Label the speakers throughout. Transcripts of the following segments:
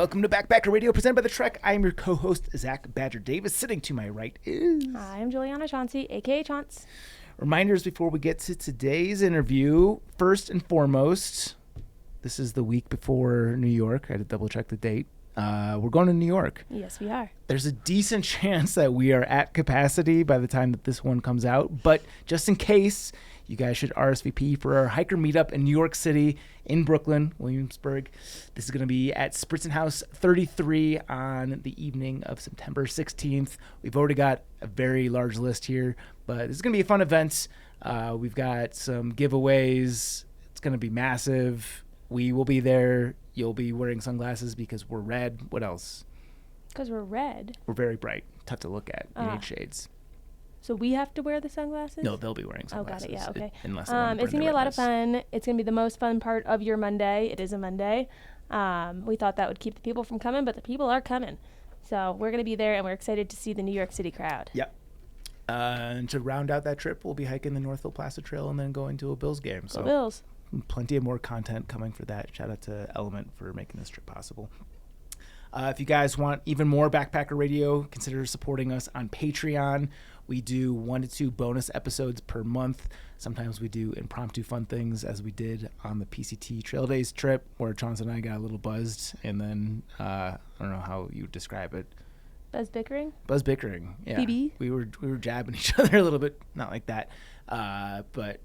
Speaker 1: Welcome to Backpacker Radio, presented by The Trek. I am your co-host, Zach Badger Davis. Sitting to my right is...
Speaker 2: Hi, I'm Juliana Chauncey, a.k.a. Chaunce.
Speaker 1: Reminders before we get to today's interview. First and foremost, this is the week before New York. I had to double-check the date. We're going to New York.
Speaker 2: Yes, we are.
Speaker 1: There's a decent chance that we are at capacity by the time that this one comes out. But just in case, you guys should RSVP for our hiker meetup in New York City, in Brooklyn, Williamsburg. This is going to be at Spritzen House 33 on the evening of September 16th. We've already got a very large list here, but this is going to be a fun event. We've got some giveaways. It's going to be massive. We will be there. You'll be wearing sunglasses because we're red. What else?
Speaker 2: Because we're red.
Speaker 1: We're very bright. Tough to look at. You need shades.
Speaker 2: So we have to wear the sunglasses?
Speaker 1: No, they'll be wearing sunglasses.
Speaker 2: Oh, got it. Yeah, okay.
Speaker 1: Unless
Speaker 2: it's going to be a lot of fun. It's going to be the most fun part of your Monday. It is a Monday. We thought that would keep the people from coming, but the people are coming. So we're going to be there, and we're excited to see the New York City crowd.
Speaker 1: Yep. And to round out that trip, we'll be hiking the Northville Placid Trail and then going to a Bills game.
Speaker 2: So Bills.
Speaker 1: Plenty of more content coming for that. Shout out to Element for making this trip possible. If you guys want even more Backpacker Radio, consider supporting us on Patreon. We do 1 to 2 bonus episodes per month. Sometimes we do impromptu fun things, as we did on the PCT Trail Days trip, where Chauncey and I got a little buzzed, and then I don't know how you would describe it.
Speaker 2: Buzz bickering?
Speaker 1: Buzz bickering, yeah.
Speaker 2: BB?
Speaker 1: We were jabbing each other a little bit, not like that, but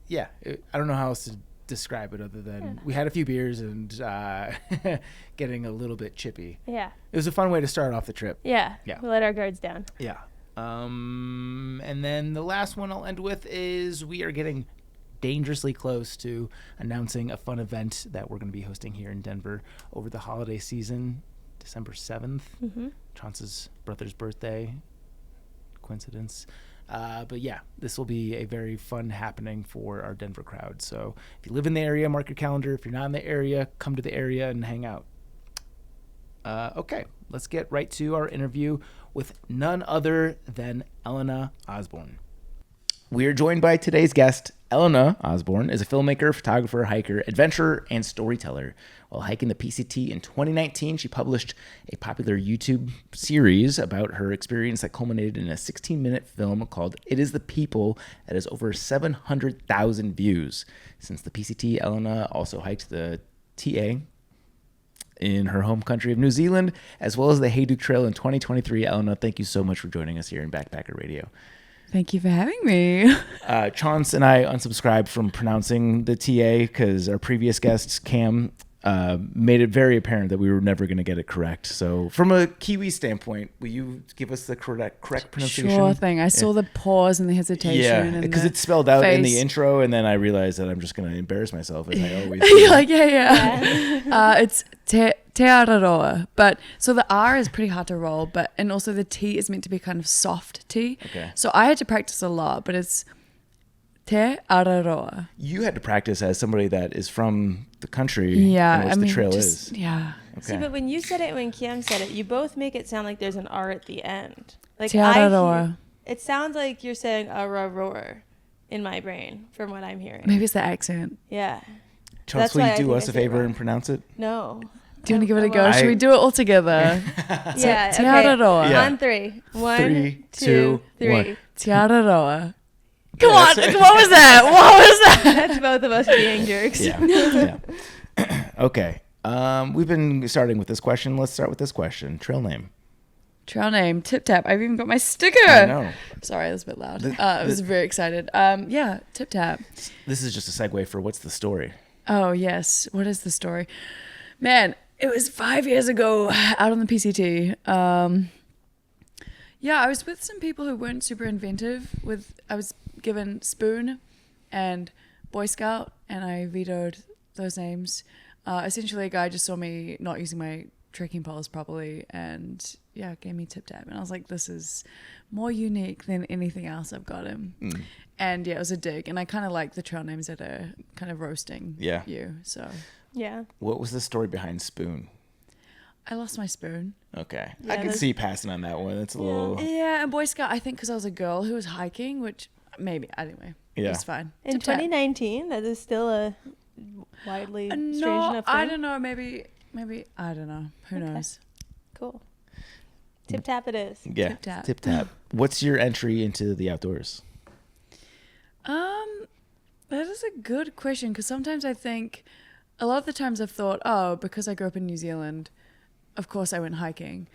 Speaker 1: yeah, I don't know how else to describe it other than we had a few beers and getting a little bit chippy.
Speaker 2: Yeah.
Speaker 1: It was a fun way to start off the trip.
Speaker 2: Yeah. We let our guards down.
Speaker 1: Yeah. And then the last one I'll end with is we are getting dangerously close to announcing a fun event that we're going to be hosting here in Denver over the holiday season, December 7th. Mm-hmm. Chauncey's brother's birthday. Coincidence. But yeah, this will be a very fun happening for our Denver crowd. So if you live in the area, mark your calendar. If you're not in the area, come to the area and hang out. Okay, let's get right to our interview with none other than Elina Osborne. We are joined by today's guest. Elina Osborne is a filmmaker, photographer, hiker, adventurer, and storyteller. While hiking the PCT in 2019, she published a popular YouTube series about her experience that culminated in a 16-minute film called It Is the People that has over 700,000 views. Since the PCT, Elina also hiked the TA in her home country of New Zealand, as well as the Hayduke Trail in 2023. Elina, thank you so much for joining us here in Backpacker Radio.
Speaker 3: Thank you for having me.
Speaker 1: Chauncey and I unsubscribed from pronouncing the TA because our previous guest, Cam, made it very apparent that we were never going to get it correct. So from a Kiwi standpoint, will you give us the correct pronunciation?
Speaker 3: Sure thing. I saw the pause and the hesitation.
Speaker 1: Yeah, because it's spelled out in the intro, and then I realized that I'm just going to embarrass myself as I always do.
Speaker 3: You're like, yeah. It's Te Araroa. But so the R is pretty hard to roll, and also the T is meant to be kind of soft T.
Speaker 1: Okay.
Speaker 3: So I had to practice a lot, but it's Te Araroa.
Speaker 1: You had to practice as somebody that is from the country
Speaker 3: in
Speaker 1: which the trail is.
Speaker 3: Yeah.
Speaker 1: Okay.
Speaker 2: See, but when you said it, when Kim said it, you both make it sound like there's an R at the end. Like
Speaker 3: Te Araroa.
Speaker 2: It sounds like you're saying Araroa in my brain from what I'm hearing.
Speaker 3: Maybe it's the accent.
Speaker 2: Yeah.
Speaker 1: Chauncey, will you do us a favor and pronounce it?
Speaker 2: No.
Speaker 3: Do you want to give it a go? Should we do it all together?
Speaker 2: Yeah.
Speaker 3: Te Araroa.
Speaker 1: Yeah.
Speaker 2: On 3. 1,
Speaker 1: 3,
Speaker 2: 2,
Speaker 1: 2,
Speaker 2: 3.
Speaker 1: 1.
Speaker 3: Te Araroa. Come on. What was that? What was that?
Speaker 2: That's both of us being jerks.
Speaker 1: Yeah. Okay. We've been starting with this question. Let's start with this question. Trail name.
Speaker 3: Trail name, Tip Tap. I've even got my sticker.
Speaker 1: I know.
Speaker 3: Sorry, that was a bit loud. I was very excited. Yeah, Tip Tap.
Speaker 1: This is just a segue for what's the story.
Speaker 3: Oh, yes. What is the story? Man, it was 5 years ago out on the PCT. Yeah, I was with some people who weren't super inventive. I was given Spoon and Boy Scout, and I vetoed those names. Essentially, a guy just saw me not using my trekking poles properly and, yeah, gave me Tip Tap. And I was like, this is more unique than anything else I've got him. Mm. And, yeah, it was a dig. And I kind of like the trail names that are kind of roasting you. So,
Speaker 2: yeah.
Speaker 1: What was the story behind Spoon?
Speaker 3: I lost my spoon.
Speaker 1: Okay.
Speaker 2: Yeah,
Speaker 1: I can see passing on that one. It's a little...
Speaker 3: Yeah, and Boy Scout, I think because I was a girl who was hiking, which maybe, anyway, it's fine.
Speaker 2: In 2019, that is still a widely strange enough thing.
Speaker 3: I don't know, maybe maybe, I don't know. Who
Speaker 2: Okay.
Speaker 3: knows?
Speaker 2: Cool. Tip tap it is.
Speaker 1: Yeah.
Speaker 3: Tip tap.
Speaker 1: Tip tap. What's your entry into the outdoors?
Speaker 3: That is a good question, because sometimes I think, a lot of the times I've thought, oh, because I grew up in New Zealand, of course I went hiking.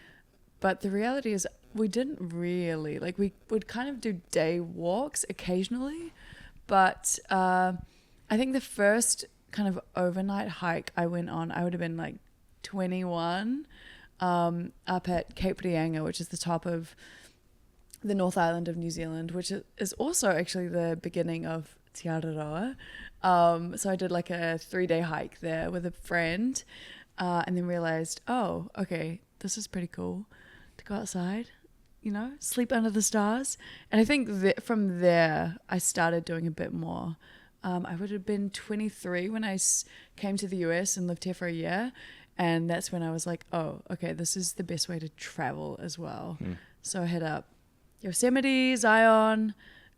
Speaker 3: But the reality is we didn't really. Like, we would kind of do day walks occasionally. But I think the first kind of overnight hike I went on, I would have been like 21, up at Cape Reinga, which is the top of the North Island of New Zealand, which is also actually the beginning of Te Araroa. So I did like a 3-day hike there with a friend, and then realized, oh, okay, this is pretty cool to go outside, sleep under the stars. And I think that from there, I started doing a bit more. I would have been 23 when I came to the US and lived here for a year. And that's when I was like, oh, okay, this is the best way to travel as well. So I hit up Yosemite, Zion,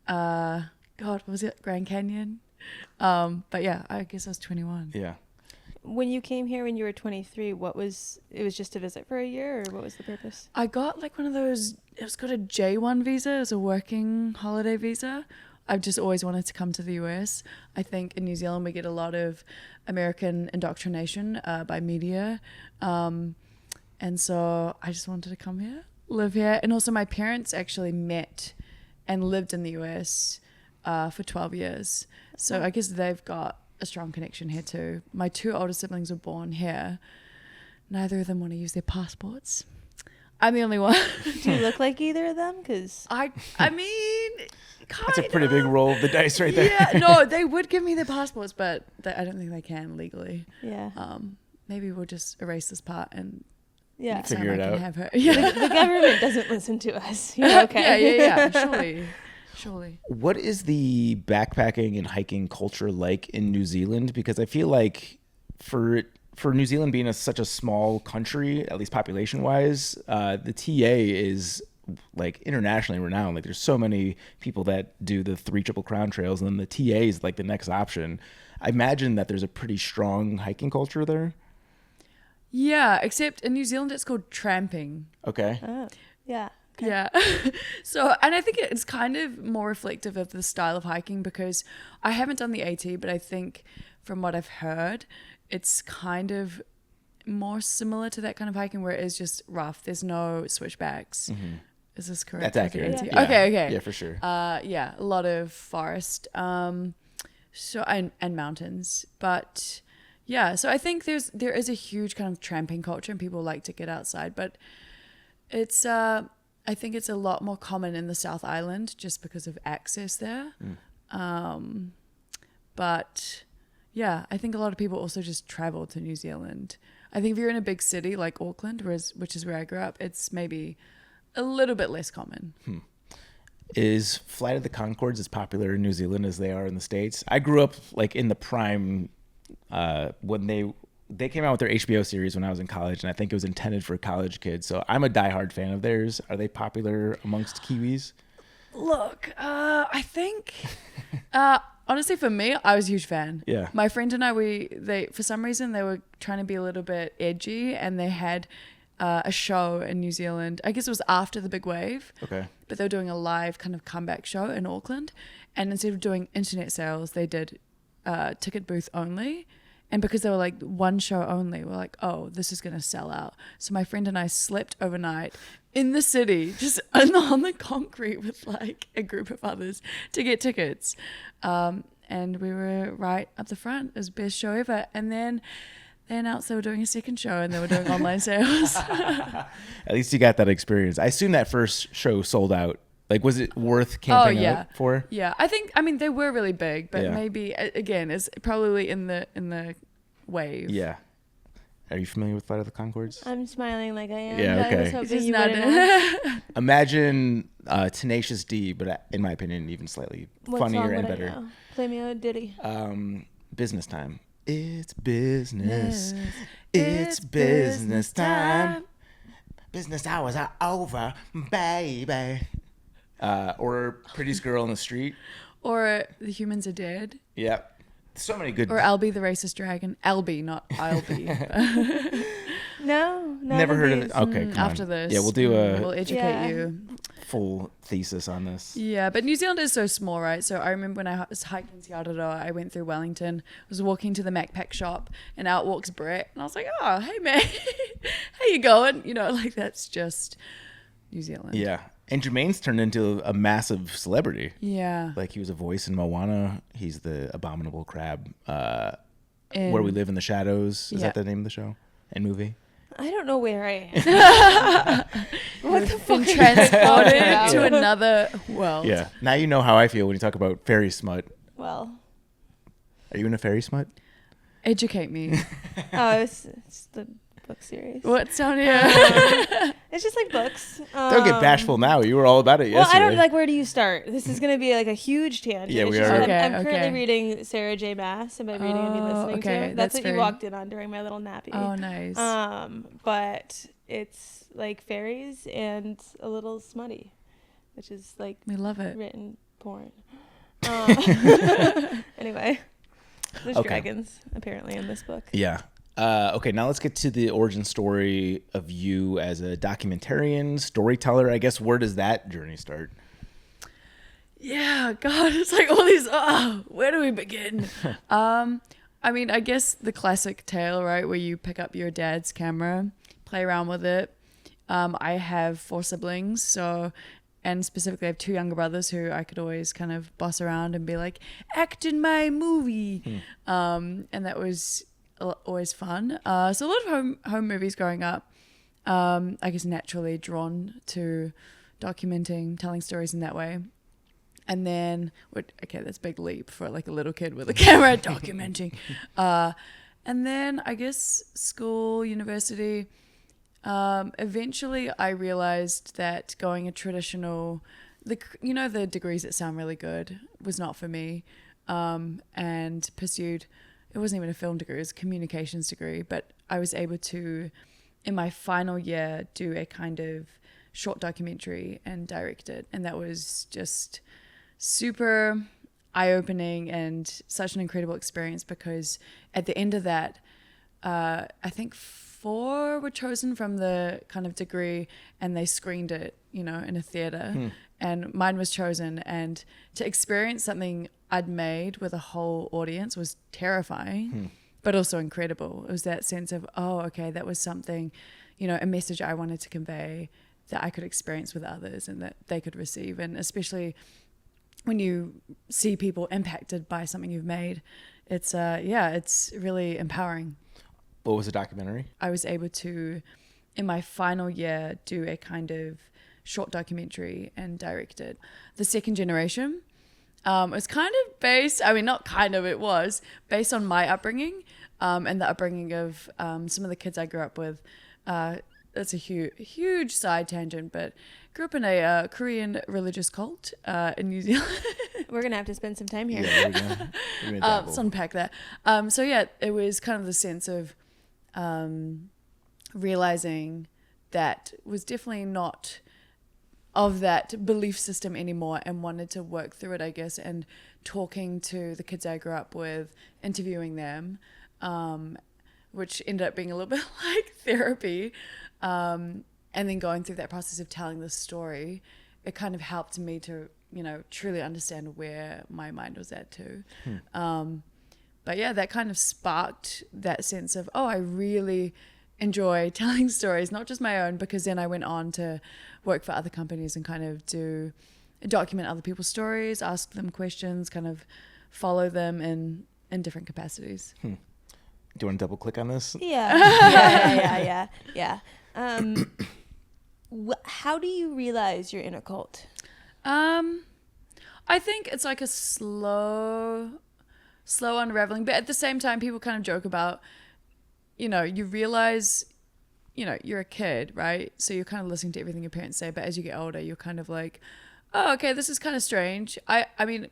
Speaker 3: what was it? Grand Canyon. But yeah, I guess I was 21.
Speaker 1: Yeah.
Speaker 2: When you came here when you were 23, it was just to visit for a year, or what was the purpose?
Speaker 3: I got like one of those, it's got a J1 visa. It was a working holiday visa. I've just always wanted to come to the US. I think in New Zealand we get a lot of American indoctrination by media. And so I just wanted to come here, live here. And also my parents actually met and lived in the US for 12 years. So I guess they've got a strong connection here too. My 2 older siblings were born here. Neither of them want to use their passports. I'm the only one.
Speaker 2: Do you look like either of them? Because
Speaker 3: I mean,
Speaker 1: That's a pretty big roll of the dice right there.
Speaker 3: Yeah, no, they would give me their passports, but I don't think they can legally.
Speaker 2: yeah,
Speaker 3: Maybe we'll just erase this part and
Speaker 2: yeah.
Speaker 3: next
Speaker 1: Figure
Speaker 3: time
Speaker 1: it
Speaker 3: I can
Speaker 1: out.
Speaker 3: have her. Yeah,
Speaker 2: The government doesn't listen to us. You're okay.
Speaker 3: yeah. Surely.
Speaker 1: What is the backpacking and hiking culture like in New Zealand? Because I feel like for New Zealand being such a small country, at least population wise, the TA is like internationally renowned. Like there's so many people that do the 3 Triple Crown trails, and then the TA is like the next option. I imagine that there's a pretty strong hiking culture there.
Speaker 3: Yeah, except in New Zealand it's called tramping.
Speaker 1: Okay.
Speaker 2: Oh, yeah. Okay.
Speaker 3: Yeah. So, and I think it's kind of more reflective of the style of hiking, because I haven't done the AT, but I think from what I've heard, it's kind of more similar to that kind of hiking where it is just rough. There's no switchbacks.
Speaker 1: Mm-hmm.
Speaker 3: Is this correct?
Speaker 1: That's accurate.
Speaker 3: AT?
Speaker 1: Yeah.
Speaker 3: Okay.
Speaker 1: Yeah, for sure.
Speaker 3: Yeah, a lot of forest, so and mountains, but yeah. So I think there is a huge kind of tramping culture, and people like to get outside, but it's I think it's a lot more common in the South Island just because of access there. But yeah, I think a lot of people also just travel to New Zealand. I think if you're in a big city like Auckland, which is where I grew up, it's maybe a little bit less common.
Speaker 1: Is Flight of the Conchords as popular in New Zealand as they are in the States? I grew up like in the prime when they came out with their HBO series when I was in college, and I think it was intended for college kids. So I'm a diehard fan of theirs. Are they popular amongst Kiwis?
Speaker 3: Look, I think honestly for me, I was a huge fan.
Speaker 1: Yeah.
Speaker 3: My friend and I, they for some reason they were trying to be a little bit edgy, and they had a show in New Zealand. I guess it was after the big wave.
Speaker 1: Okay.
Speaker 3: But they were doing a live kind of comeback show in Auckland, and instead of doing internet sales, they did ticket booth only. And because they were like one show only, we're like, oh, this is going to sell out. So my friend and I slept overnight in the city, just on the concrete with like a group of others to get tickets. And we were right up the front. It was the best show ever. And then they announced they were doing a second show, and they were doing online sales.
Speaker 1: At least you got that experience. I assume that first show sold out. Like, was it worth camping out for?
Speaker 3: Yeah, I mean, they were really big, but
Speaker 1: Yeah.
Speaker 3: maybe, again, it's probably in the wave.
Speaker 1: Yeah. Are you familiar with Flight of the Conchords?
Speaker 2: I'm smiling like I am.
Speaker 1: Yeah,
Speaker 2: I was
Speaker 1: okay.
Speaker 2: hoping
Speaker 3: He's
Speaker 2: you
Speaker 3: not
Speaker 2: wouldn't ask.
Speaker 1: Imagine Tenacious D, but in my opinion, even slightly
Speaker 2: What
Speaker 1: funnier
Speaker 2: song
Speaker 1: and
Speaker 2: would I
Speaker 1: better.
Speaker 2: know? Play me a ditty.
Speaker 1: Business Time. It's business.
Speaker 3: Yes.
Speaker 1: It's business time. Business hours are over, baby. Or Prettiest Girl on the Street.
Speaker 3: Or The Humans Are Dead.
Speaker 1: Yep. So many good.
Speaker 3: Or Albie the racist dragon. Albie, not I'll be.
Speaker 2: No,
Speaker 1: Never heard of it. Okay, come
Speaker 3: After
Speaker 1: on.
Speaker 3: this.
Speaker 1: Yeah, we'll do
Speaker 3: We'll
Speaker 1: a
Speaker 3: educate you.
Speaker 1: full thesis on this.
Speaker 3: Yeah, but New Zealand is so small, right? So I remember when I was hiking in Aotearoa, I went through Wellington, was walking to the Macpac shop, and out walks Brett, and I was like, oh, hey, man, how you going? You know, like that's just New Zealand.
Speaker 1: Yeah. And Jermaine's turned into a massive celebrity.
Speaker 3: Yeah.
Speaker 1: Like he was a voice in Moana. He's the abominable crab. Where We Live in the Shadows. Is that the name of the show and movie?
Speaker 2: I don't know where I am. What the fuck?
Speaker 3: Been transported to another world.
Speaker 1: Yeah. Now you know how I feel when you talk about fairy smut.
Speaker 2: Well,
Speaker 1: Are you in a fairy smut?
Speaker 3: Educate me.
Speaker 2: it's the book series.
Speaker 3: What's on here?
Speaker 2: It's just like books.
Speaker 1: Don't get bashful now. You were all about it
Speaker 2: Well,
Speaker 1: yesterday.
Speaker 2: I don't like. Where do you start? This is going to be like a huge tangent.
Speaker 1: Yeah, we
Speaker 2: It's just
Speaker 1: are.
Speaker 2: that I'm
Speaker 3: Okay,
Speaker 2: currently
Speaker 3: okay.
Speaker 2: reading Sarah J. Maas. And by reading, I mean listening
Speaker 3: okay,
Speaker 2: to.
Speaker 3: that's
Speaker 2: That's what
Speaker 3: very-
Speaker 2: you walked in on during my little nappy.
Speaker 3: Oh, nice.
Speaker 2: But it's like fairies and a little smutty, which is like
Speaker 3: We love it.
Speaker 2: written porn. Anyway, there's
Speaker 1: Okay.
Speaker 2: dragons apparently in this book.
Speaker 1: Yeah. Okay, now let's get to the origin story of you as a documentarian, storyteller. I guess where does that journey start?
Speaker 3: Yeah, God, it's like all these. Oh, where do we begin? I mean, I guess the classic tale, right, where you pick up your dad's camera, play around with it. I have 4 siblings, so, and specifically, I have 2 younger brothers who I could always kind of boss around and be like, act in my movie, and that was always fun. So a lot of home movies growing up. I guess naturally drawn to documenting, telling stories in that way. And then, okay, that's a big leap for like a little kid with a camera documenting. And then I guess school, university. Eventually I realized that going a traditional, the degrees that sound really good was not for me. And pursued, it wasn't even a film degree, it was a communications degree, but I was able to, in my final year, do a kind of short documentary and direct it. And that was just super eye-opening and such an incredible experience, because at the end of that, I think 4 were chosen from the kind of degree, and they screened it, in a theater, and mine was chosen. And to experience something I'd made with a whole audience was terrifying, but also incredible. It was that sense of, oh, okay, that was something, a message I wanted to convey that I could experience with others and that they could receive. And especially when you see people impacted by something you've made, it's really empowering.
Speaker 1: What was the documentary?
Speaker 3: I was able to, in my final year, do a kind of short documentary and direct it. The Second Generation. It was kind of based, it was based on my upbringing, and the upbringing of some of the kids I grew up with. That's a huge side tangent, but grew up in a Korean religious cult in New Zealand.
Speaker 2: We're gonna have to spend some time here.
Speaker 1: Yeah, we're gonna
Speaker 3: Let's unpack that. So yeah, it was kind of the sense of realizing that was definitely not of that belief system anymore, and wanted to work through it, I guess, and talking to the kids I grew up with, interviewing them, which ended up being a little bit like therapy, and then going through that process of telling the story. It kind of helped me to, truly understand where my mind was at too. But yeah, that kind of sparked that sense of, oh, I really enjoy telling stories, not just my own, because then I went on to work for other companies and kind of document other people's stories, ask them questions, kind of follow them in different capacities.
Speaker 1: Do you want to double click on this?
Speaker 2: Yeah. How do you realize you're in a cult?
Speaker 3: I think it's like a slow unraveling, but at the same time, people kind of joke about, you realize, you're a kid, right? So you're kind of listening to everything your parents say, but as you get older, you're kind of like, oh, okay, this is kind of strange. I mean,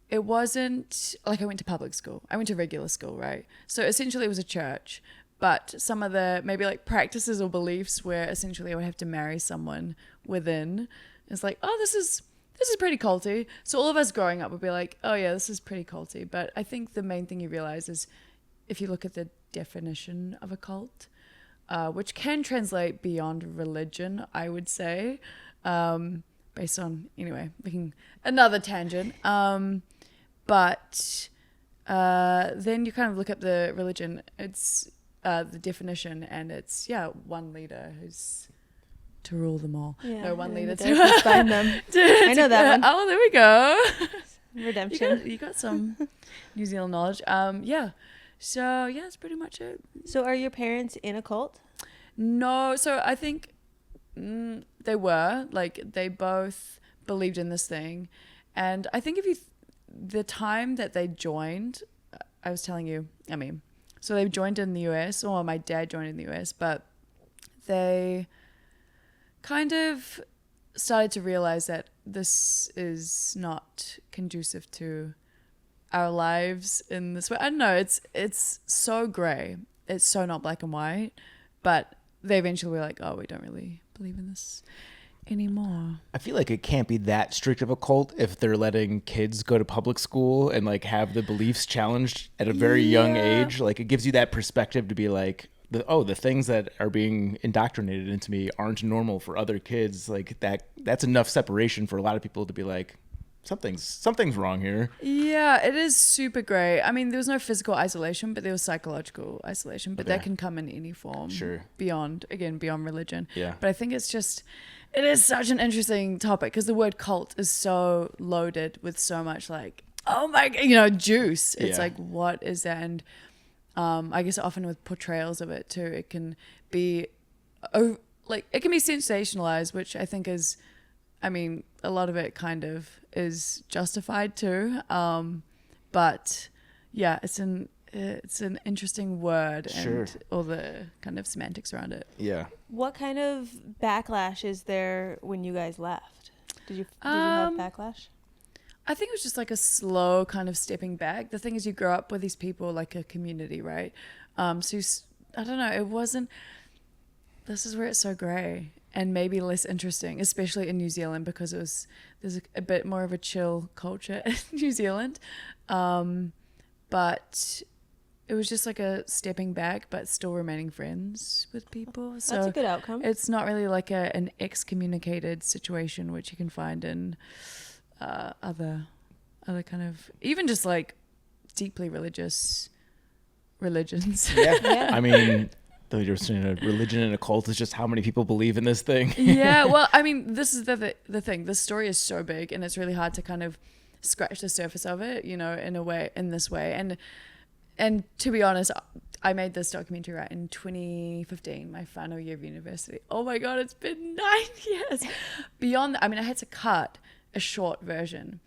Speaker 3: it wasn't like I went to public school. I went to regular school, right? So essentially it was a church, but some of the maybe like practices or beliefs where essentially I would have to marry someone within. It's like, oh, this is this is pretty culty. So all of us growing up would be like, oh yeah, this is pretty culty. But I think the main thing you realize is if you look at the definition of a cult, which can translate beyond religion, I would say, based on, anyway, making another tangent. But then you kind of look at the religion, it's the definition, and it's, one leader who's to rule them all.
Speaker 2: Yeah,
Speaker 3: No, one leader
Speaker 2: to find them. I know that one.
Speaker 3: Oh, there we go.
Speaker 2: Redemption.
Speaker 3: You got some New Zealand knowledge. So yeah, that's pretty much it.
Speaker 2: So are your parents in a cult?
Speaker 3: No, so I think they were, like, they both believed in this thing. And I think the time that they joined, I was telling you, so they joined in the US, or my dad joined in the US, but they kind of started to realize that this is not conducive to our lives in this way. I don't know, it's so gray. It's so not black and white, but they eventually were like, oh, we don't really believe in this anymore.
Speaker 1: I feel like it can't be that strict of a cult if they're letting kids go to public school and like have the beliefs challenged at a very young age. Like, it gives you that perspective to be like, the things that are being indoctrinated into me aren't normal for other kids. Like, that's enough separation for a lot of people to be like, something's wrong here.
Speaker 3: Yeah, it is super gray. I mean, there was no physical isolation, but there was psychological isolation, but that can come in any form.
Speaker 1: Sure.
Speaker 3: Beyond religion.
Speaker 1: Yeah.
Speaker 3: But I think it is such an interesting topic because the word cult is so loaded with so much like, oh my, juice. It's like, what is that? And I guess often with portrayals of it too, it can be sensationalized, which I think is, a lot of it kind of is justified too. But yeah, it's an interesting word, and all the kind of semantics around it.
Speaker 1: Yeah.
Speaker 2: What kind of backlash is there when you guys left? Did you have backlash?
Speaker 3: I think it was just like a slow kind of stepping back. The thing is, you grow up with these people like a community, right? I don't know. It wasn't. This is where it's so grey and maybe less interesting, especially in New Zealand, because there's a bit more of a chill culture in New Zealand. But it was just like a stepping back, but still remaining friends with people. So
Speaker 2: that's a good outcome.
Speaker 3: It's not really like an excommunicated situation, which you can find in other kind of, even just like deeply religious religions.
Speaker 1: Yeah. I mean, though you're saying a religion and a cult is just how many people believe in this thing.
Speaker 3: Yeah, well, this is the thing. This story is so big, and it's really hard to kind of scratch the surface of it, in this way. And to be honest, I made this documentary right in 2015, my final year of university. Oh my God, it's been 9 years. Beyond that, I had to cut a short version.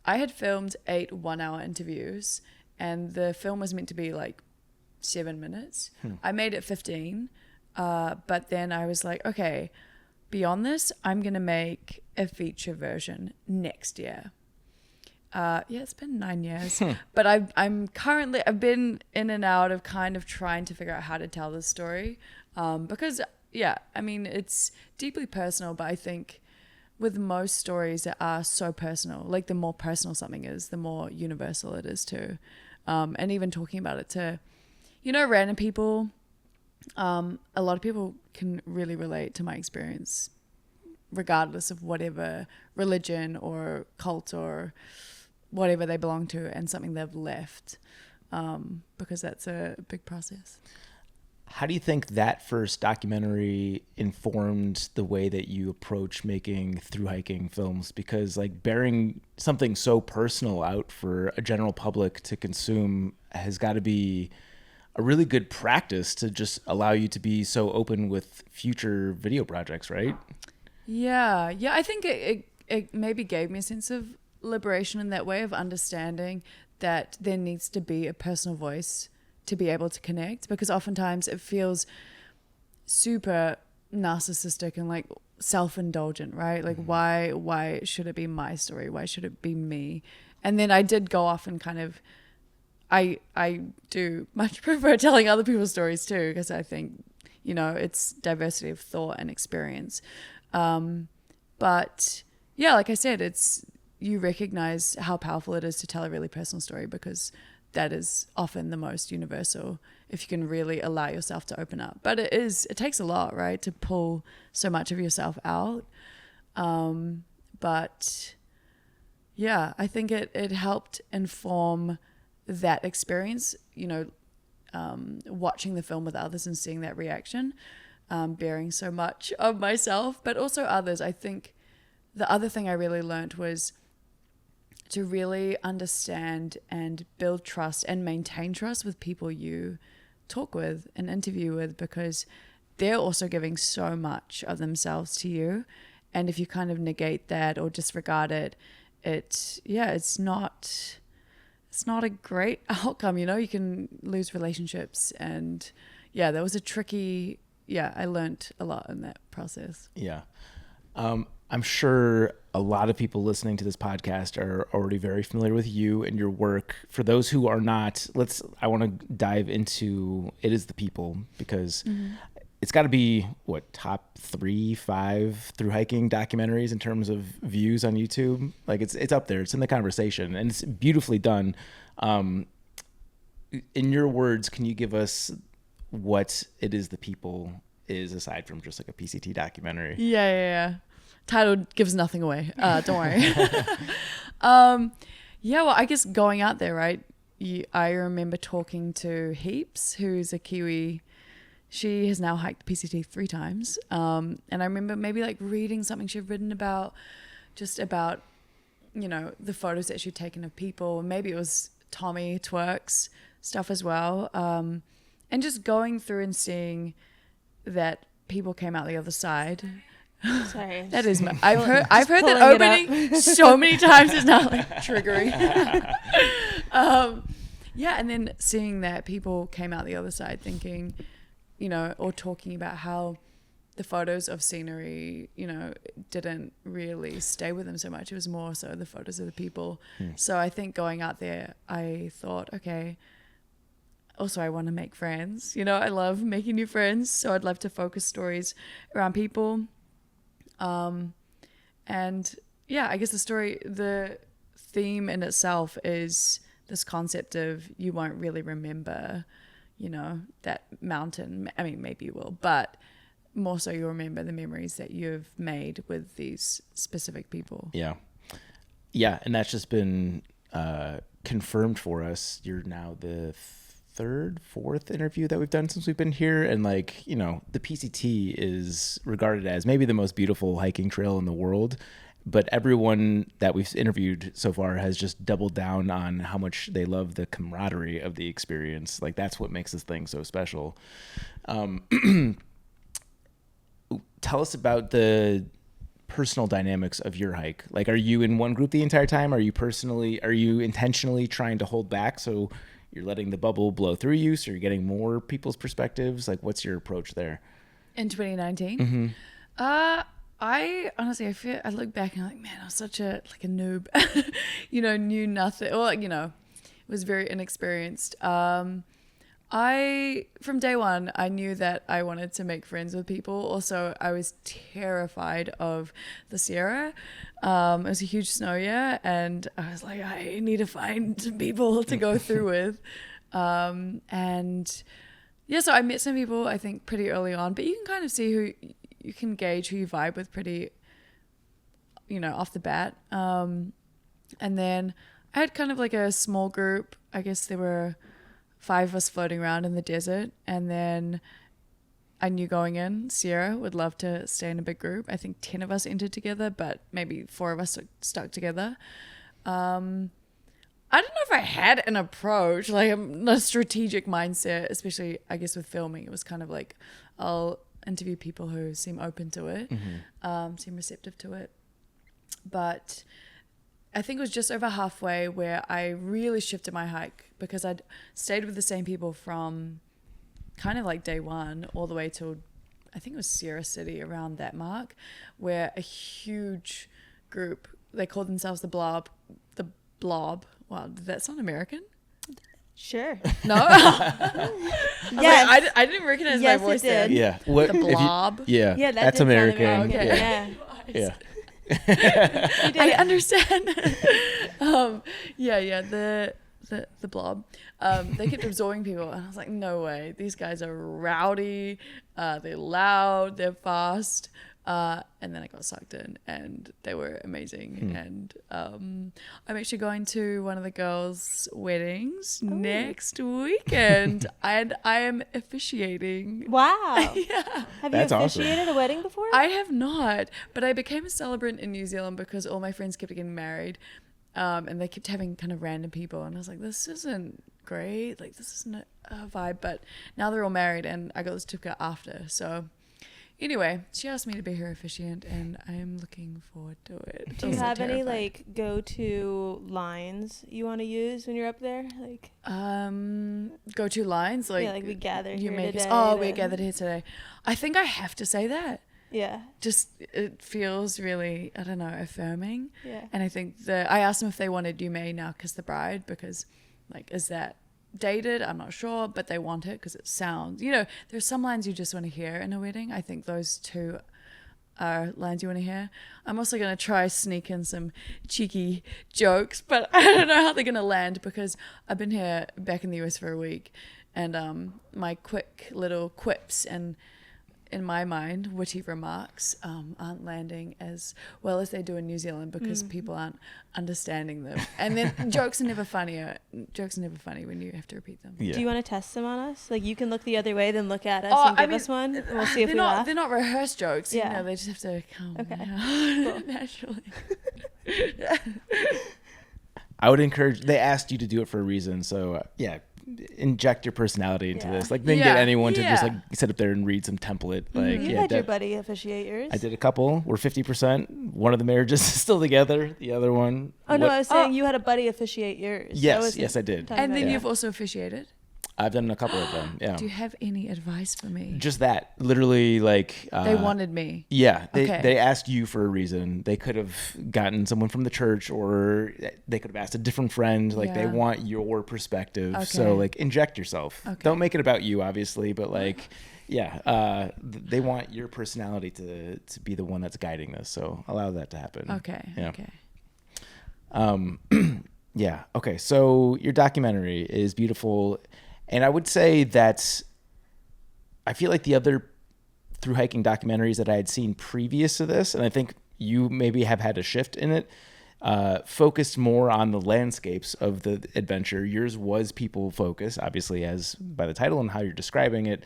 Speaker 3: I had filmed 8 one-hour interviews, and the film was meant to be like 7 minutes. I made it 15, but then I was like, okay, beyond this, I'm gonna make a feature version next year. It's been 9 years, but I've been in and out of kind of trying to figure out how to tell this story, because it's deeply personal, but I think with most stories that are so personal, like the more personal something is, the more universal it is too. And even talking about it to, random people, a lot of people can really relate to my experience, regardless of whatever religion or cult or whatever they belong to, and something they've left, because that's a big process.
Speaker 1: How do you think that first documentary informed the way that you approach making thru-hiking films? Because like bearing something so personal out for a general public to consume has got to be a really good practice to just allow you to be so open with future video projects, right?
Speaker 3: Yeah. I think it maybe gave me a sense of liberation in that way, of understanding that there needs to be a personal voice to be able to connect, because oftentimes it feels super narcissistic and like self-indulgent, right? Like why should it be my story? Why should it be me? And then I did go off and kind of, I do much prefer telling other people's stories too, because I think, it's diversity of thought and experience. But yeah, like I said, you recognize how powerful it is to tell a really personal story, because that is often the most universal if you can really allow yourself to open up. But it takes a lot, right, to pull so much of yourself out. But yeah, I think it helped inform that experience, watching the film with others and seeing that reaction, bearing so much of myself, but also others. I think the other thing I really learned was to really understand and build trust and maintain trust with people you talk with and interview with, because they're also giving so much of themselves to you. And if you kind of negate that or disregard it, it's not a great outcome. You can lose relationships. And yeah, that was I learned a lot in that process.
Speaker 1: Yeah. I'm sure a lot of people listening to this podcast are already very familiar with you and your work. For those who are not, I want to dive into It Is the People, because it's got to be top 3-5 through hiking documentaries in terms of views on YouTube. Like it's up there. It's in the conversation, and it's beautifully done. In your words, can you give us what It Is the People is, aside from just like a PCT documentary?
Speaker 3: Yeah. Title gives nothing away. Don't worry. Well, I guess going out there, right? I remember talking to Heaps, who's a Kiwi. She has now hiked PCT 3 times. And I remember maybe like reading something she'd written about the photos that she'd taken of people. Maybe it was Tommy Twerk's stuff as well. And just going through and seeing that people came out the other side.
Speaker 2: Sorry.
Speaker 3: That is I've heard that opening so many times. It's not like triggering. And then seeing that people came out the other side thinking, or talking about how the photos of scenery, didn't really stay with them so much. It was more so the photos of the people. So I think going out there, I thought, okay, also I want to make friends. I love making new friends. So I'd love to focus stories around people. I guess the theme in itself is this concept of you won't really remember, that mountain. I mean, maybe you will, but more so you'll remember the memories that you've made with these specific people.
Speaker 1: Yeah. And that's just been, confirmed for us. You're now the 3rd, 4th interview that we've done since we've been here. And the PCT is regarded as maybe the most beautiful hiking trail in the world, but everyone that we've interviewed so far has just doubled down on how much they love the camaraderie of the experience. Like that's what makes this thing so special. Tell us about the personal dynamics of your hike. Like, are you in one group the entire time? Are you intentionally trying to hold back so you're letting the bubble blow through you, so you're getting more people's perspectives? Like, what's your approach there?
Speaker 3: In 2019?
Speaker 1: Mm-hmm.
Speaker 3: I honestly, I look back and I'm like, man, I was such a noob, knew nothing. Well, was very inexperienced. From day one, I knew that I wanted to make friends with people. Also, I was terrified of the Sierra. It was a huge snow year, and I was like, I need to find some people to go through with. So I met some people, I think, pretty early on, but you can kind of see who you can gauge who you vibe with pretty, off the bat. And then I had kind of like a small group. I guess there were 5 of us floating around in the desert, and then I knew going in Sierra would love to stay in a big group. I think 10 of us entered together, but maybe 4 of us stuck together. I don't know if I had an approach, like a strategic mindset, especially I guess with filming. It was kind of like I'll interview people who seem open to it, seem receptive to it. But I think it was just over halfway where I really shifted my hike, because I'd stayed with the same people from kind of like day one all the way till I think it was Sierra City, around that mark, where a huge group, they called themselves the Blob. Wow, did that sound American?
Speaker 2: Sure.
Speaker 3: No?
Speaker 2: Yes.
Speaker 3: Like, I didn't recognize my voice
Speaker 2: it did.
Speaker 3: then.
Speaker 1: Yeah.
Speaker 3: The Blob.
Speaker 1: Yeah,
Speaker 2: Yeah,
Speaker 1: that's
Speaker 2: did sound
Speaker 1: American.
Speaker 3: Okay.
Speaker 2: Yeah.
Speaker 1: Yeah.
Speaker 3: I understand. The blob. They kept absorbing people, and I was like, no way. These guys are rowdy. They're loud. They're fast. And then I got sucked in, and they were amazing. And I'm actually going to one of the girls' weddings next weekend, and I am officiating.
Speaker 2: Wow.
Speaker 3: Yeah.
Speaker 2: Have
Speaker 1: That's
Speaker 2: you
Speaker 1: awesome.
Speaker 2: officiated a wedding before?
Speaker 3: I have not, but I became a celebrant in New Zealand because all my friends kept getting married, and they kept having kind of random people, and I was like, this isn't great, like this isn't a vibe. But now they're all married, and I got the certificate after. So anyway, she asked me to be her officiant, and I am looking forward to it.
Speaker 2: Do you
Speaker 3: Also
Speaker 2: have any
Speaker 3: terrified.
Speaker 2: like go-to lines you want to use when you're up there? Like
Speaker 3: Go-to lines, like,
Speaker 2: yeah, like we gathered
Speaker 3: you
Speaker 2: here
Speaker 3: make us,
Speaker 2: today.
Speaker 3: oh, we're gathered here today. I think I have to say that.
Speaker 2: Yeah.
Speaker 3: Just it feels really, I don't know, affirming.
Speaker 2: Yeah.
Speaker 3: And I think I asked them if they wanted "You May Now Kiss the Bride" because, like, is that dated? I'm not sure, but they want it because it sounds, there's some lines you just want to hear in a wedding. I think those two are lines you want to hear. I'm also going to try sneak in some cheeky jokes, but I don't know how they're going to land because I've been here back in the US for a week, and my quick little quips and, in my mind, witty remarks aren't landing as well as they do in New Zealand because people aren't understanding them. And then jokes are never funny when you have to repeat them.
Speaker 1: Yeah.
Speaker 2: Do you want to test them on us? Like you can look the other way, then look at us
Speaker 3: Oh,
Speaker 2: and give us one, and we'll see if we laugh.
Speaker 3: They're not rehearsed jokes.
Speaker 2: Yeah.
Speaker 3: They just have to come
Speaker 2: Okay.
Speaker 3: naturally.
Speaker 1: I would encourage. They asked you to do it for a reason, so inject your personality into this. Like, then get anyone to just like sit up there and read some template. Like,
Speaker 2: You had your buddy officiate yours.
Speaker 1: I did a couple. We're 50%. One of the marriages is still together. The other one.
Speaker 2: Oh no, I was saying you had a buddy officiate yours.
Speaker 1: Yes, I did.
Speaker 3: And then you've also officiated.
Speaker 1: I've done a couple of them. Yeah.
Speaker 3: Do you have any advice for me?
Speaker 1: Just that, literally, like
Speaker 3: They wanted me.
Speaker 1: Yeah,
Speaker 3: Okay.
Speaker 1: they asked you for a reason. They could have gotten someone from the church, or they could have asked a different friend. Like, they
Speaker 3: Yeah.
Speaker 1: want your perspective.
Speaker 3: Okay.
Speaker 1: So, like, inject yourself.
Speaker 3: Okay.
Speaker 1: Don't make it about you, obviously, but like, they want your personality to be the one that's guiding this. So allow that to happen.
Speaker 3: Okay.
Speaker 1: Yeah.
Speaker 3: Okay.
Speaker 1: Yeah. Okay. So your documentary is beautiful. And I would say that I feel like the other through hiking documentaries that I had seen previous to this, and I think you maybe have had a shift in it, focused more on the landscapes of the adventure. Yours was people focused, obviously, as by the title and how you're describing it.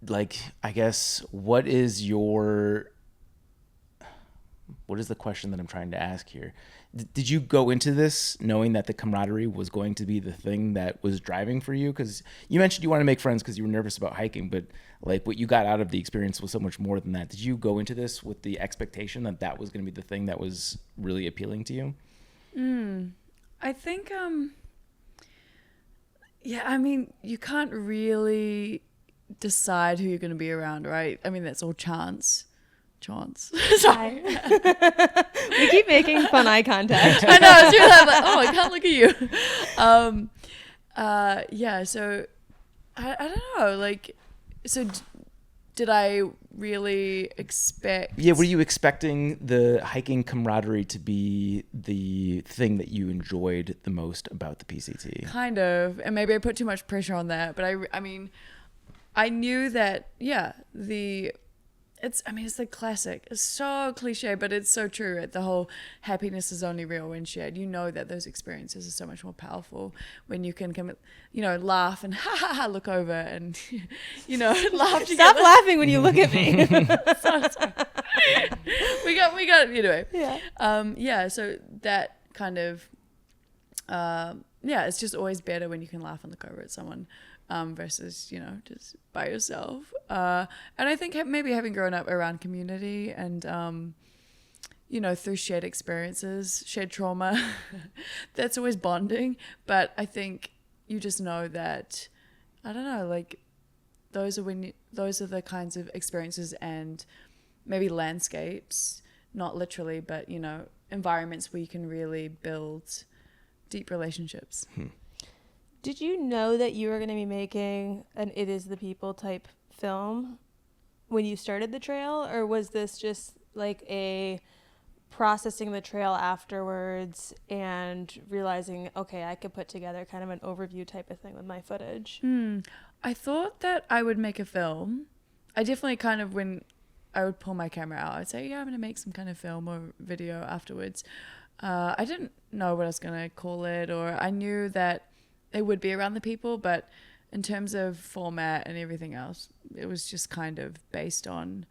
Speaker 1: Like, I guess, what is the question that I'm trying to ask here? Did you go into this knowing that the camaraderie was going to be the thing that was driving for you? Because you mentioned you want to make friends because you were nervous about hiking, but like what you got out of the experience was so much more than that. Did you go into this with the expectation that that was going to be the thing that was really appealing to you?
Speaker 3: I think, I mean, you can't really decide who you're going to be around, right? I mean, that's all chance. Sorry.
Speaker 2: We keep making fun eye contact.
Speaker 3: I know. It's really like, oh, I can't look at you. So I don't know. Like, so did I really expect?
Speaker 1: Yeah, were you expecting the hiking camaraderie to be the thing that you enjoyed the most about the PCT?
Speaker 3: Kind of, and maybe I put too much pressure on that. But I mean, I knew that. Yeah, it's the classic. It's so cliche, but it's so true. Right? The whole happiness is only real when shared. You know that those experiences are so much more powerful when you can laugh and look over and, laugh together.
Speaker 2: Stop laughing when you look at me.
Speaker 3: Sorry. we got anyway.
Speaker 2: Yeah.
Speaker 3: So that kind of, it's just always better when you can laugh and look over at someone. Versus, just by yourself. And I think maybe having grown up around community and, through shared experiences, shared trauma, that's always bonding. But I think you just know that, I don't know, like those are the kinds of experiences and maybe landscapes, not literally, but, environments where you can really build deep relationships.
Speaker 2: Did you know that you were going to be making an It Is the People type film? when you started the trail, or was this just like a processing the trail afterwards and realizing, okay, I could put together kind of an overview type of thing with my footage?
Speaker 3: I thought that I would make a film. I definitely kind of, when I would pull my camera out, I'd say, yeah, I'm going to make some kind of film or video afterwards. I didn't know what I was going to call it, or I knew that it would be around the people, but in terms of format and everything else, it was just kind of based on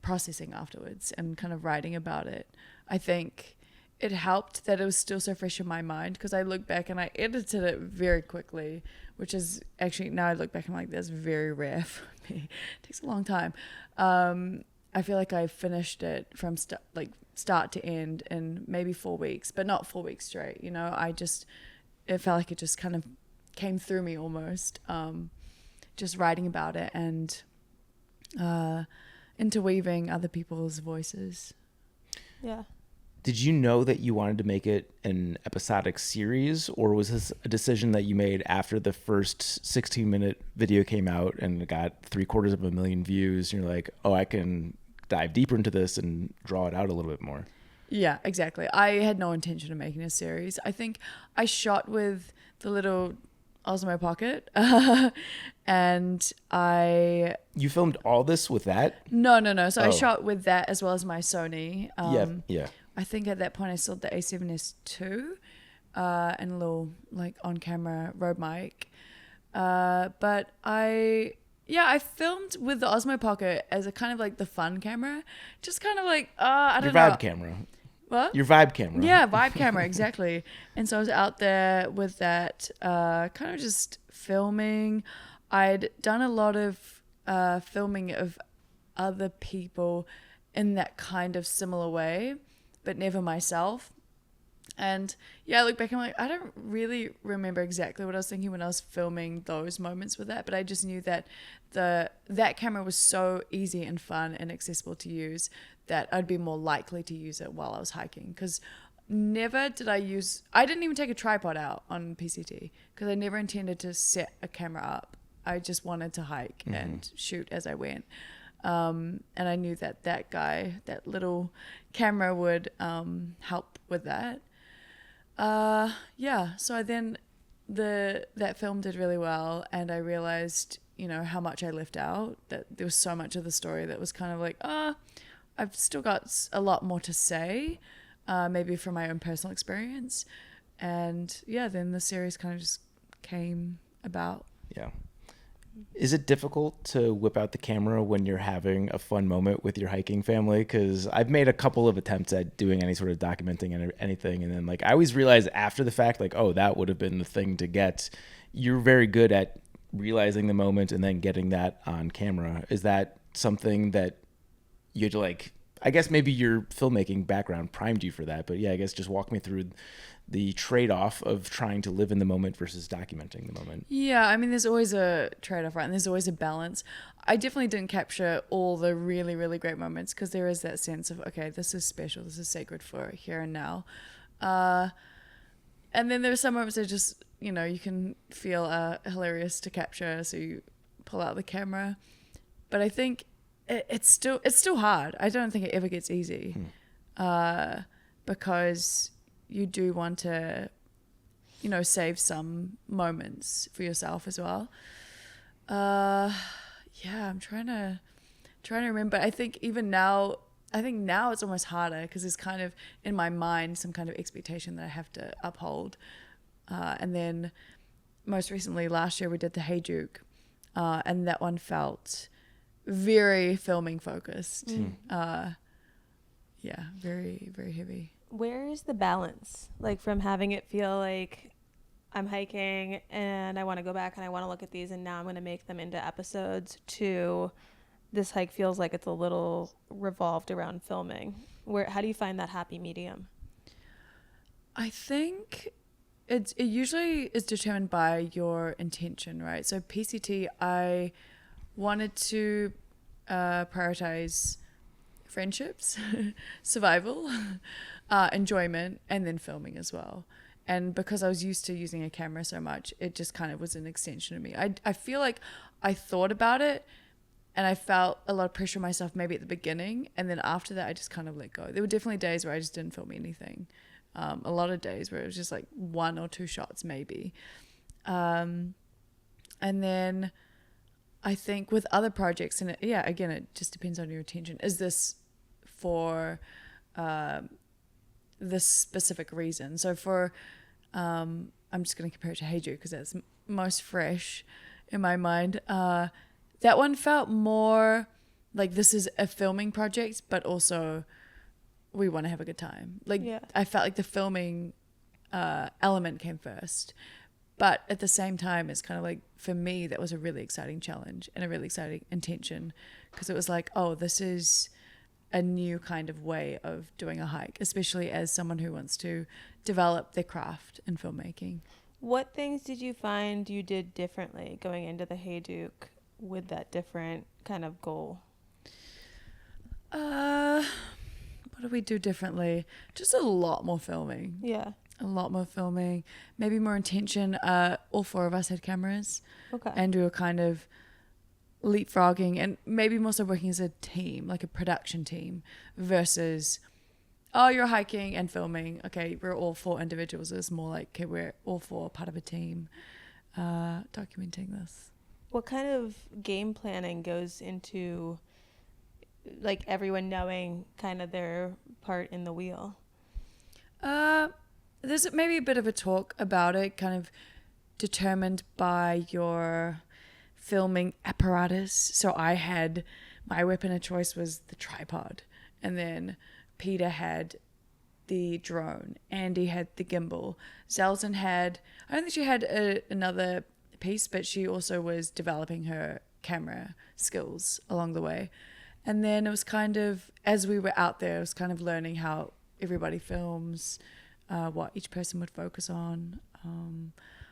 Speaker 3: processing afterwards and kind of writing about it. I think it helped that it was still so fresh in my mind, because I look back and I edited it very quickly, which is actually, now I look back and I'm like, that's very rare for me. It takes a long time. I feel like I finished it from start to end in maybe 4 weeks, but not 4 weeks straight. You know, it felt like it just kind of came through me almost, just writing about it and interweaving other people's voices.
Speaker 2: Yeah.
Speaker 1: Did you know that you wanted to make it an episodic series, or was this a decision that you made after the first 16-minute video came out and it got 750,000 views? And you're like, oh, I can dive deeper into this and draw it out a little bit more.
Speaker 3: Yeah, exactly. I had no intention of making a series. I think I shot with the little Osmo Pocket, and
Speaker 1: You filmed all this with that?
Speaker 3: No. So I
Speaker 1: Oh.
Speaker 3: shot with that as well as my Sony.
Speaker 1: Yeah.
Speaker 3: I think at that point I still had the A7S II and a little like on-camera Rode mic. But I filmed with the Osmo Pocket as a kind of like the fun camera, just kind of like I don't
Speaker 1: Your
Speaker 3: know.
Speaker 1: vibe camera.
Speaker 3: What?
Speaker 1: Your vibe camera.
Speaker 3: Yeah, vibe camera, exactly. And so I was out there with that, kind of just filming. I'd done a lot of filming of other people in that kind of similar way, but never myself. And yeah, I look back and I'm like, I don't really remember exactly what I was thinking when I was filming those moments with that, but I just knew that that camera was so easy and fun and accessible to use that I'd be more likely to use it while I was hiking. Because I didn't even take a tripod out on PCT because I never intended to set a camera up. I just wanted to hike and shoot as I went. And I knew that little camera would help with that. So then that film did really well, and I realized, how much I left out, that there was so much of the story that was kind of like, I've still got a lot more to say, maybe from my own personal experience. And then the series kind of just came about.
Speaker 1: Yeah. Is it difficult to whip out the camera when you're having a fun moment with your hiking family? Because I've made a couple of attempts at doing any sort of documenting and anything, and then I always realize after the fact, oh, that would have been the thing to get. You're very good at realizing the moment and then getting that on camera. Is that something that you had to I guess maybe your filmmaking background primed you for that, but yeah, I guess just walk me through the trade-off of trying to live in the moment versus documenting the moment.
Speaker 3: Yeah, I mean, there's always a trade-off, right? And there's always a balance. I definitely didn't capture all the really, really great moments because there is that sense of, okay, this is special, this is sacred for here and now. And then there are some moments that just, you can feel hilarious to capture, so you pull out the camera. But I think it's still hard. I don't think it ever gets easy, because you do want to, save some moments for yourself as well. I'm trying to remember. I think now it's almost harder because there's kind of in my mind some kind of expectation that I have to uphold. And then most recently last year we did the Hey Duke, and that one felt very filming focused. Very, very heavy.
Speaker 2: Where is the balance, from having it feel like I'm hiking and I want to go back and I want to look at these and now I'm going to make them into episodes, to this hike feels like it's a little revolved around filming? How do you find that happy medium?
Speaker 3: I think it usually is determined by your intention, right? So PCT, I wanted to prioritize friendships, survival, enjoyment, and then filming as well. And because I was used to using a camera so much, it just kind of was an extension of me. I feel like I thought about it I felt a lot of pressure on myself maybe at the beginning, and then after that I just kind of let go. There were definitely days where I just didn't film anything. A lot of days where it was just like 1 or 2 shots maybe. And then I think with other projects, and again, it just depends on your attention. Is this for this specific reason? So for, I'm just going to compare it to Hey Jude because that's most fresh in my mind. That one felt more like this is a filming project, but also we want to have a good time. Like I felt like the filming element came first. But at the same time, it's kind of like, for me, that was a really exciting challenge and a really exciting intention, because it was like, oh, this is a new kind of way of doing a hike, especially as someone who wants to develop their craft in filmmaking.
Speaker 2: What things did you find you did differently going into the Hey Duke with that different kind of goal?
Speaker 3: What do we do differently? Just a lot more filming.
Speaker 2: Yeah.
Speaker 3: A lot more filming, maybe more intention. All 4 of us had cameras.
Speaker 2: Okay.
Speaker 3: And we were kind of leapfrogging and maybe more so working as a team, like a production team, versus, oh, you're hiking and filming. Okay, we're all 4 individuals. It's more like, okay, we're all 4 part of a team documenting this.
Speaker 2: What kind of game planning goes into like everyone knowing kind of their part in the wheel?
Speaker 3: There's maybe a bit of a talk about it, kind of determined by your filming apparatus. So I had, my weapon of choice was the tripod, and then Peter had the drone, Andy had the gimbal, Zelton had, I don't think she had another piece, but she also was developing her camera skills along the way. And then it was kind of, as we were out there, it was kind of learning how everybody films, what each person would focus on.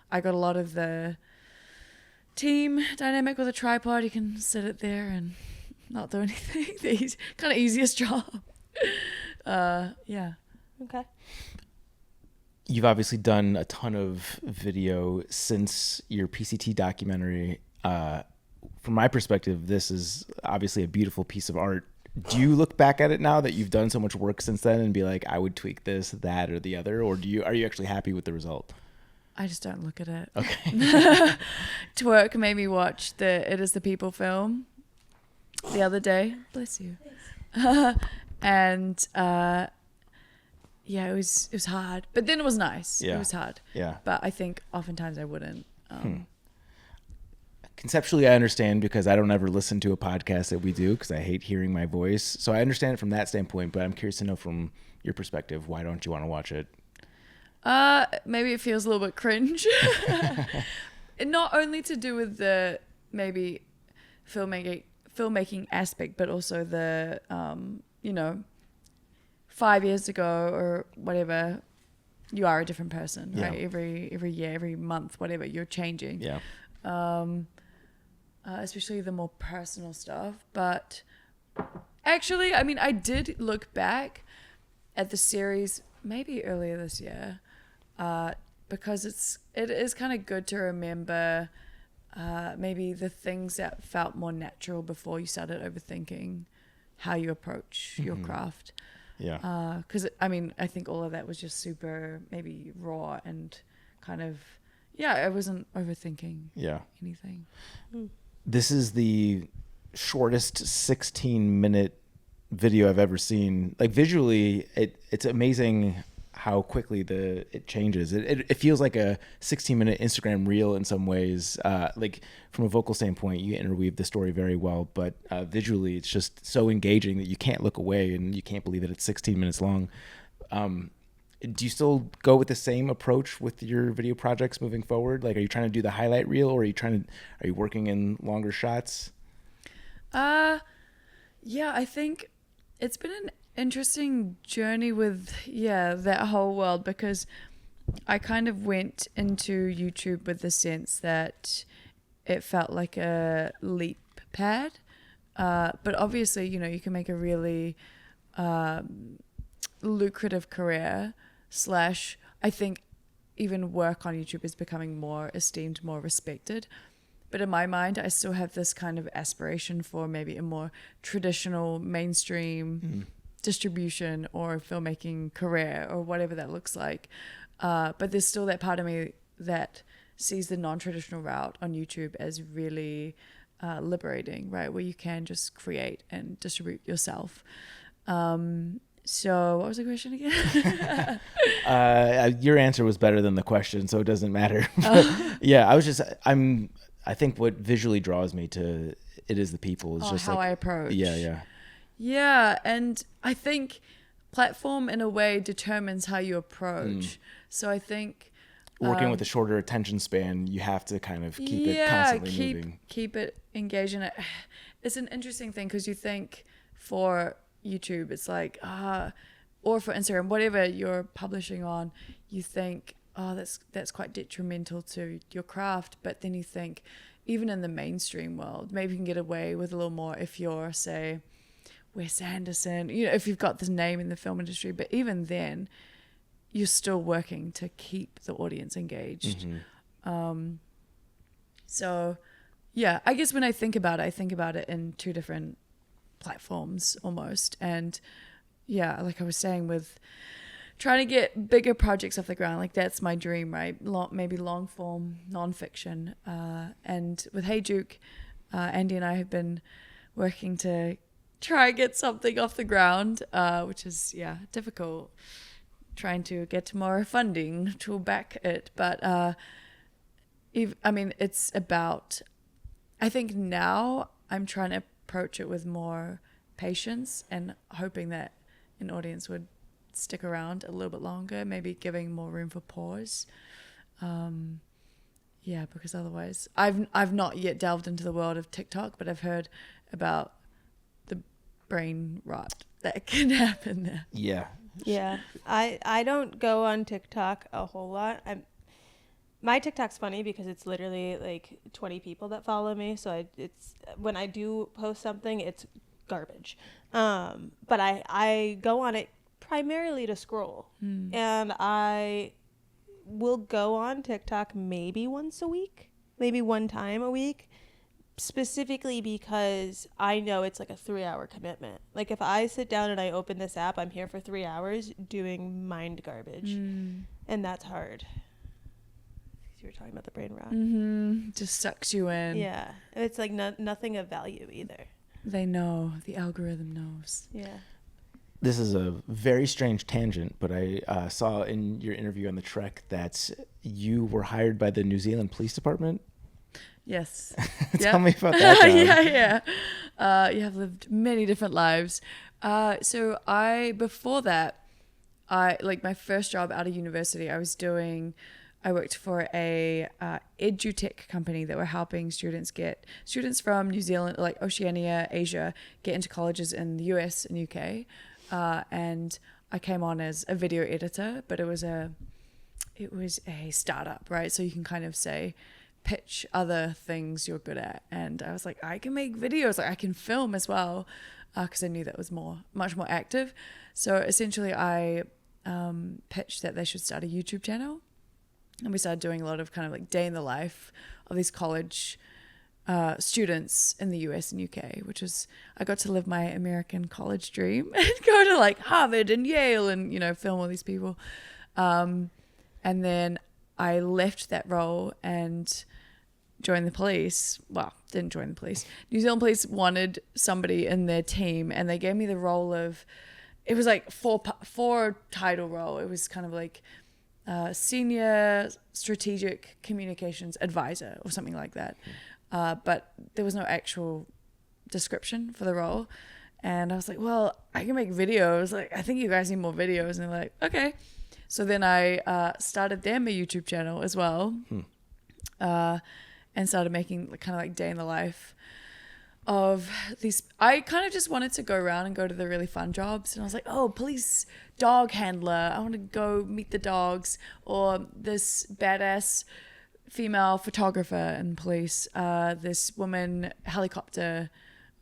Speaker 3: I got a lot of the team dynamic with a tripod. You can sit it there and not do anything. The kind of easiest job. Yeah.
Speaker 2: Okay.
Speaker 1: You've obviously done a ton of video since your PCT documentary. From my perspective, this is obviously a beautiful piece of art. Do you look back at it now that you've done so much work since then and be like, I would tweak this, that, or the other? Or are you actually happy with the result?
Speaker 3: I just don't look at it.
Speaker 1: Okay.
Speaker 3: Twerk made me watch the It Is the People film the other day. Bless you. And yeah, it was hard. But then it was nice.
Speaker 1: Yeah.
Speaker 3: It was hard.
Speaker 1: Yeah.
Speaker 3: But I think oftentimes I wouldn't.
Speaker 1: Conceptually, I understand, because I don't ever listen to a podcast that we do because I hate hearing my voice. So I understand it from that standpoint, but I'm curious to know from your perspective, why don't you want to watch it?
Speaker 3: Maybe it feels a little bit cringe. And not only to do with the maybe filmmaking aspect, but also the, 5 years ago or whatever, you are a different person, right? Every year, every month, whatever, you're changing.
Speaker 1: Yeah.
Speaker 3: Especially the more personal stuff. But actually, I mean, I did look back at the series maybe earlier this year, because it is kind of good to remember maybe the things that felt more natural before you started overthinking how you approach your craft.
Speaker 1: Yeah.
Speaker 3: Because I mean, I think all of that was just super maybe raw and kind of, I wasn't overthinking anything.
Speaker 1: This is the shortest 16-minute video I've ever seen. Like, visually, it's amazing how quickly it changes. It feels like a 16-minute Instagram reel in some ways. Like, from a vocal standpoint, you interweave the story very well, but visually, it's just so engaging that you can't look away and you can't believe that it's 16 minutes long. Do you still go with the same approach with your video projects moving forward? Like, are you trying to do the highlight reel, or are you working in longer shots?
Speaker 3: Yeah, I think it's been an interesting journey with, that whole world, because I kind of went into YouTube with the sense that it felt like a leap pad. But obviously, you can make a really lucrative career / I think even work on YouTube is becoming more esteemed, more respected. But in my mind, I still have this kind of aspiration for maybe a more traditional mainstream distribution or filmmaking career or whatever that looks like. But there's still that part of me that sees the non-traditional route on YouTube as really liberating, right? Where you can just create and distribute yourself. So what was the question again?
Speaker 1: Your answer was better than the question, so it doesn't matter. Yeah, I think what visually draws me to it is the people. Is just
Speaker 3: how I approach.
Speaker 1: Yeah.
Speaker 3: Yeah, and I think platform in a way determines how you approach. So I think
Speaker 1: working with a shorter attention span, you have to kind of keep it constantly moving.
Speaker 3: Keep it engaged in it. It's an interesting thing because you think for YouTube, it's like, or for Instagram, whatever you're publishing on, you think, that's quite detrimental to your craft. But then you think, even in the mainstream world, maybe you can get away with a little more if you're, say, Wes Anderson, if you've got this name in the film industry. But even then, you're still working to keep the audience engaged. So, yeah, I guess when I think about it in two different platforms almost. And yeah, like I was saying, with trying to get bigger projects off the ground, like that's my dream, right? Maybe long form nonfiction. And with Hey Duke, Andy and I have been working to try and get something off the ground, which is difficult, trying to get more funding to back it. But it's about, I think now I'm trying to approach it with more patience and hoping that an audience would stick around a little bit longer, maybe giving more room for pause. Because otherwise I've not yet delved into the world of TikTok, but I've heard about the brain rot that can happen there.
Speaker 2: Yeah, I don't go on TikTok a whole lot. My TikTok's funny because it's literally like 20 people that follow me. So it's when I do post something, it's garbage. But I go on it primarily to scroll. And I will go on TikTok maybe once a week, maybe one time a week, specifically because I know it's like a 3-hour commitment. Like if I sit down and I open this app, I'm here for 3 hours doing mind garbage. And that's hard. You were talking about the brain rot.
Speaker 3: Just sucks you in.
Speaker 2: Yeah. It's like nothing of value either.
Speaker 3: They know. The algorithm knows.
Speaker 2: Yeah.
Speaker 1: This is a very strange tangent, but I saw in your interview on the Trek that you were hired by the New Zealand Police Department.
Speaker 3: Yes.
Speaker 1: Tell me about that job.
Speaker 3: You have lived many different lives. So before that, my first job out of university, I worked for a edutech company that were helping students from New Zealand, like Oceania, Asia, get into colleges in the US and UK. And I came on as a video editor, but it was a startup, right? So you can kind of pitch other things you're good at. And I was like, I can make videos, like I can film as well, because I knew that was much more active. So essentially I pitched that they should start a YouTube channel. And we started doing a lot of kind of like day in the life of these college students in the US and UK, which was, I got to live my American college dream and go to like Harvard and Yale and, film all these people. And then I left that role and joined the police. Well, didn't join the police. New Zealand Police wanted somebody in their team and they gave me the role of, it was like four title role. It was kind of like senior strategic communications advisor or something like that. But there was no actual description for the role. And I was like, well, I can make videos. Like, I think you guys need more videos. And they're like, okay. So then I started them a YouTube channel as well. And started making kind of like day in the life of these. I kind of just wanted to go around and go to the really fun jobs. And I was like, oh, police dog handler. I want to go meet the dogs. Or this badass female photographer in police. This woman helicopter.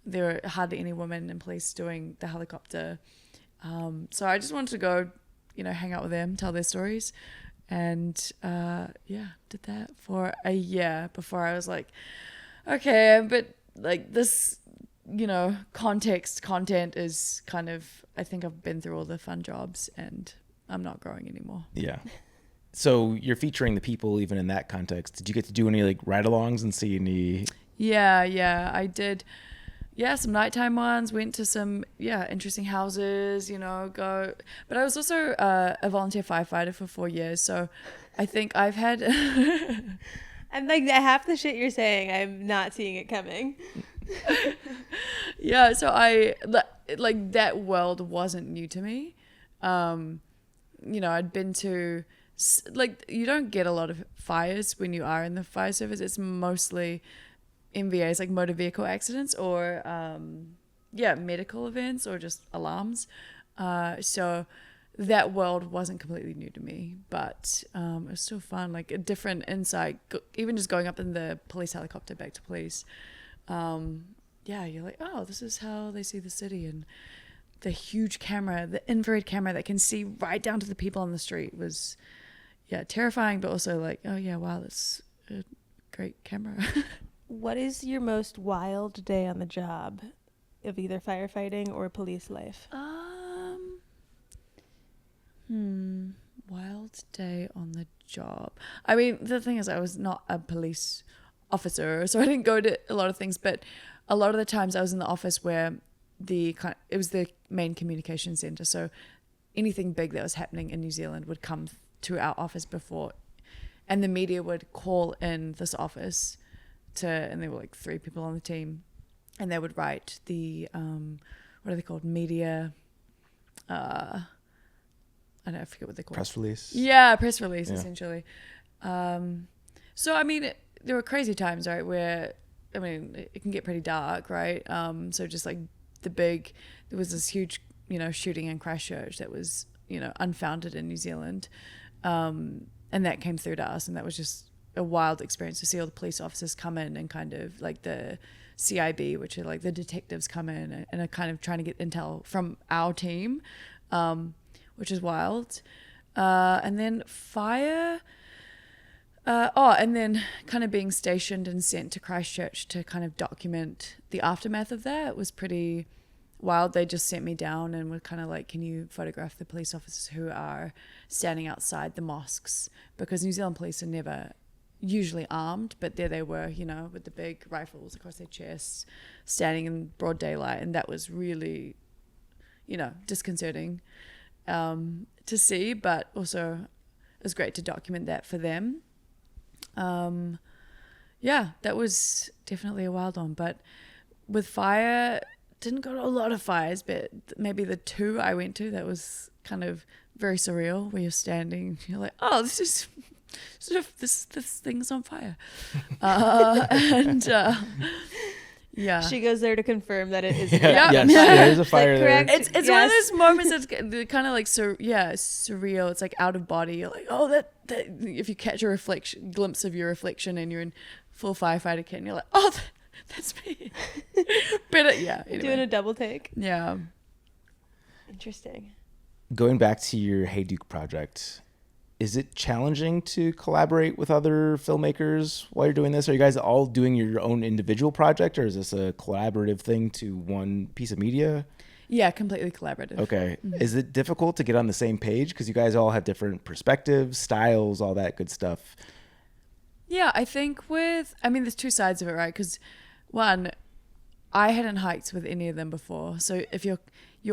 Speaker 3: There were hardly any women in police doing the helicopter. So I just wanted to go, hang out with them, tell their stories. And did that for a year before I was like, okay, but like this, content is kind of, I think I've been through all the fun jobs and I'm not growing anymore.
Speaker 1: Yeah. So you're featuring the people even in that context. Did you get to do any like ride-alongs and see any?
Speaker 3: Yeah, I did. Yeah, some nighttime ones, went to some, interesting houses, go. But I was also a volunteer firefighter for 4 years. So I think I've had.
Speaker 2: And like half the shit you're saying, I'm not seeing it coming.
Speaker 3: Yeah, so like that world wasn't new to me. I'd been to, like, you don't get a lot of fires when you are in the fire service. It's mostly MVAs, like motor vehicle accidents, or medical events, or just alarms. So that world wasn't completely new to me, but it was still fun, like a different insight. Even just going up in the police helicopter back to police, you're like, oh, this is how they see the city. And the huge camera, the infrared camera that can see right down to the people on the street was terrifying, but also like, oh yeah, wow, that's a great camera.
Speaker 2: What is your most wild day on the job of either firefighting or police life?
Speaker 3: Wild day on the job. I mean, the thing is, I was not a police officer, so I didn't go to a lot of things, but a lot of the times I was in the office where it was the main communication center, so anything big that was happening in New Zealand would come to our office before, and the media would call in this office and there were like 3 people on the team, and they would write the what are they called, media, I forget what they're called.
Speaker 1: Press release.
Speaker 3: Yeah, press release, essentially. So I mean, there were crazy times, right, where, I mean, it can get pretty dark, right? So just like there was this huge, shooting in Christchurch that was, unfounded in New Zealand, and that came through to us, and that was just a wild experience to see all the police officers come in and kind of like the CIB, which are like the detectives, come in and are kind of trying to get intel from our team, which is wild. And then fire. And then kind of being stationed and sent to Christchurch to kind of document the aftermath of that was pretty wild. They just sent me down and were kind of like, can you photograph the police officers who are standing outside the mosques? Because New Zealand police are never usually armed, but there they were, with the big rifles across their chests, standing in broad daylight. And that was really, disconcerting to see, but also it was great to document that for them. That was definitely a wild one. But with fire, didn't go to a lot of fires, but maybe the 2 I went to, that was kind of very surreal, where you're standing, you're like, oh, this is sort of this thing's on fire.
Speaker 2: She goes there to confirm that it is.
Speaker 1: Yes, there is a fire there.
Speaker 3: It's one of those moments that's kind of like surreal. It's like out of body. You're like, oh, that if you catch a glimpse of your reflection and you're in full firefighter kit, and you're like, oh, that's me. But anyway.
Speaker 2: Doing a double take.
Speaker 3: Yeah.
Speaker 2: Interesting.
Speaker 1: Going back to your Hey Duke project, is it challenging to collaborate with other filmmakers while you're doing this? Are you guys all doing your own individual project, or is this a collaborative thing to one piece of media?
Speaker 3: Yeah, completely collaborative.
Speaker 1: Okay. Mm-hmm. Is it difficult to get on the same page? Because you guys all have different perspectives, styles, all that good stuff.
Speaker 3: Yeah, I think there's 2 sides of it, right? Because one, I hadn't hiked with any of them before. So if you're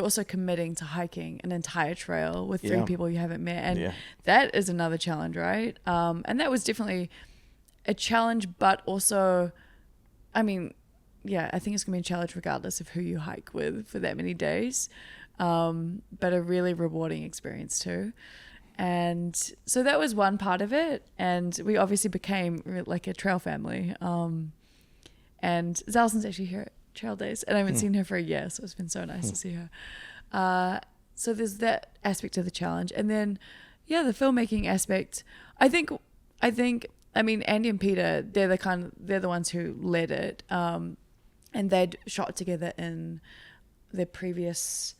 Speaker 3: also committing to hiking an entire trail with 3 people you haven't met. And that is another challenge, right? And that was definitely a challenge, but also, I think it's going to be a challenge regardless of who you hike with for that many days. But a really rewarding experience too. And so that was one part of it. And we obviously became like a trail family. And Zalison's actually here at Trail Days, and I haven't seen her for a year, so it's been so nice to see her. So there's that aspect of the challenge. And then, the filmmaking aspect. I think, Andy and Peter, they're the ones who led it. And they'd shot together in their previous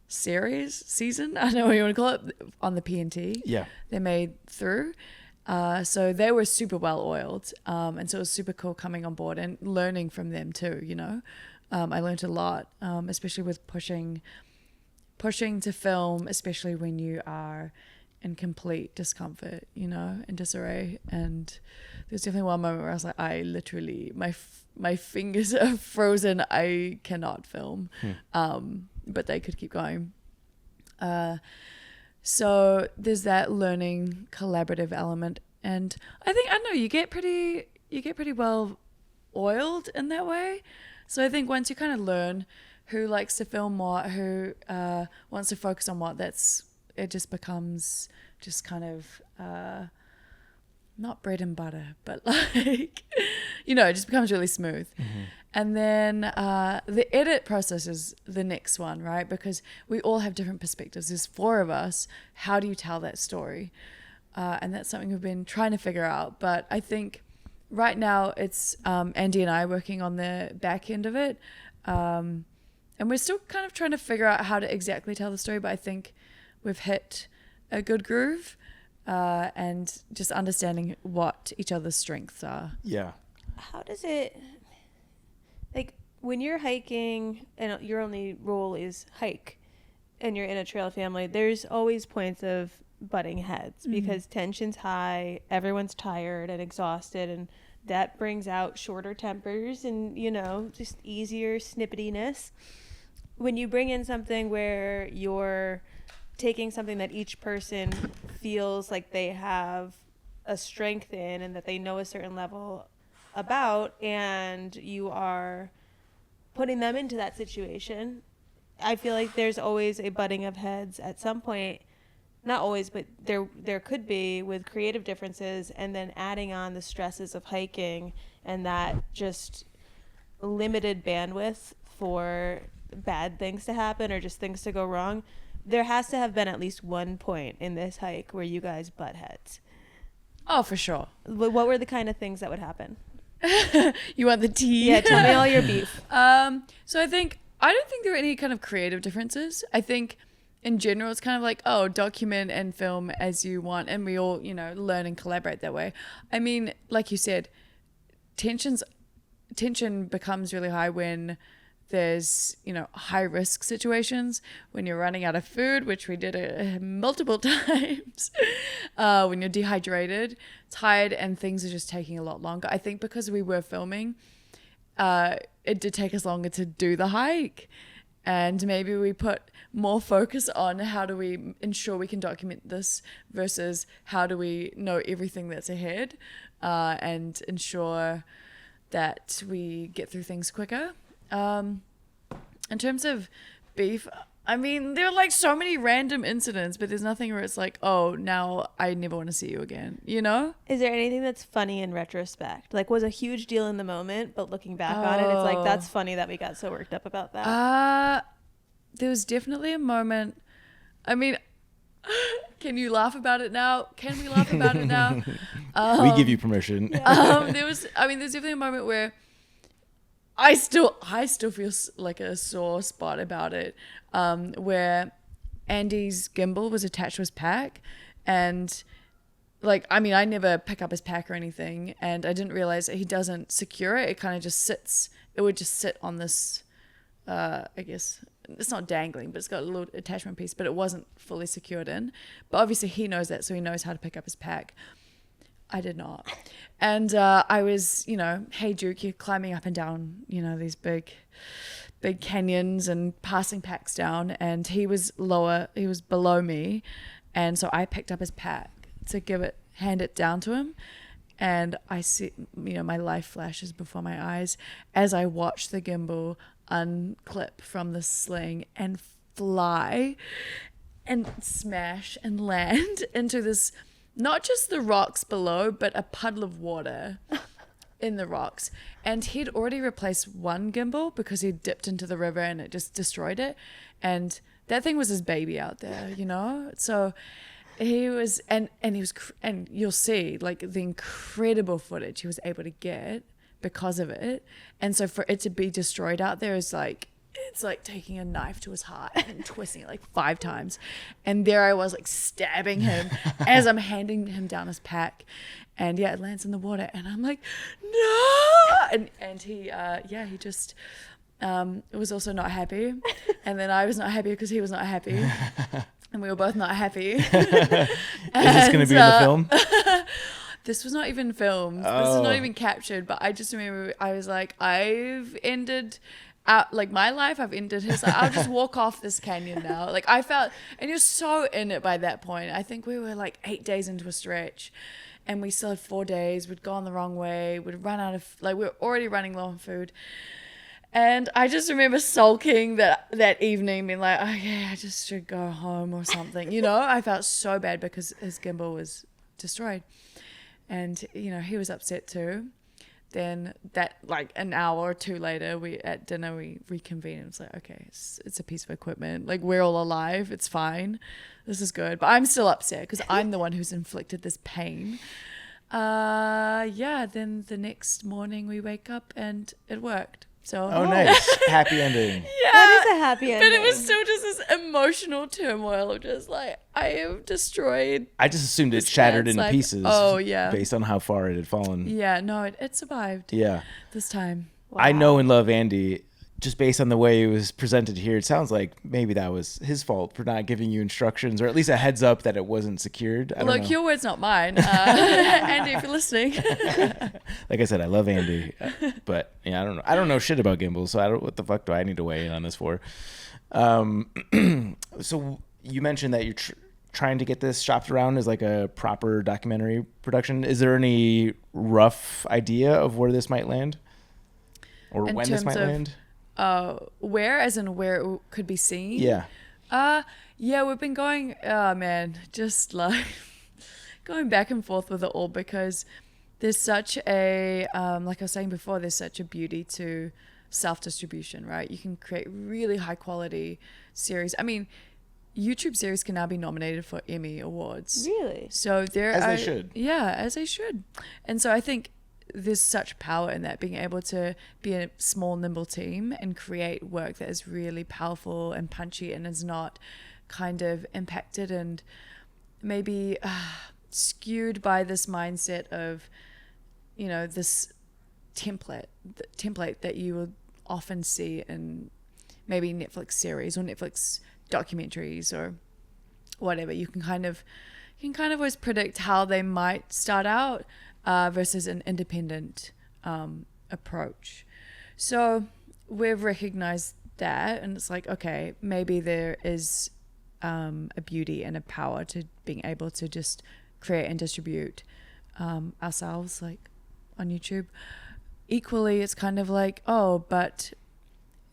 Speaker 3: season, I don't know what you want to call it, on the PNT.
Speaker 1: Yeah.
Speaker 3: They made Through. So they were super well oiled. And so it was super cool coming on board and learning from them too, you know. I learned a lot, especially with pushing to film, especially when you are in complete discomfort, you know, and disarray. And there's definitely one moment where I was like, I literally, my fingers are frozen. I cannot film. But they could keep going. So there's that learning collaborative element. And I don't know, you get pretty well oiled in that way. So I think once you kind of learn who likes to film what, who wants to focus on what, it just becomes just kind of not bread and butter, but like, you know, it just becomes really smooth. And then the edit process is the next one, right? Because we all have different perspectives. There's 4 of us. How do you tell that story? And that's something we've been trying to figure out. But I think right now it's Andy and I working on the back end of it. And we're still kind of trying to figure out how to exactly tell the story. But I think we've hit a good groove and just understanding what each other's strengths are.
Speaker 1: Yeah.
Speaker 2: How does it, like, when you're hiking and your only role is hike and you're in a trail family, there's always points of butting heads because tension's high, everyone's tired and exhausted, and that brings out shorter tempers and, you know, just easier snippetiness. When you bring in something where you're taking something that each person feels like they have a strength in and that they know a certain level about, and you are putting them into that situation, I feel like there's always a butting of heads at some point. Not always, but there could be, with creative differences, and then adding on the stresses of hiking and that just limited bandwidth for bad things to happen or just things to go wrong. There has to have been at least one point in this hike where you guys butt heads.
Speaker 3: Oh, for sure.
Speaker 2: What were the kind of things that would happen?
Speaker 3: You want the tea?
Speaker 2: Yeah, tell me all your beef.
Speaker 3: So I don't think there are any kind of creative differences. I think in general it's kind of like, oh, document and film as you want, and we all, you know, learn and collaborate that way. I mean, like you said, tension becomes really high when there's, you know, high risk situations, when you're running out of food, which we did multiple times, when you're dehydrated, tired, and things are just taking a lot longer. I think because we were filming, it did take us longer to do the hike, and maybe we put more focus on how do we ensure we can document this versus how do we know everything that's ahead, and ensure that we get through things quicker. In terms of beef, I mean, there are like so many random incidents, but there's nothing where it's like, oh, now I never want to see you again, you know?
Speaker 2: Is there anything that's funny in retrospect? Like, was a huge deal in the moment, but looking back on it, it's like, that's funny that we got so worked up about that.
Speaker 3: There was definitely a moment. I mean, can you laugh about it now? Can we laugh about it now?
Speaker 1: We give you permission.
Speaker 3: There's definitely a moment where I still feel like a sore spot about it, where Andy's gimbal was attached to his pack, and like, I mean, I never pick up his pack or anything, and I didn't realize that he doesn't secure it. It kind of just sits. It would just sit on this, I guess it's not dangling, but it's got a little attachment piece, but it wasn't fully secured in. But obviously he knows that, so he knows how to pick up his pack. I did not. And I was, you know, hey Duke, you're climbing up and down, you know, these big canyons and passing packs down, and he was below me, and so I picked up his pack to hand it down to him, and I see, you know, my life flashes before my eyes as I watch the gimbal unclip from the sling and fly and smash and land into this, not just the rocks below, but a puddle of water in the rocks. And he'd already replaced one gimbal because he dipped into the river and it just destroyed it. And that thing was his baby out there, you know? So he was, and you'll see like the incredible footage he was able to get because of it. And so for it to be destroyed out there is like, it's like taking a knife to his heart and twisting it like 5 times. And there I was like stabbing him as I'm handing him down his pack. And yeah, it lands in the water and I'm like, no. And he, he just was also not happy. And then I was not happy because he was not happy. And we were both not happy. Is
Speaker 1: this going to be in the film?
Speaker 3: This was not even filmed. This is not even captured. But I just remember I was like, I've ended like my life. I've ended his life. I'll just walk off this canyon now. Like I felt, and you're so in it by that point. I think we were like 8 days into a stretch. And we still had 4 days. We'd gone the wrong way. We'd run out of, like we were already running low on food. And I just remember sulking that evening, being like, okay, I just should go home or something. You know, I felt so bad because his gimbal was destroyed. And, you know, he was upset too. Then that, like an hour or two later, at dinner, we reconvened. And it was like, okay, it's a piece of equipment. Like, we're all alive. It's fine. This is good. But I'm still upset because I'm the one who's inflicted this pain. Then the next morning we wake up and it worked. So
Speaker 1: nice. Happy ending.
Speaker 3: Yeah.
Speaker 2: That is a happy ending.
Speaker 3: But it was still just this emotional turmoil of just like, I have destroyed.
Speaker 1: I just assumed it shattered into pieces.
Speaker 3: Oh, yeah.
Speaker 1: Based on how far it had fallen.
Speaker 3: Yeah, no, it survived.
Speaker 1: Yeah.
Speaker 3: This time.
Speaker 2: Wow.
Speaker 1: I know and love Andy. Just based on the way it was presented here, it sounds like maybe that was his fault for not giving you instructions or at least a heads up that it wasn't secured. I don't know.
Speaker 3: Your words, not mine. Andy, if you're listening.
Speaker 1: Like I said, I love Andy, but yeah, I don't know. I don't know shit about gimbals, so what the fuck do I need to weigh in on this for? So you mentioned that you're trying to get this shopped around as like a proper documentary production. Is there any rough idea of where this might land, or when this might land?
Speaker 3: Where, as in where it could be seen?
Speaker 1: Yeah.
Speaker 3: We've been going, just like going back and forth with it all because there's such a, like I was saying before, there's such a beauty to self-distribution, right? You can create really high quality series. I mean, YouTube series can now be nominated for Emmy Awards.
Speaker 2: Really?
Speaker 3: So
Speaker 1: they should.
Speaker 3: Yeah, as they should. And so I think there's such power in that, being able to be a small, nimble team and create work that is really powerful and punchy and is not kind of impacted and maybe skewed by this mindset of, you know, this template that you will often see in maybe Netflix series or Netflix documentaries or whatever. You can kind of always predict how they might start out versus an independent approach. So we've recognized that, and it's like, okay, maybe there is a beauty and a power to being able to just create and distribute ourselves, like on YouTube. Equally, it's kind of like, but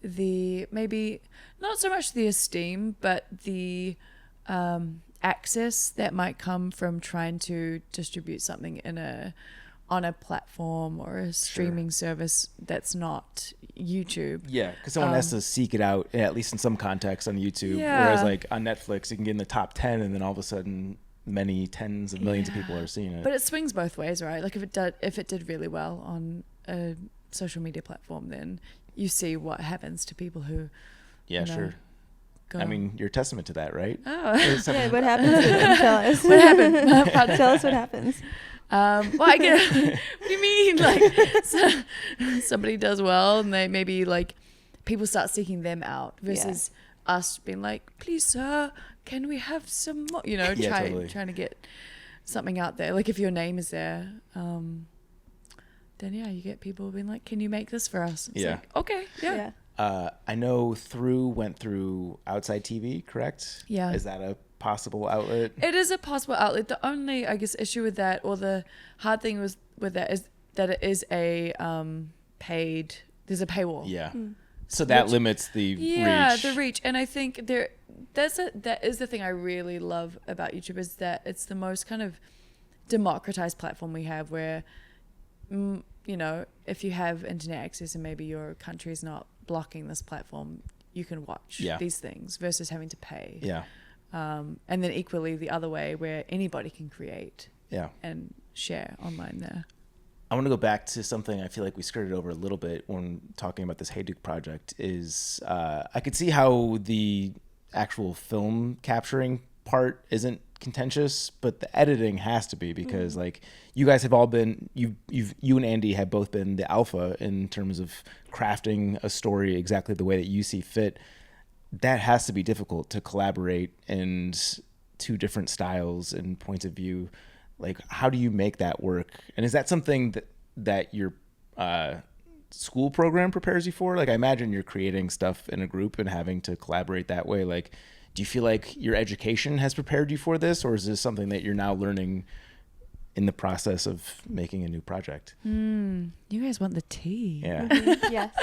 Speaker 3: the maybe not so much the esteem, but the access that might come from trying to distribute something on a platform or a streaming service that's not YouTube.
Speaker 1: Yeah, because someone has to seek it out, at least in some context, on YouTube. Yeah. Whereas like on Netflix, you can get in the top 10 and then all of a sudden many tens of millions of people are seeing it.
Speaker 3: But it swings both ways, right? Like if it did really well on a social media platform, then you see what happens to people who
Speaker 1: sure. I mean, you're a testament to that, right?
Speaker 2: Oh, yeah. What happens to them? Tell us.
Speaker 3: What happened?
Speaker 2: Tell us what happens.
Speaker 3: Well, I get. What do you mean? Like, somebody does well, and they maybe like people start seeking them out versus us being like, "Please, sir, can we have some more?" You know, trying to get something out there. Like if your name is there, then you get people being like, "Can you make this for us?" It's like, okay, yeah.
Speaker 1: I know went through Outside TV, correct?
Speaker 3: Yeah.
Speaker 1: Is that a possible outlet?
Speaker 3: It is a possible outlet. The only, I guess, issue with that, or the hard thing with that, is that it is a paid. There's a paywall.
Speaker 1: Yeah. So that limits the reach.
Speaker 3: Yeah, the reach. And I think that is the thing I really love about YouTube, is that it's the most kind of democratized platform we have, where, you know, if you have internet access and maybe your country is not blocking this platform, you can watch these things versus having to pay. Yeah. And then equally the other way, where anybody can create and share online there.
Speaker 1: I want to go back to something I feel like we skirted over a little bit when talking about this Hayduke project is I could see how the actual film capturing part isn't contentious, but the editing has to be, because like you guys have all been, you and Andy have both been the alpha in terms of crafting a story exactly the way that you see fit. That has to be difficult to collaborate and two different styles and points of view. Like, how do you make that work? And is that something that your school program prepares you for? Like, I imagine you're creating stuff in a group and having to collaborate that way. Like, do you feel like your education has prepared you for this, or is this something that you're now learning in the process of making a new project?
Speaker 3: You guys want the tea?
Speaker 1: Yeah.
Speaker 2: Yes.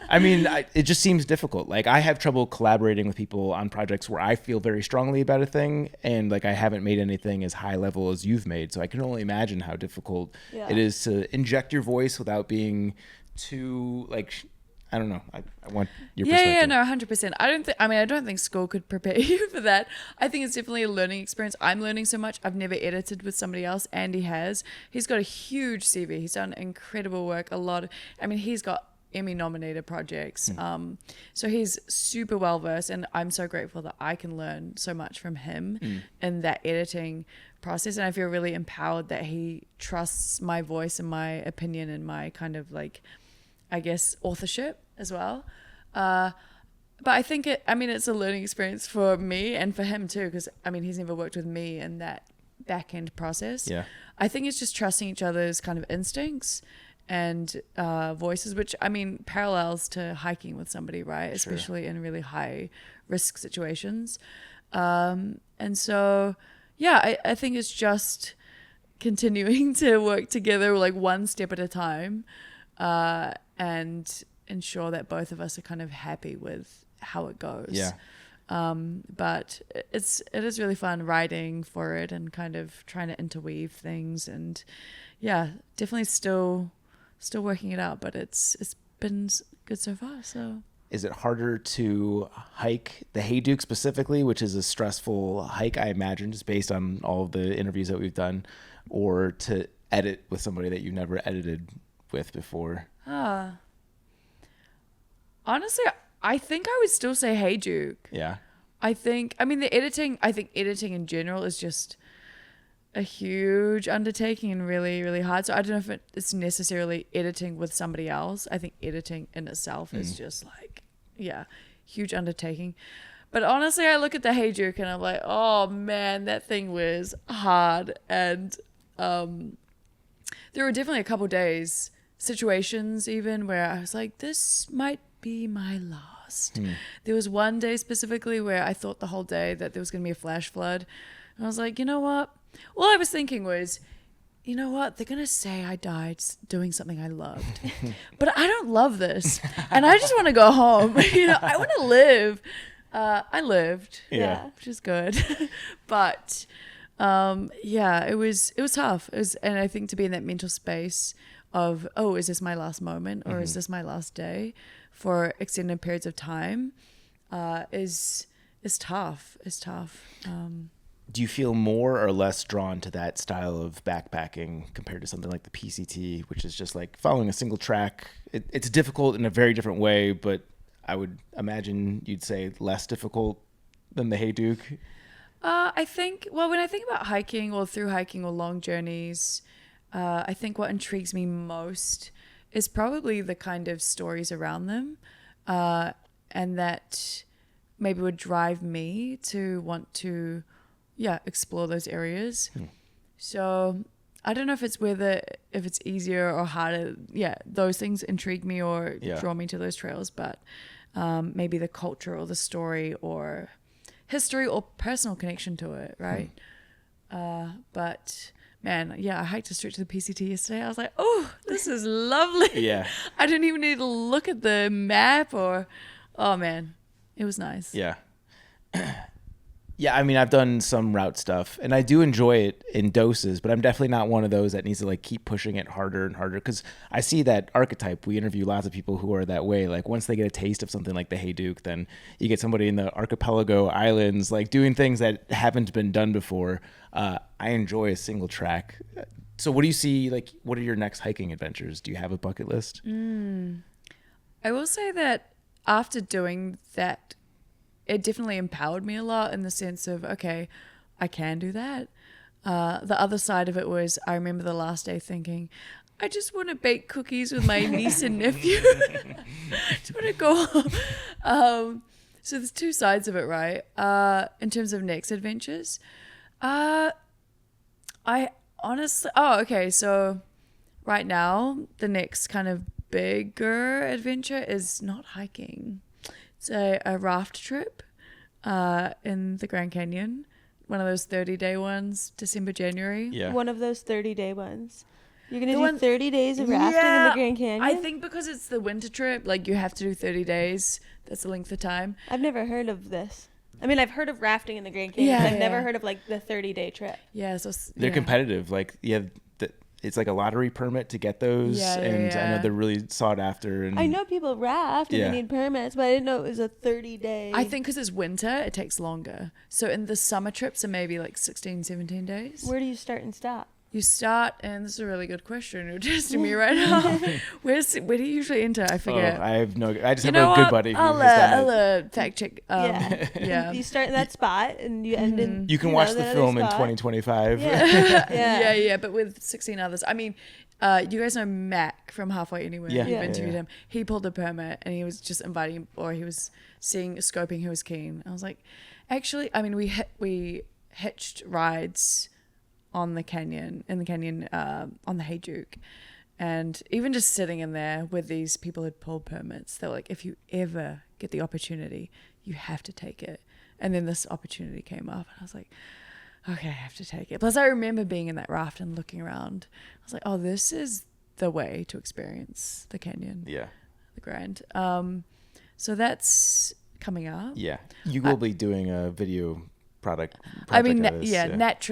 Speaker 1: I mean, it just seems difficult. Like, I have trouble collaborating with people on projects where I feel very strongly about a thing, and like I haven't made anything as high level as you've made. So I can only imagine how difficult it is to inject your voice without being too like, I don't know. I want your perspective.
Speaker 3: Yeah, no, 100%. I don't think school could prepare you for that. I think it's definitely a learning experience. I'm learning so much. I've never edited with somebody else. Andy has. He's got a huge CV. He's done incredible work. He's got Emmy-nominated projects. So he's super well-versed, and I'm so grateful that I can learn so much from him in that editing process. And I feel really empowered that he trusts my voice and my opinion and my kind of like, I guess, authorship as well. But I think it's a learning experience for me and for him too, because he's never worked with me in that back end process. Yeah. I think it's just trusting each other's kind of instincts and voices, which parallels to hiking with somebody, right? Sure. Especially in really high risk situations. And so, yeah, I think it's just continuing to work together like one step at a time. And ensure that both of us are kind of happy with how it goes. Yeah. But it is really fun writing for it and kind of trying to interweave things, and yeah, definitely still working it out, but it's been good so far. So
Speaker 1: is it harder to hike the Hayduke specifically, which is a stressful hike, I imagine, just based on all of the interviews that we've done, or to edit with somebody that you've never edited with before?
Speaker 3: Honestly, I think I would still say Hayduke. Yeah. I think editing in general is just a huge undertaking and really, really hard. So I don't know if it's necessarily editing with somebody else. I think editing in itself is just like, yeah, huge undertaking. But honestly, I look at the Hayduke and I'm like, oh man, that thing was hard. And there were definitely a couple days, situations even, where I was like, this might be my last. There was one day specifically where I thought the whole day that there was going to be a flash flood. And I was like, you know what? All I was thinking was, you know what? They're going to say I died doing something I loved. But I don't love this. And I just want to go home. I want to live. I lived. Yeah. Which is good. But it was tough. And I think to be in that mental space of, oh, is this my last moment, or is this my last day for extended periods of time, is tough. It's tough.
Speaker 1: Do you feel more or less drawn to that style of backpacking compared to something like the PCT, which is just like following a single track? It's difficult in a very different way, but I would imagine you'd say less difficult than the Hayduke.
Speaker 3: I think, when I think about hiking or through hiking or long journeys, I think what intrigues me most is probably the kind of stories around them, and that maybe would drive me to want to, explore those areas. So I don't know if it's easier or harder. Yeah, those things intrigue me or draw me to those trails, but maybe the culture or the story or history or personal connection to it, right? But man, I hiked a stretch to the PCT yesterday. I was like, oh, this is lovely. Yeah. I didn't even need to look at the map oh man, it was nice.
Speaker 1: Yeah. Yeah, I've done some route stuff, and I do enjoy it in doses, but I'm definitely not one of those that needs to like keep pushing it harder and harder, because I see that archetype. We interview lots of people who are that way. Like once they get a taste of something like the Hayduke, then you get somebody in the archipelago islands like doing things that haven't been done before. I enjoy a single track So what do you see, like, what are your next hiking adventures? Do you have a bucket list?
Speaker 3: I will say that after doing that, it definitely empowered me a lot in the sense of, okay, I can do that. The other side of it was, I remember the last day thinking, I just want to bake cookies with my niece and nephew. Just want to go home. So there's two sides of it, right? In terms of next adventures. I honestly, okay. So right now, the next kind of bigger adventure is not hiking. It's a raft trip in the Grand Canyon. One of those 30-day ones, December, January.
Speaker 1: Yeah.
Speaker 2: One of those 30-day ones. You're going
Speaker 3: The
Speaker 2: to do
Speaker 3: one-
Speaker 2: 30 days of rafting in the Grand Canyon?
Speaker 3: I think because it's the winter trip, like you have to do 30 days. That's the length of time.
Speaker 2: I've never heard of this. I mean, I've heard of rafting in the Grand Canyon, but I've never heard of like the 30-day trip.
Speaker 3: Yeah, so
Speaker 1: They're competitive. Like, it's like a lottery permit to get those, and I know they're really sought after. And
Speaker 2: I know people raft and they need permits, but I didn't know it was a 30-day.
Speaker 3: I think because it's winter, it takes longer. So in the summer trips are maybe like 16, 17 days.
Speaker 2: Where do you start and stop?
Speaker 3: You start, and this is a really good question. You're testing me right now. Where do you usually enter? I forget.
Speaker 1: I have no. I just
Speaker 3: You
Speaker 1: have
Speaker 3: know
Speaker 1: a good
Speaker 3: what?
Speaker 1: buddy.
Speaker 3: I'll fact check.
Speaker 2: Yeah. You start in that spot and you end in.
Speaker 1: You can watch the
Speaker 2: other
Speaker 1: film in
Speaker 2: spot.
Speaker 1: 2025.
Speaker 2: Yeah.
Speaker 3: But with 16 others. I mean, you guys know Mac from Halfway Anywhere.
Speaker 1: Yeah.
Speaker 3: You've
Speaker 1: Yeah.
Speaker 3: interviewed him. He pulled a permit, and he was just inviting, or he was scoping who was keen. I was like, actually, I mean, we hitched rides on the canyon, on the Hey Duke. And even just sitting in there with these people who'd pulled permits, they're like, if you ever get the opportunity, you have to take it. And then this opportunity came up, and I was like, okay, I have to take it. Plus, I remember being in that raft and looking around. I was like, oh, this is the way to experience the canyon.
Speaker 1: Yeah.
Speaker 3: The Grand. So that's coming up.
Speaker 1: Yeah. You will be doing a video project.
Speaker 3: I mean,
Speaker 1: out of this,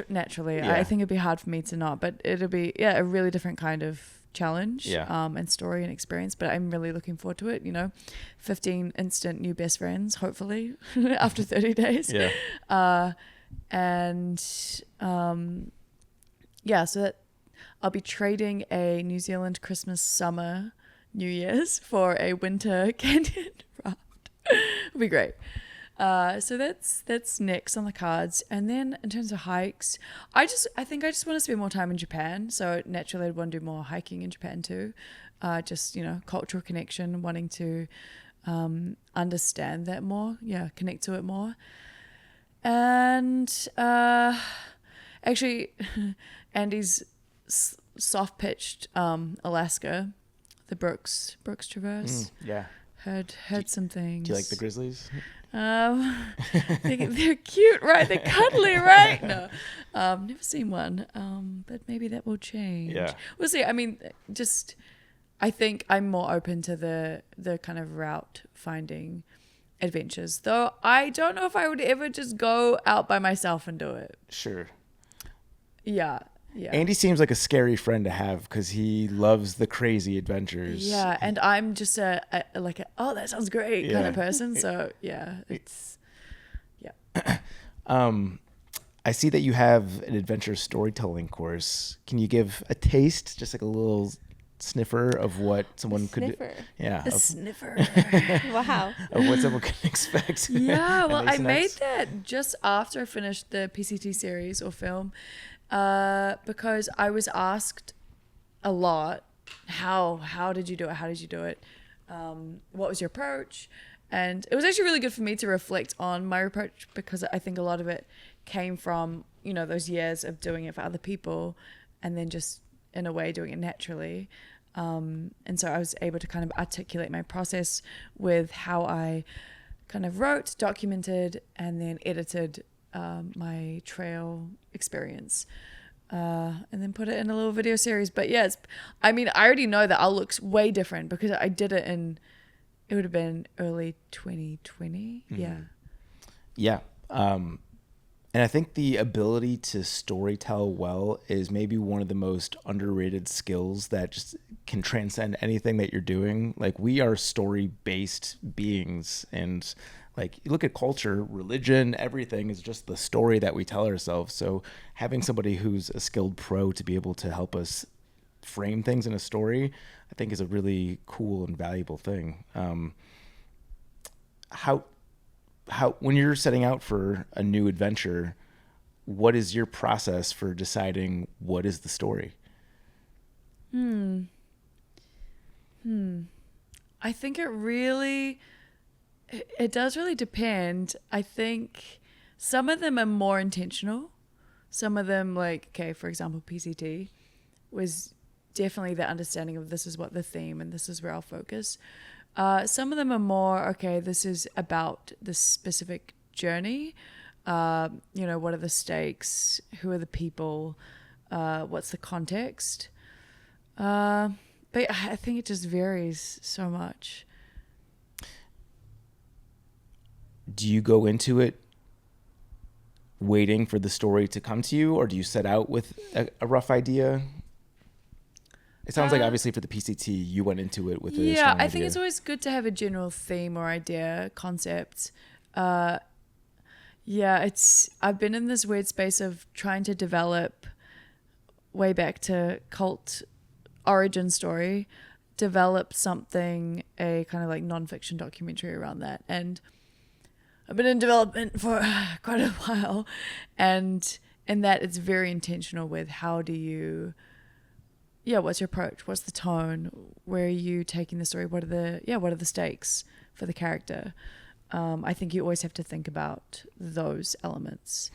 Speaker 3: naturally,
Speaker 1: Yeah.
Speaker 3: I think it'd be hard for me to not, but it'll be a really different kind of challenge, and story and experience. But I'm really looking forward to it. 15 instant new best friends, hopefully after 30 days.
Speaker 1: Yeah.
Speaker 3: So that I'll be trading a New Zealand Christmas, summer, New Year's for a winter canyon raft. It'll be great. So that's next on the cards. And then in terms of hikes, I think I just want to spend more time in Japan. So naturally I'd want to do more hiking in Japan too. Just, cultural connection, wanting to understand that more. Yeah, connect to it more. And actually, Andy's soft pitched Alaska, the Brooks Traverse.
Speaker 1: Yeah.
Speaker 3: Heard some things.
Speaker 1: Do you like the grizzlies?
Speaker 3: They're cute, right? They're cuddly, right? No, never seen one. But maybe that will change.
Speaker 1: Yeah.
Speaker 3: We'll see. I mean, I think I'm more open to the kind of route finding adventures, though I don't know if I would ever just go out by myself and do it.
Speaker 1: Sure.
Speaker 3: Yeah.
Speaker 1: Andy seems like a scary friend to have because he loves the crazy adventures.
Speaker 3: Yeah, and I'm just a oh, that sounds great kind of person. So it's
Speaker 1: I see that you have an adventure storytelling course. Can you give a taste, just like a little sniffer of what someone could do? Yeah.
Speaker 3: A sniffer.
Speaker 2: Wow.
Speaker 1: Of what someone can expect.
Speaker 3: Yeah, well, I
Speaker 1: Nice.
Speaker 3: made that just after I finished the PCT series or film, because I was asked a lot, how did you do it? How did you do it? What was your approach? And it was actually really good for me to reflect on my approach, because I think a lot of it came from, those years of doing it for other people and then just in a way doing it naturally. And so I was able to kind of articulate my process with how I kind of wrote, documented, and then edited my trail experience, and then put it in a little video series. But yeah, I already know that I'll look way different because I did it it would have been early 2020.
Speaker 1: Mm-hmm. Yeah. And I think the ability to storytell well is maybe one of the most underrated skills that just can transcend anything that you're doing. Like, we are story-based beings, and Like, you look at culture, religion, everything is just the story that we tell ourselves. So having somebody who's a skilled pro to be able to help us frame things in a story, I think is a really cool and valuable thing. How when you're setting out for a new adventure, what is your process for deciding what is the story?
Speaker 3: I think it does really depend. I think some of them are more intentional. Some of them, like, okay, for example, PCT was definitely the understanding of this is what the theme and this is where I'll focus. Some of them are more, okay, this is about the specific journey. What are the stakes? Who are the people? What's the context? But I think it just varies so much.
Speaker 1: Do you go into it waiting for the story to come to you, or do you set out with a rough idea? It sounds like obviously for the PCT, you went into it with a strong idea.
Speaker 3: I think it's always good to have a general theme or idea, concept. I've been in this weird space of trying to develop, way back to cult origin story, develop something, a kind of like nonfiction documentary around that. And I've been in development for quite a while, and in that it's very intentional with how do you, what's your approach? What's the tone? Where are you taking the story? What are the stakes for the character? I think you always have to think about those elements.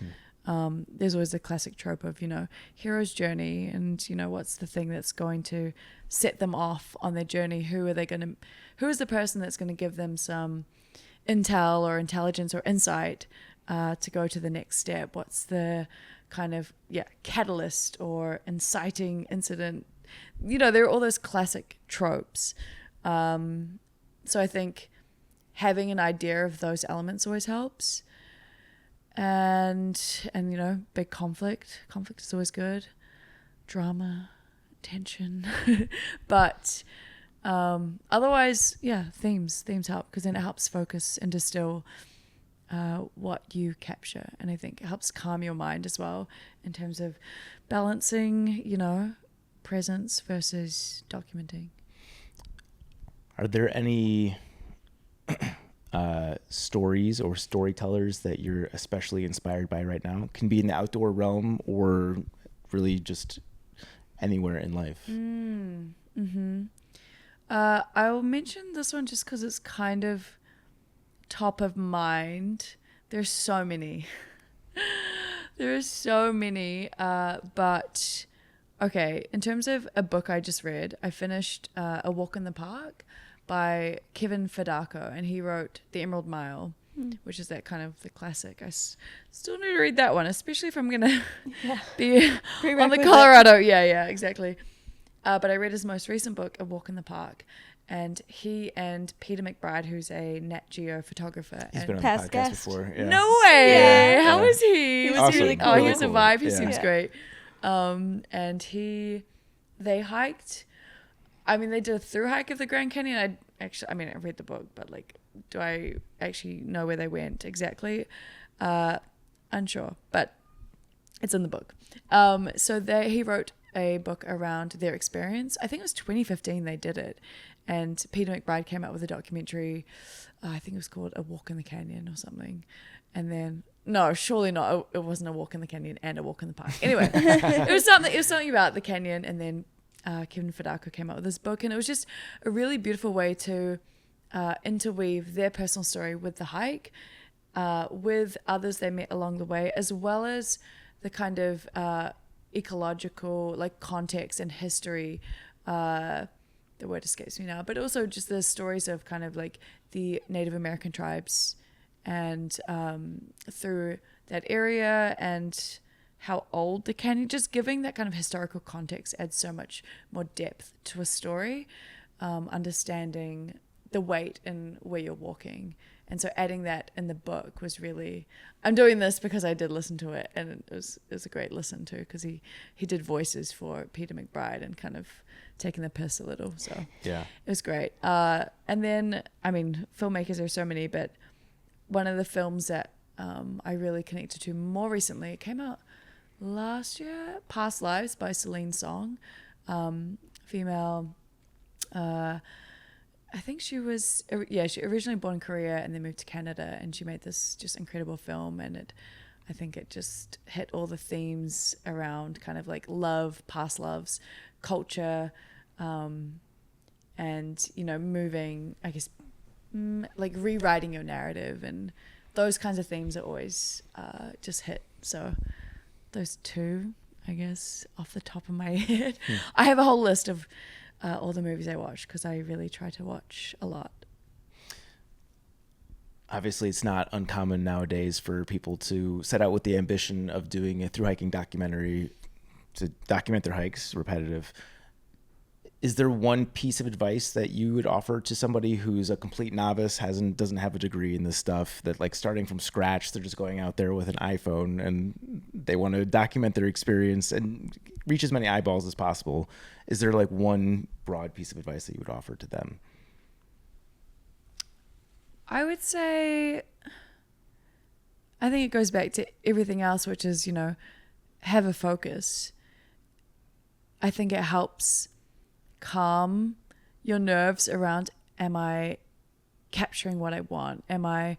Speaker 3: There's always the classic trope of, hero's journey and, what's the thing that's going to set them off on their journey? Who is the person that's going to give them some intel or intelligence or insight to go to the next step? What's the kind of, catalyst or inciting incident? There are all those classic tropes. So I think having an idea of those elements always helps. And big conflict is always good. Drama, tension. But otherwise, themes help, because then it helps focus and distill what you capture. And I think it helps calm your mind as well in terms of balancing, presence versus documenting.
Speaker 1: Are there any stories or storytellers that you're especially inspired by right now? Can be in the outdoor realm or really just anywhere in life.
Speaker 3: I'll mention this one just because it's kind of top of mind. There's so many. But okay, in terms of a book I just read, I finished A Walk in the Park by Kevin Fedako, and he wrote The Emerald Mile, which is that kind of the classic. I still need to read that one, especially if I'm going to be on the Colorado. Yeah, exactly. But I read his most recent book, A Walk in the Park, and he and Peter McBride, who's a Nat Geo photographer.
Speaker 1: He's been on
Speaker 2: past
Speaker 1: the podcast
Speaker 2: guest.
Speaker 1: before. Yeah.
Speaker 3: No way!
Speaker 2: Yeah.
Speaker 3: How was he?
Speaker 2: He was
Speaker 1: Awesome.
Speaker 2: really cool.
Speaker 3: Oh, he
Speaker 1: Really
Speaker 3: was a
Speaker 1: cool.
Speaker 3: vibe. He
Speaker 1: Yeah.
Speaker 3: seems great. And they hiked. I mean, they did a thru-hike of the Grand Canyon. I read the book, but like, do I actually know where they went exactly? Unsure, but it's in the book. So he wrote a book around their experience. I think it was 2015 they did it. And Peter McBride came out with a documentary. I think it was called A Walk in the Canyon or something. And then, no, surely not. It wasn't A Walk in the Canyon and A Walk in the Park. Anyway, it was something about the canyon. And then Kevin Fedako came out with this book, and it was just a really beautiful way to interweave their personal story with the hike, with others they met along the way, as well as the kind of ecological like context and history. The word escapes me now, but also just the stories of kind of like the Native American tribes and through that area and how old the canyon, just giving that kind of historical context adds so much more depth to a story, understanding the weight and where you're walking. And so adding that in the book was really, I'm doing this because I did listen to it, and it was a great listen to, because he did voices for Peter McBride and kind of taking the piss a little. So
Speaker 1: yeah,
Speaker 3: it was great. And then, I mean, filmmakers, there are so many, but one of the films that I really connected to more recently. It came out last year, Past Lives by Celine Song, female. I think she originally born in Korea and then moved to Canada, and she made this just incredible film, and I think it just hit all the themes around kind of like love, past loves, culture, and, you know, moving, I guess, like rewriting your narrative, and those kinds of themes are always just hit. So those two, I guess, off the top of my head. I have a whole list of all the movies I watch because I really try to watch a lot.
Speaker 1: Obviously, it's not uncommon nowadays for people to set out with the ambition of doing a thru-hiking documentary to document their hikes, repetitive. Is there one piece of advice that you would offer to somebody who's a complete novice, doesn't have a degree in this stuff, that like starting from scratch, they're just going out there with an iPhone and they want to document their experience and reach as many eyeballs as possible? Is there like one broad piece of advice that you would offer to them?
Speaker 3: I would say, I think it goes back to everything else, which is, you know, have a focus. I think it helps calm your nerves around, am I capturing what I want? Am I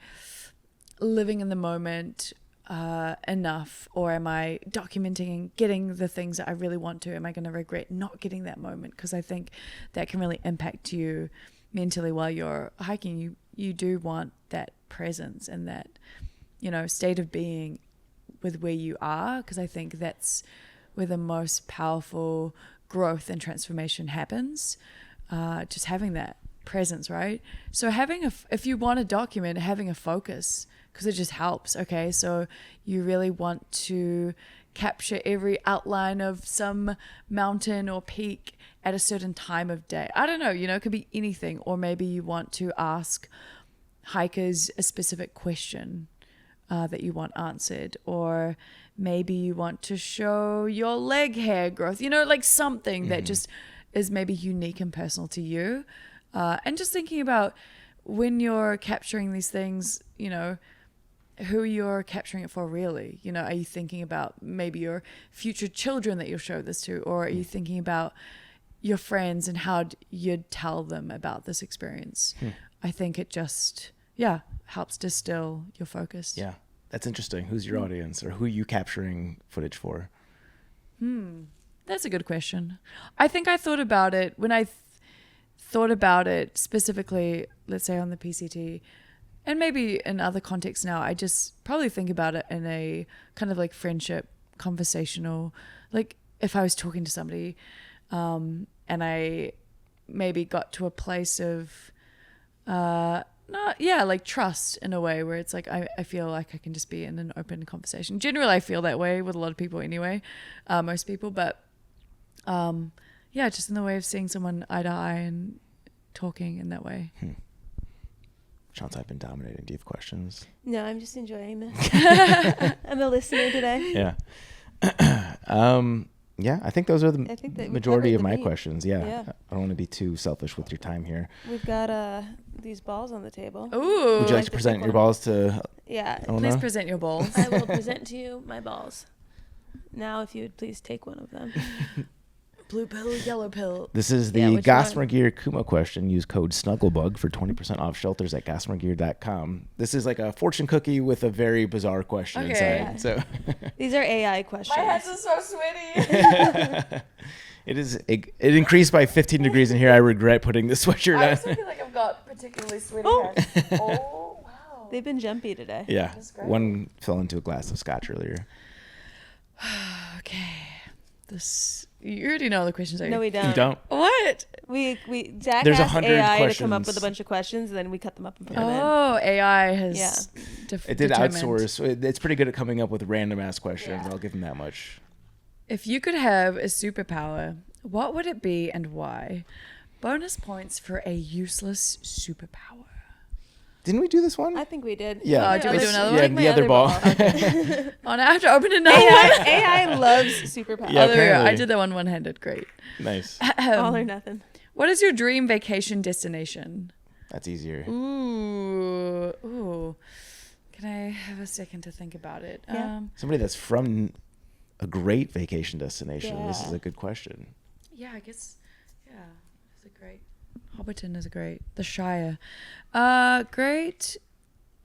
Speaker 3: living in the moment enough? Or am I documenting and getting the things that I really want to? Am I going to regret not getting that moment? Because I think that can really impact you mentally while you're hiking. You do want that presence and that, you know, state of being with where you are, because I think that's where the most powerful growth and transformation happens. Just having that presence, right? So if you want to document, having a focus, because it just helps. Okay, so you really want to capture every outline of some mountain or peak at a certain time of day. I don't know, you know, it could be anything. Or maybe you want to ask hikers a specific question that you want answered, or maybe you want to show your leg hair growth, you know, like something that just is maybe unique and personal to you. And just thinking about when you're capturing these things, you know, who you're capturing it for really. You know, are you thinking about maybe your future children that you'll show this to, or are you thinking about your friends and how you'd tell them about this experience? I think it just, helps distill your focus.
Speaker 1: Yeah, that's interesting. Who's your audience, or who are you capturing footage for?
Speaker 3: That's a good question. I think I thought about it when I thought about it specifically, let's say on the PCT, and maybe in other contexts now. I just probably think about it in a kind of like friendship, conversational, like if I was talking to somebody and I maybe got to a place of like trust in a way where it's like I feel like I can just be in an open conversation. Generally, I feel that way with a lot of people anyway, most people, but just in the way of seeing someone eye to eye and talking in that way.
Speaker 1: Chance, I've been dominating. Do you have questions?
Speaker 2: No, I'm just enjoying this. I'm a listener today.
Speaker 1: Yeah. I think those are the majority of my questions. Yeah. I don't want to be too selfish with your time here.
Speaker 2: We've got these balls on the table.
Speaker 3: Ooh.
Speaker 1: Would you like to present your balls to
Speaker 3: Please present your balls.
Speaker 2: I will present to you my balls. Now, if you would please take one of them.
Speaker 3: Blue pill, yellow pill.
Speaker 1: This is the Gossamer Gear Kumo question. Use code SNUGGLEBUG for 20% off shelters at gossamergear.com. This is like a fortune cookie with a very bizarre question inside. Yeah. So
Speaker 2: these are AI questions.
Speaker 3: My hands are so sweaty.
Speaker 1: It increased by 15 degrees in here. I regret putting this sweatshirt on.
Speaker 3: I also feel like I've got particularly sweaty hands. Oh, wow.
Speaker 2: They've been jumpy today.
Speaker 1: Yeah. One fell into a glass of scotch earlier.
Speaker 3: Okay. You already know the questions.
Speaker 2: No, we don't.
Speaker 1: You don't?
Speaker 3: What?
Speaker 2: Zach
Speaker 1: There's
Speaker 2: asked
Speaker 1: 100
Speaker 2: AI
Speaker 1: questions.
Speaker 2: to come up with a bunch of questions, and then we cut them up and put them in.
Speaker 3: Oh, AI has
Speaker 1: it did outsource. It's pretty good at coming up with random ass questions.
Speaker 2: Yeah.
Speaker 1: I'll give them that much.
Speaker 3: If you could have a superpower, what would it be and why? Bonus points for a useless superpower.
Speaker 1: Didn't we do this one?
Speaker 2: I think we did.
Speaker 1: Yeah.
Speaker 3: Did we do another one?
Speaker 1: Yeah, the other ball.
Speaker 3: Okay. Oh, now I have to open another one.
Speaker 2: AI loves superpowers.
Speaker 1: Yeah,
Speaker 3: there we go.
Speaker 1: apparently.
Speaker 3: I did that one one-handed. Great.
Speaker 1: Nice.
Speaker 2: All or nothing.
Speaker 3: What is your dream vacation destination?
Speaker 1: That's easier.
Speaker 3: Ooh. Can I have a second to think about it?
Speaker 2: Yeah.
Speaker 1: Somebody that's from a great vacation destination. This is
Speaker 2: Yeah.
Speaker 1: a good question.
Speaker 3: Yeah, I guess. Yeah, it's a great. Hobbiton is a great. The Shire, great.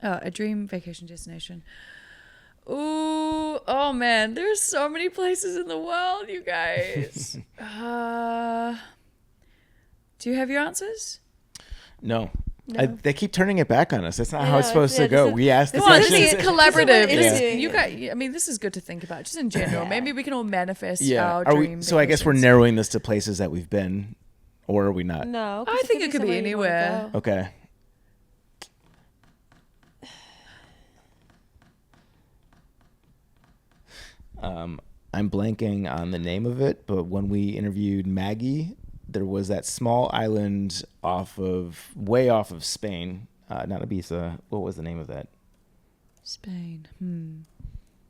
Speaker 3: A dream vacation destination. Ooh, oh man, there's so many places in the world, you guys. Do you have your answers?
Speaker 1: No.
Speaker 2: No.
Speaker 1: They keep turning it back on us. That's not
Speaker 2: I
Speaker 1: how it's
Speaker 2: know,
Speaker 1: supposed to
Speaker 2: yeah,
Speaker 1: go.
Speaker 2: this is-
Speaker 1: We asked the
Speaker 3: Well, this
Speaker 1: questions.
Speaker 3: is collaborative.
Speaker 2: This is what it is.
Speaker 3: You got. I mean, this is good to think about, just in general.
Speaker 2: Yeah.
Speaker 3: Maybe we can all manifest
Speaker 1: Yeah.
Speaker 3: our
Speaker 1: Are
Speaker 3: dream.
Speaker 1: we, so I guess we're
Speaker 3: vacations.
Speaker 1: narrowing this to places that we've been, or are we not?
Speaker 2: No. 'cause
Speaker 3: I think it could be
Speaker 2: somewhere you wanna
Speaker 3: anywhere.
Speaker 2: go.
Speaker 1: Okay. I'm blanking on the name of it, but when we interviewed Maggie, there was that small island way off of Spain, not Ibiza. What was the name of that?
Speaker 3: Spain.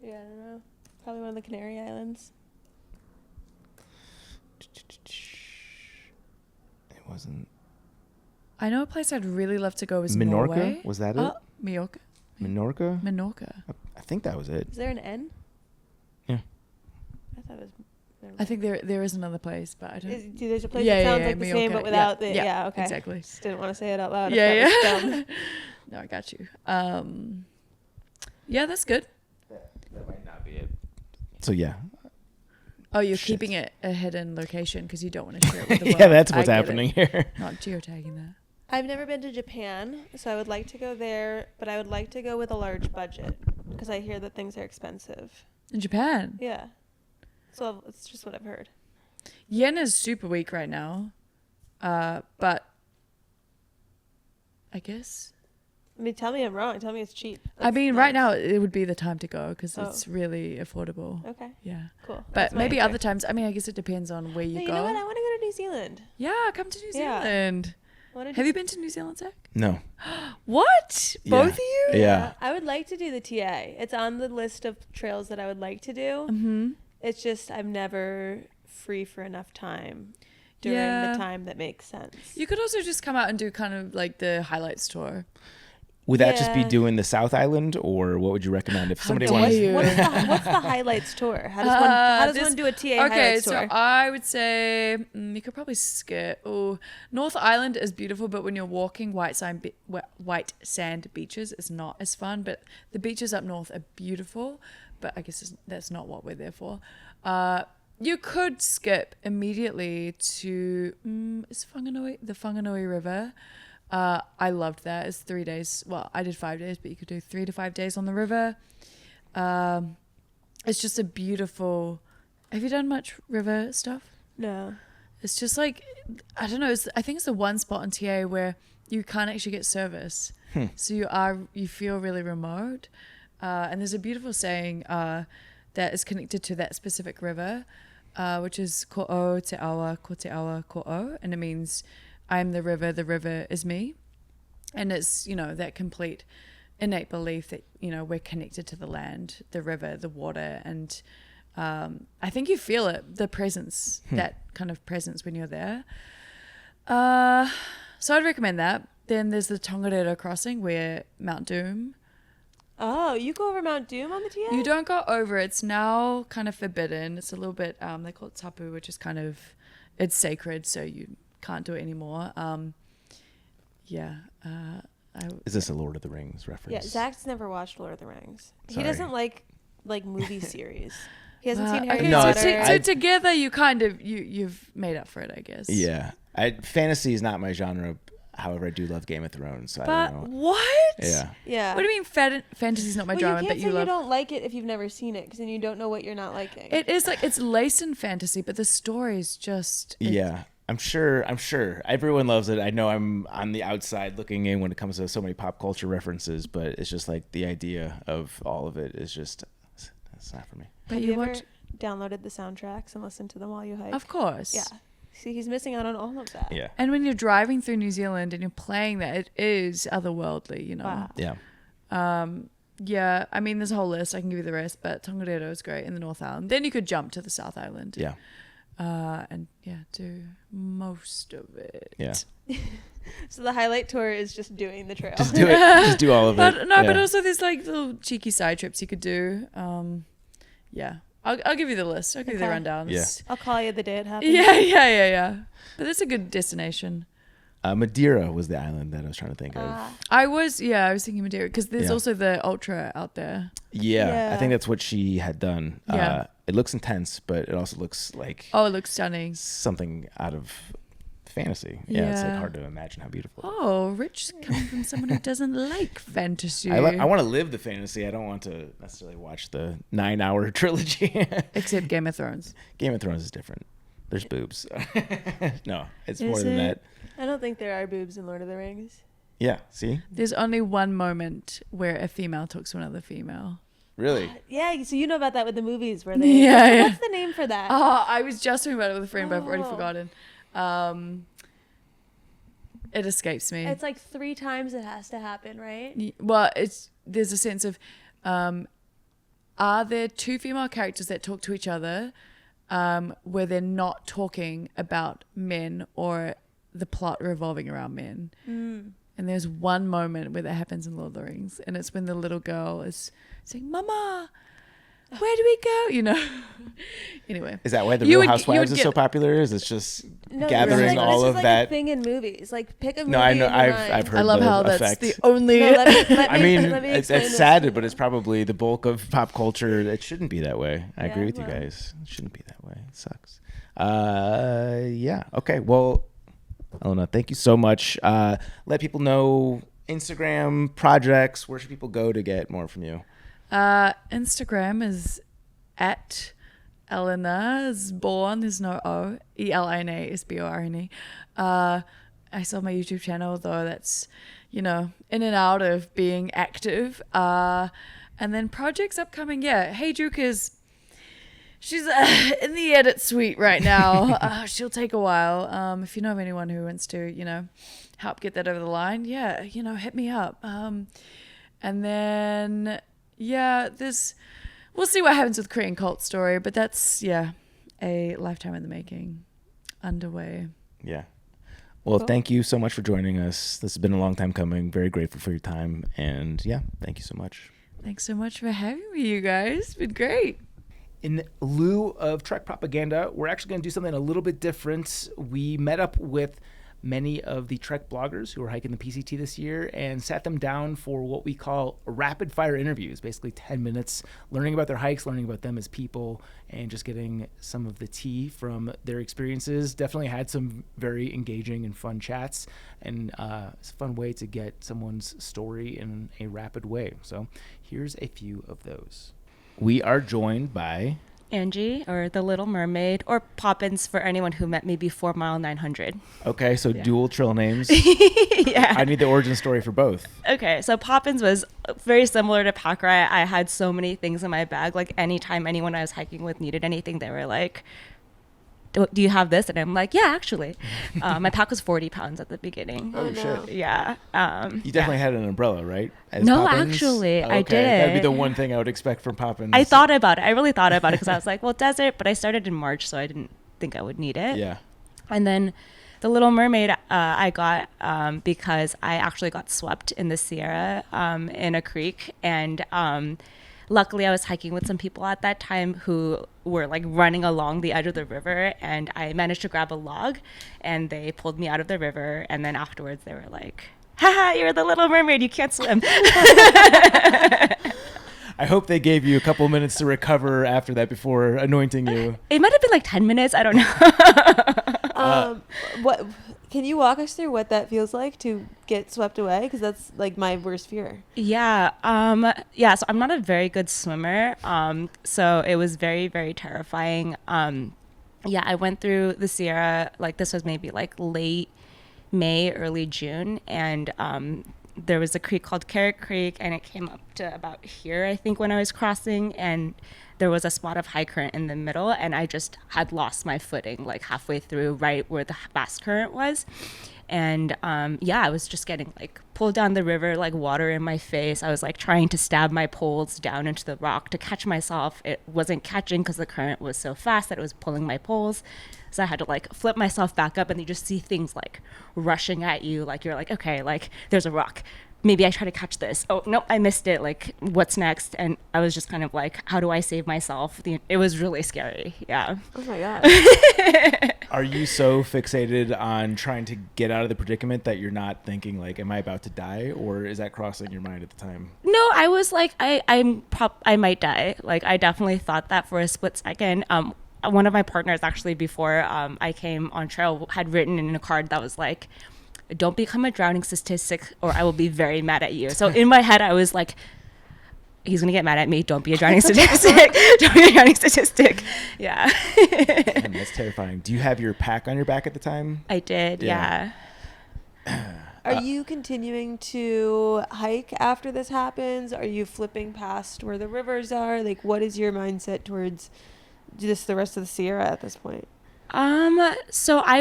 Speaker 2: Yeah, I don't know. Probably one of the Canary Islands.
Speaker 1: It wasn't
Speaker 3: I know a place I'd really love to go is
Speaker 1: Minorca.
Speaker 3: Norway.
Speaker 1: Was that it?
Speaker 3: Oh, Mallorca.
Speaker 1: Minorca?
Speaker 3: Menorca.
Speaker 1: I think that was it.
Speaker 2: Is there an N?
Speaker 1: Yeah.
Speaker 2: I thought it was. never
Speaker 3: I think there is another place, but I don't.
Speaker 2: There's a place
Speaker 3: Yeah,
Speaker 2: that sounds
Speaker 3: yeah,
Speaker 2: like the
Speaker 3: Mallorca.
Speaker 2: same, but without the.
Speaker 3: Yeah,
Speaker 2: Yeah, okay.
Speaker 3: exactly.
Speaker 2: Just didn't want to say it out loud.
Speaker 3: Yeah,
Speaker 2: if that
Speaker 3: yeah.
Speaker 2: was dumb.
Speaker 3: No, I got you. Yeah, that's good.
Speaker 1: That might not be it. So yeah.
Speaker 3: Oh, you're
Speaker 1: Shit.
Speaker 3: keeping it a hidden location because you don't want to share it with the world.
Speaker 1: Yeah, that's what's
Speaker 3: I get
Speaker 1: happening
Speaker 3: it.
Speaker 1: here.
Speaker 3: Not geotagging that.
Speaker 2: I've never been to Japan, so I would like to go there, but I would like to go with a large budget because I hear that things are expensive.
Speaker 3: In Japan,
Speaker 2: Yeah. So it's just what I've heard.
Speaker 3: yen is super weak right now, but I guess.
Speaker 2: I mean, tell me I'm wrong. Tell me it's cheap.
Speaker 3: I
Speaker 2: That's
Speaker 3: mean, right
Speaker 2: nice.
Speaker 3: now it would be the time to go because
Speaker 2: Oh.
Speaker 3: it's really affordable.
Speaker 2: Okay,
Speaker 3: Yeah,
Speaker 2: cool.
Speaker 3: but
Speaker 2: That's my
Speaker 3: maybe
Speaker 2: answer.
Speaker 3: other times. I mean, I guess it depends on where you
Speaker 2: No,
Speaker 3: go.
Speaker 2: you know what? I want to go to New Zealand.
Speaker 3: Yeah, come to New
Speaker 2: Yeah.
Speaker 3: Zealand.
Speaker 2: I wanna
Speaker 3: Have
Speaker 2: do-
Speaker 3: you been to New Zealand, Zach?
Speaker 1: No.
Speaker 3: What?
Speaker 1: Yeah.
Speaker 3: Both of you?
Speaker 1: Yeah.
Speaker 2: I would like to do the TA. It's on the list of trails that I would like to do.
Speaker 3: Mm-hmm.
Speaker 2: It's just I'm never free for enough time during
Speaker 3: Yeah.
Speaker 2: the time that makes sense.
Speaker 3: You could also just come out and do kind of like the highlights tour.
Speaker 1: Would that just be
Speaker 2: Yeah.
Speaker 1: doing the South Island, or what would you recommend if somebody
Speaker 3: dare
Speaker 1: wants?
Speaker 3: you.
Speaker 2: What's the highlights tour? How does
Speaker 3: this-
Speaker 2: one do a TA
Speaker 3: Okay,
Speaker 2: highlights
Speaker 3: so
Speaker 2: tour?
Speaker 3: I would say you could probably skip. Oh, North Island is beautiful, but when you're walking white sand beaches, it's not as fun. But the beaches up north are beautiful, but I guess that's not what we're there for. You could skip immediately to is the Whanganui River. I loved that. It's 3 days. Well, I did 5 days, but you could do 3 to 5 days on the river. It's just a beautiful. Have you done much river stuff?
Speaker 2: No.
Speaker 3: It's just like, I don't know. I think it's the one spot in TA where you can't actually get service, so you feel really remote. And there's a beautiful saying that is connected to that specific river, which is Ko'o te awa, ko te awa ko'o, and it means I'm the river is me. And it's, that complete innate belief that, we're connected to the land, the river, the water. And I think you feel it, the presence, that kind of presence when you're there. So I'd recommend that. Then there's the Tongariro crossing where Mount Doom.
Speaker 2: Oh, you go over Mount Doom on the TA?
Speaker 3: You don't go over. It's now kind of forbidden. It's a little bit, they call it tapu, which is kind of, it's sacred. So you can't do it anymore.
Speaker 1: Is this a Lord of the Rings reference?
Speaker 2: Yeah, Zach's never watched Lord of the Rings. He
Speaker 1: Sorry.
Speaker 2: doesn't like movie series. He hasn't
Speaker 3: Wow.
Speaker 2: seen Harry
Speaker 3: Okay,
Speaker 1: No,
Speaker 2: Potter.
Speaker 1: it's-
Speaker 3: so
Speaker 1: I-
Speaker 3: together you kind of, you've made up for it, I guess.
Speaker 1: Yeah. Fantasy is not my genre. However, I do love Game of Thrones. So I
Speaker 3: But
Speaker 1: don't know.
Speaker 3: what?
Speaker 1: Yeah.
Speaker 2: Yeah.
Speaker 3: What do you mean fantasy's not my
Speaker 2: Well,
Speaker 3: drama,
Speaker 2: you
Speaker 3: but
Speaker 2: can't
Speaker 3: you
Speaker 2: say
Speaker 3: love?
Speaker 2: you don't like it if you've never seen it, because then you don't know what you're not liking.
Speaker 3: It is like, it's laced in fantasy, but the story is just.
Speaker 1: Yeah. I'm sure everyone loves it. I know I'm on the outside looking in when it comes to so many pop culture references, but it's just like the idea of all of it is just, it's not for me.
Speaker 3: But
Speaker 2: Have
Speaker 3: you
Speaker 2: you ever
Speaker 3: watch,
Speaker 2: downloaded the soundtracks and listened to them while you hike?
Speaker 3: of course.
Speaker 2: Yeah. See, he's missing out on all of that.
Speaker 1: Yeah.
Speaker 3: And when you're driving through New Zealand and you're playing that, it is otherworldly,
Speaker 2: Wow.
Speaker 1: Yeah.
Speaker 3: Yeah, I mean, there's a whole list. I can give you the rest, but Tongariro is great in the North Island. Then you could jump to the South Island.
Speaker 1: Yeah.
Speaker 3: and do most of it.
Speaker 1: Yeah.
Speaker 2: So the highlight tour is just doing the trail.
Speaker 1: Just do it. Just do all of
Speaker 3: But
Speaker 1: it.
Speaker 3: but also there's like little cheeky side trips you could do. I'll give you the list. I'll give you the
Speaker 2: Okay.
Speaker 3: rundowns.
Speaker 1: Yeah.
Speaker 2: I'll call you the day it happens.
Speaker 3: Yeah. But it's a good destination.
Speaker 1: Madeira was the island that I was trying to think of.
Speaker 3: I was thinking Madeira because there's
Speaker 1: Yeah.
Speaker 3: also the ultra out there.
Speaker 1: Yeah, I
Speaker 2: Yeah.
Speaker 1: think that's what she had done.
Speaker 3: Yeah.
Speaker 1: It looks intense, but it also looks like
Speaker 3: Oh, it looks stunning.
Speaker 1: something out of fantasy. Yeah, it's like
Speaker 3: Yeah.
Speaker 1: hard to imagine how beautiful.
Speaker 3: Oh, Rich coming from someone who doesn't like fantasy.
Speaker 1: I want to live the fantasy. I don't want to necessarily watch the 9-hour trilogy.
Speaker 3: Except Game of Thrones.
Speaker 1: Game of Thrones is different. There's boobs. No, it's
Speaker 2: Is
Speaker 1: more than
Speaker 2: it?
Speaker 1: that.
Speaker 2: I don't think there are boobs in Lord of the Rings.
Speaker 1: Yeah, see?
Speaker 3: There's only one moment where a female talks to another female.
Speaker 1: Really?
Speaker 2: Yeah, so you know about that with the movies where they.
Speaker 3: Yeah.
Speaker 2: What's the name for that?
Speaker 3: Oh, I was just talking about it with a friend, but I've already
Speaker 2: Oh.
Speaker 3: forgotten. It escapes me.
Speaker 2: It's like 3 times it has to happen, right?
Speaker 3: Well, there's a sense of, are there 2 female characters that talk to each other where they're not talking about men or the plot revolving around men? And there's one moment where that happens in Lord of the Rings, and it's when the little girl is saying, "Mama, where do we go?" You know. Anyway,
Speaker 1: Is that why the
Speaker 3: You
Speaker 1: Real
Speaker 3: would- you
Speaker 1: Housewives
Speaker 3: would
Speaker 1: is so
Speaker 3: get-
Speaker 1: popular? Is it's just
Speaker 2: No,
Speaker 1: gathering all
Speaker 2: this
Speaker 1: of
Speaker 2: is like
Speaker 1: that?
Speaker 2: a thing in movies. Like pick a movie.
Speaker 1: No, I know.
Speaker 2: in your
Speaker 1: I've
Speaker 2: mind.
Speaker 1: heard.
Speaker 3: I love
Speaker 1: the
Speaker 3: how that's
Speaker 1: effect.
Speaker 3: the only.
Speaker 2: No, let
Speaker 1: I
Speaker 2: me-
Speaker 1: mean,
Speaker 2: let me
Speaker 1: it's
Speaker 2: explain this.
Speaker 1: sad, but it's probably the bulk of pop culture. It shouldn't be that way. I
Speaker 2: Yeah,
Speaker 1: agree with you
Speaker 2: well.
Speaker 1: guys. It shouldn't be that way. It sucks. Yeah. Okay. Well, Elina, thank you so much. Let people know Instagram projects. Where should people go to get more from you?
Speaker 3: Instagram is at Elina Osborne. There's no O. Elina Sborne. I saw my YouTube channel though. That's in and out of being active. And then projects upcoming. Yeah. Hey Juke is. She's in the edit suite right now. She'll take a while. If you know of anyone who wants to, help get that over the line, hit me up. And then, we'll see what happens with Korean Cult Story, but that's, a lifetime in the making, underway.
Speaker 1: Yeah. Well,
Speaker 2: Cool.
Speaker 1: thank you so much for joining us. This has been a long time coming. Very grateful for your time. And thank you so much.
Speaker 3: Thanks so much for having me, you guys. It's been great.
Speaker 1: In lieu of Trek propaganda, we're actually going to do something a little bit different. We met up with many of the Trek bloggers who are hiking the PCT this year and sat them down for what we call rapid fire interviews, basically 10 minutes, learning about their hikes, learning about them as people, and just getting some of the tea from their experiences. Definitely had some very engaging and fun chats, and it's a fun way to get someone's story in a rapid way. So here's a few of those. We are joined by
Speaker 4: Angie, or the Little Mermaid, or Poppins for anyone who met me before mile 900.
Speaker 1: Okay, so dual trail names.
Speaker 4: Yeah.
Speaker 1: I need the origin story for both.
Speaker 4: Okay, so Poppins was very similar to Pakrai. I had so many things in my bag. Like anytime anyone I was hiking with needed anything, they were like, do you have this? And I'm like, yeah, actually. My pack was 40 pounds at the beginning.
Speaker 1: Oh,
Speaker 2: no.
Speaker 1: shit.
Speaker 4: Yeah.
Speaker 1: You definitely had an umbrella, right? As
Speaker 4: No,
Speaker 1: Poppins?
Speaker 4: actually, I
Speaker 1: Okay, that'd be
Speaker 4: didn't.
Speaker 1: the one thing I would expect from Poppins.
Speaker 4: I thought about it. I really thought about it because I was like, well, desert, but I started in March, so I didn't think I would need it.
Speaker 1: Yeah.
Speaker 4: And then the Little Mermaid I got because I actually got swept in the Sierra in a creek. And luckily I was hiking with some people at that time who were like running along the edge of the river. And I managed to grab a log and they pulled me out of the river. And then afterwards they were like, haha, you're the Little Mermaid. You can't swim.
Speaker 1: I hope they gave you a couple minutes to recover after that before anointing you.
Speaker 4: It might have been like 10 minutes. I don't know.
Speaker 2: What can you walk us through what that feels like to get swept away? Because that's like my worst fear.
Speaker 4: Yeah. So I'm not a very good swimmer. So it was very, very terrifying. I went through the Sierra, like this was maybe like late May, early June. And there was a creek called Carrot Creek and it came up to about here, I think, when I was crossing. And there was a spot of high current in the middle, and I just had lost my footing like halfway through, right where the fast current was. And I was just getting like pulled down the river, like water in my face. I was like trying to stab my poles down into the rock to catch myself. It wasn't catching because the current was so fast that it was pulling my poles. So I had to like flip myself back up, and you just see things like rushing at you. Like you're like, okay, like there's a rock. Maybe I try to catch this. Oh, no, I missed it. Like, what's next? And I was just kind of like, how do I save myself? It was really scary. Yeah.
Speaker 2: Oh my God.
Speaker 1: Are you so fixated on trying to get out of the predicament that you're not thinking like, am I about to die? Or is that crossing your mind at the time?
Speaker 4: No, I was like, I might die. Like, I definitely thought that for a split second. One of my partners actually before I came on trail had written in a card that was like, don't become a drowning statistic or I will be very mad at you. So in my head, I was like, he's going to get mad at me. Don't be a drowning statistic. Don't be a drowning statistic. Yeah.
Speaker 1: Man, that's terrifying. Do you have your pack on your back at the time?
Speaker 4: I did. Yeah.
Speaker 2: Are you continuing to hike after this happens? Are you flipping past where the rivers are? Like, what is your mindset towards just the rest of the Sierra at this point?
Speaker 4: So I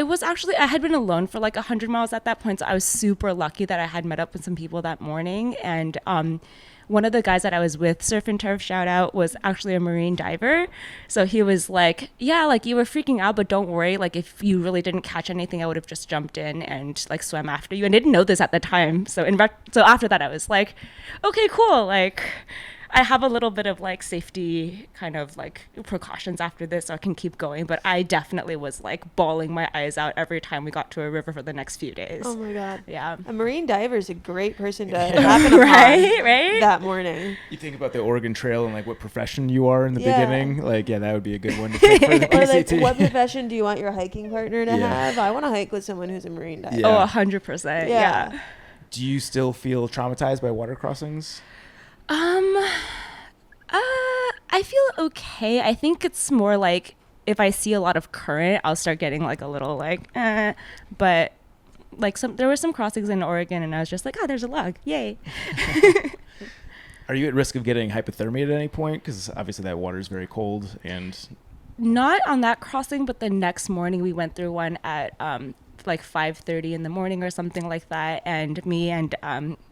Speaker 4: had been alone for like 100 miles at that point. So I was super lucky that I had met up with some people that morning. And, one of the guys that I was with, Surf and Turf shout out, was actually a marine diver. So he was like, yeah, like you were freaking out, but don't worry. Like if you really didn't catch anything, I would have just jumped in and like swam after you. And I didn't know this at the time. So so after that, I was like, okay, cool. Like I have a little bit of like safety kind of like precautions after this so I can keep going. But I definitely was like bawling my eyes out every time we got to a river for the next few days.
Speaker 2: Oh my God.
Speaker 4: Yeah.
Speaker 2: A marine diver is a great person to happen upon
Speaker 4: right?
Speaker 2: that morning.
Speaker 1: You think about the Oregon Trail and like what profession you are in the
Speaker 2: Yeah.
Speaker 1: beginning. Like, yeah, that would be a good one to pick for the
Speaker 2: Or like,
Speaker 1: PCT.
Speaker 2: what profession do you want your hiking partner to
Speaker 1: Yeah.
Speaker 2: have? I want to hike with someone who's a marine diver.
Speaker 1: Yeah.
Speaker 4: Oh, 100%. Yeah.
Speaker 1: Do you still feel traumatized by water crossings?
Speaker 4: I feel okay. I think it's more like if I see a lot of current, I'll start getting like a little like, but like there were some crossings in Oregon and I was just like, oh, there's a log. Yay.
Speaker 1: Are you at risk of getting hypothermia at any point? Because obviously that water is very cold and...
Speaker 4: Not on that crossing, but the next morning we went through one at like 5:30 in the morning or something like that, and me and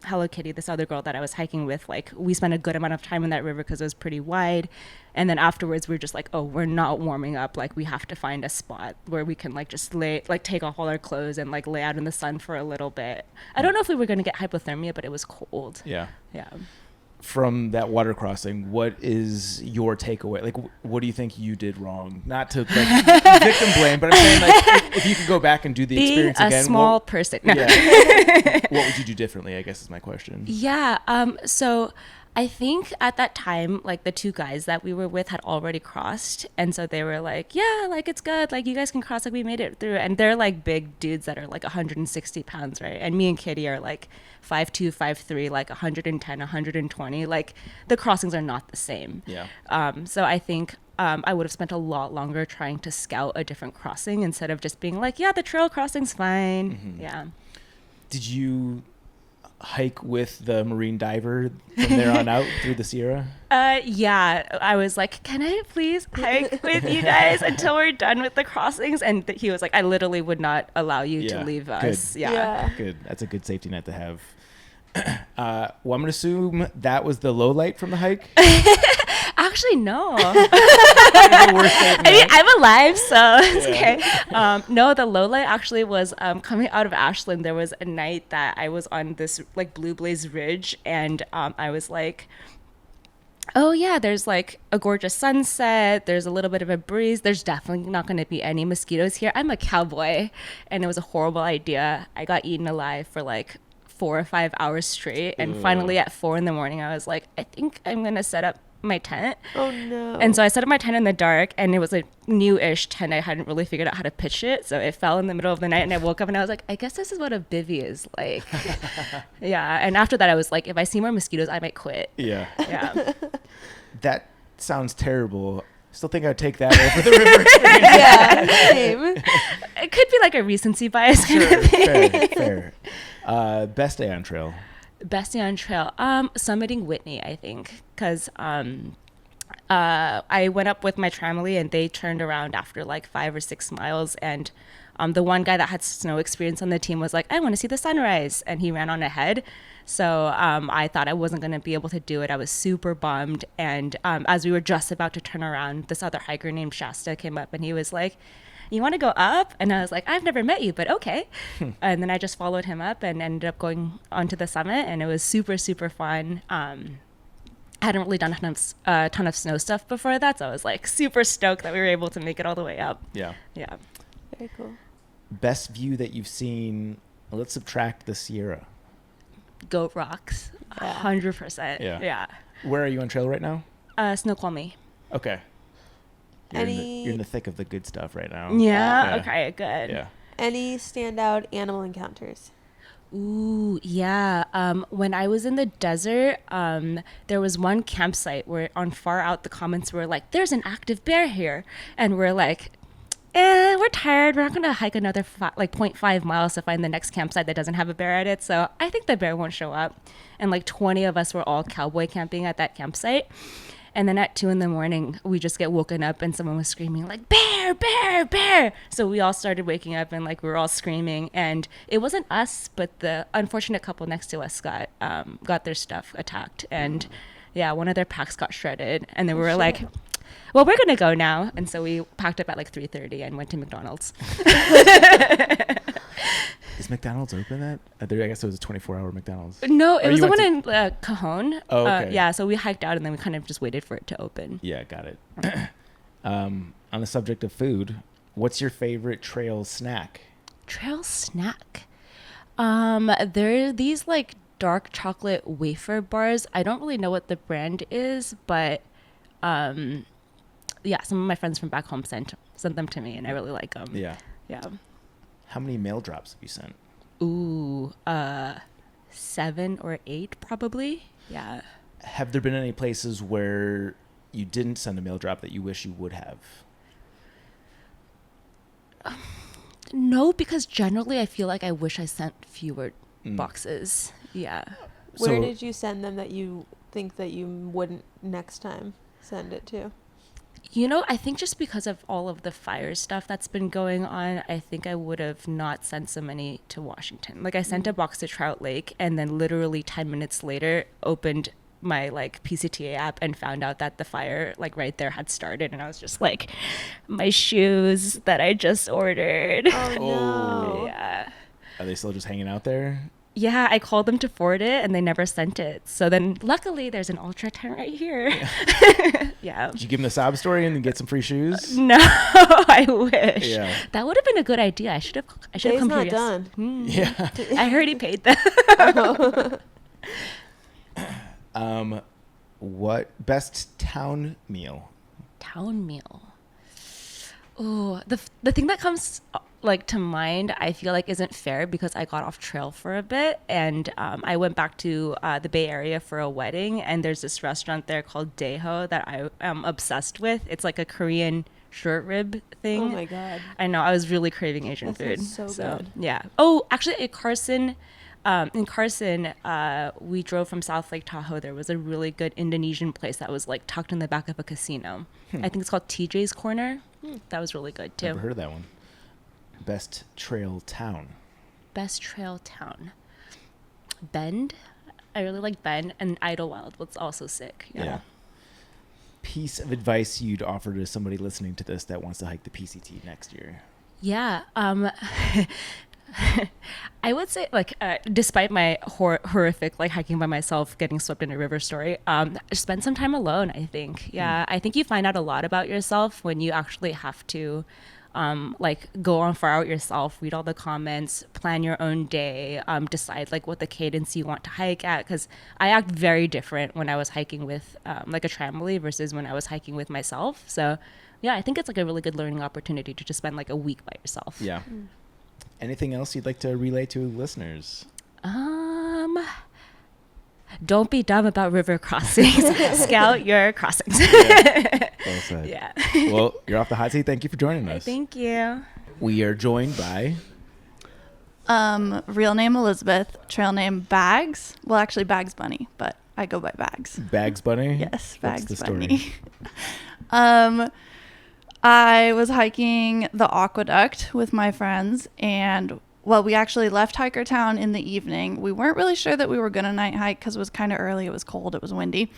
Speaker 4: Hello Kitty, this other girl that I was hiking with, like we spent a good amount of time in that river because it was pretty wide, and then afterwards we were just like, oh, we're not warming up, like we have to find a spot where we can like just take off all our clothes and like lay out in the sun for a little bit. I don't know if we were going to get hypothermia, but it was cold.
Speaker 1: Yeah.
Speaker 5: from that water crossing, what is your takeaway? Like, what do you think you did wrong? Not to like victim blame, but I'm saying like if you could go back and do the experience
Speaker 4: Being
Speaker 5: again,
Speaker 4: a small person. No.
Speaker 5: Yeah. What would you do differently, I guess is my question.
Speaker 4: Yeah. So I think at that time, like the two guys that we were with had already crossed. And so they were like, yeah, like it's good. Like you guys can cross. Like we made it through. And they're like big dudes that are like 160 pounds, right? And me and Kitty are like 5'2", 5'3", like 110, 120. Like the crossings are not the same.
Speaker 5: Yeah.
Speaker 4: So I think I would have spent a lot longer trying to scout a different crossing instead of just being like, yeah, the trail crossing's fine.
Speaker 5: Mm-hmm.
Speaker 4: Yeah.
Speaker 5: Did you hike with the marine diver from there on out through the Sierra?
Speaker 4: Yeah, I was like, can I please hike with you guys until we're done with the crossings? And he was like, I literally would not allow you to leave us.
Speaker 5: Good.
Speaker 4: Yeah.
Speaker 5: Good. That's a good safety net to have. Well, I'm going to assume that was the low light from the hike.
Speaker 4: Actually, no.
Speaker 5: The worst day of the
Speaker 4: I mean,
Speaker 5: night.
Speaker 4: I'm alive, so it's okay. No, the low light actually was coming out of Ashland. There was a night that I was on this like Blue Blaze Ridge, and I was like, oh yeah, there's like a gorgeous sunset. There's a little bit of a breeze. There's definitely not going to be any mosquitoes here. I'm a cowboy, and it was a horrible idea. I got eaten alive for like 4 or 5 hours straight, and finally at 4 a.m, I was like, I think I'm going to set up my tent.
Speaker 2: Oh no.
Speaker 4: And so I set up my tent in the dark, and it was a new-ish tent. I hadn't really figured out how to pitch it, so it fell in the middle of the night, and I woke up and I was like, I guess this is what a bivvy is like. Yeah. And after that I was like, if I see more mosquitoes I might quit.
Speaker 5: Yeah.
Speaker 4: Yeah.
Speaker 5: That sounds terrible. Still think I'd take that over the river.
Speaker 2: Yeah, same.
Speaker 4: It could be like a recency bias kind of thing.
Speaker 5: Fair. Best day on trail.
Speaker 4: Best day on trail, summiting Whitney, I think, because I went up with my family, and they turned around after like 5 or 6 miles. And the one guy that had snow experience on the team was like, I want to see the sunrise. And he ran on ahead. So I thought I wasn't going to be able to do it. I was super bummed. And as we were just about to turn around, this other hiker named Shasta came up, and he was like, you want to go up? And I was like, I've never met you, but okay. And then I just followed him up and ended up going onto the summit, and it was super, super fun. I hadn't really done a ton of snow stuff before that, so I was like super stoked that we were able to make it all the way up.
Speaker 5: Yeah.
Speaker 4: Yeah.
Speaker 2: Very cool.
Speaker 5: Best view that you've seen. Let's subtract the Sierra.
Speaker 4: Goat Rocks, 100%.
Speaker 5: Yeah.
Speaker 4: Yeah.
Speaker 5: Where are you on trail right now?
Speaker 4: Snoqualmie.
Speaker 5: Okay. You're in the thick of the good stuff right now.
Speaker 4: Yeah. Okay. Good.
Speaker 5: Yeah.
Speaker 2: Any standout animal encounters?
Speaker 4: Ooh, yeah. When I was in the desert, there was one campsite where on far out the comments were like, there's an active bear here. And we're like, we're tired. We're not going to hike another 0.5 miles to find the next campsite that doesn't have a bear at it. So I think the bear won't show up. And like 20 of us were all cowboy camping at that campsite. And then at 2 a.m, we just get woken up and someone was screaming like, bear, bear, bear. So we all started waking up and like we were all screaming. And it wasn't us, but the unfortunate couple next to us got their stuff attacked. And yeah, one of their packs got shredded. And then we were like, well, we're going to go now. And so we packed up at like 3:30 and went to McDonald's.
Speaker 5: Is McDonald's open I guess it was a 24-hour McDonald's.
Speaker 4: No, it
Speaker 5: Or
Speaker 4: was
Speaker 5: you
Speaker 4: the one
Speaker 5: went
Speaker 4: in Cajon.
Speaker 5: Oh, okay.
Speaker 4: Yeah, so we hiked out and then we kind of just waited for it to open.
Speaker 5: Yeah, got it. On the subject of food, what's your favorite trail snack?
Speaker 4: Trail snack. There are these like dark chocolate wafer bars. I don't really know what the brand is, but yeah, some of my friends from back home sent them to me, and I really like them.
Speaker 5: Yeah.
Speaker 4: Yeah.
Speaker 5: How many mail drops have you sent?
Speaker 4: Ooh, 7 or 8 probably. Yeah.
Speaker 5: Have there been any places where you didn't send a mail drop that you wish you would have?
Speaker 4: No, because generally I feel like I wish I sent fewer boxes. Yeah.
Speaker 2: Where did you send them that you think that you wouldn't next time send it to?
Speaker 4: You know, I think just because of all of the fire stuff that's been going on, I think I would have not sent so many to Washington. Like I sent a box to Trout Lake and then literally 10 minutes later opened my like PCTA app and found out that the fire like right there had started, and I was just like, my shoes that I just ordered.
Speaker 2: Oh no.
Speaker 4: Yeah.
Speaker 5: Are they still just hanging out there?
Speaker 4: Yeah, I called them to forward it and they never sent it. So then luckily there's an ultra tent right here. Yeah.
Speaker 5: Did you give them the sob story and then get some free shoes?
Speaker 4: No, I wish.
Speaker 5: Yeah.
Speaker 4: That would have been a good idea. I should have come
Speaker 2: not
Speaker 4: here.
Speaker 2: done.
Speaker 5: Yeah.
Speaker 4: I heard he paid them.
Speaker 5: What best town meal?
Speaker 4: Town meal. Oh, the thing that comes like to mind, I feel like isn't fair because I got off trail for a bit and I went back to the Bay Area for a wedding, and there's this restaurant there called Daeho that I am obsessed with. It's like a Korean short rib thing.
Speaker 2: Oh my god.
Speaker 4: I know, I was really craving Asian
Speaker 2: That
Speaker 4: food.
Speaker 2: sounds so good.
Speaker 4: Yeah. Oh, actually, in Carson, we drove from South Lake Tahoe. There was a really good Indonesian place that was like tucked in the back of a casino. I think it's called TJ's Corner. That was really good too.
Speaker 5: Never heard of that one. Best trail town.
Speaker 4: Best trail town. Bend. I really like Bend, and Idlewild was also sick. Yeah.
Speaker 5: Piece of advice you'd offer to somebody listening to this that wants to hike the PCT next year.
Speaker 4: Yeah. I would say, like, despite my horrific, like, hiking by myself, getting swept in a river story, spend some time alone, I think. Yeah, I think you find out a lot about yourself when you actually have to, like, go on far out yourself, read all the comments, plan your own day, decide, like, what the cadence you want to hike at. Because I act very different when I was hiking with, like, a family versus when I was hiking with myself. So, yeah, I think it's, like, a really good learning opportunity to just spend, like, a week by yourself.
Speaker 5: Yeah. Anything else you'd like to relay to listeners?
Speaker 4: Don't be dumb about river crossings. Scout your crossings.
Speaker 5: Yeah. Well said.
Speaker 4: Yeah.
Speaker 5: Well, you're off the hot seat. Thank you for joining us.
Speaker 4: Thank you.
Speaker 5: We are joined by...
Speaker 6: Real name Elizabeth, trail name Bags. Well, actually Bags Bunny, but I go by Bags.
Speaker 5: Bags Bunny?
Speaker 6: Yes,
Speaker 5: What's
Speaker 6: Bags
Speaker 5: the story?
Speaker 6: Bunny. I was hiking the aqueduct with my friends, and well, we actually left Hiker Town in the evening. We weren't really sure that we were going to night hike because it was kind of early. It was cold. It was windy.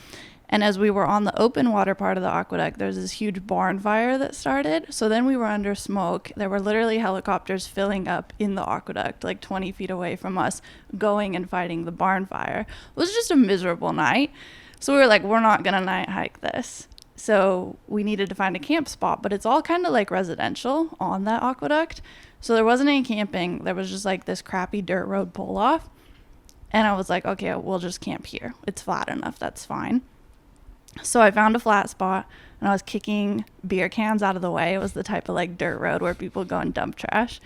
Speaker 6: And as we were on the open water part of the aqueduct, there was this huge barn fire that started. So then we were under smoke. There were literally helicopters filling up in the aqueduct, like 20 feet away from us, going and fighting the barn fire. It was just a miserable night. So we were like, we're not going to night hike this. So we needed to find a camp spot, but it's all kind of like residential on that aqueduct. So there wasn't any camping. There was just like this crappy dirt road pull off. And I was like, okay, we'll just camp here. It's flat enough. That's fine. So I found a flat spot and I was kicking beer cans out of the way. It was the type of like dirt road where people go and dump trash.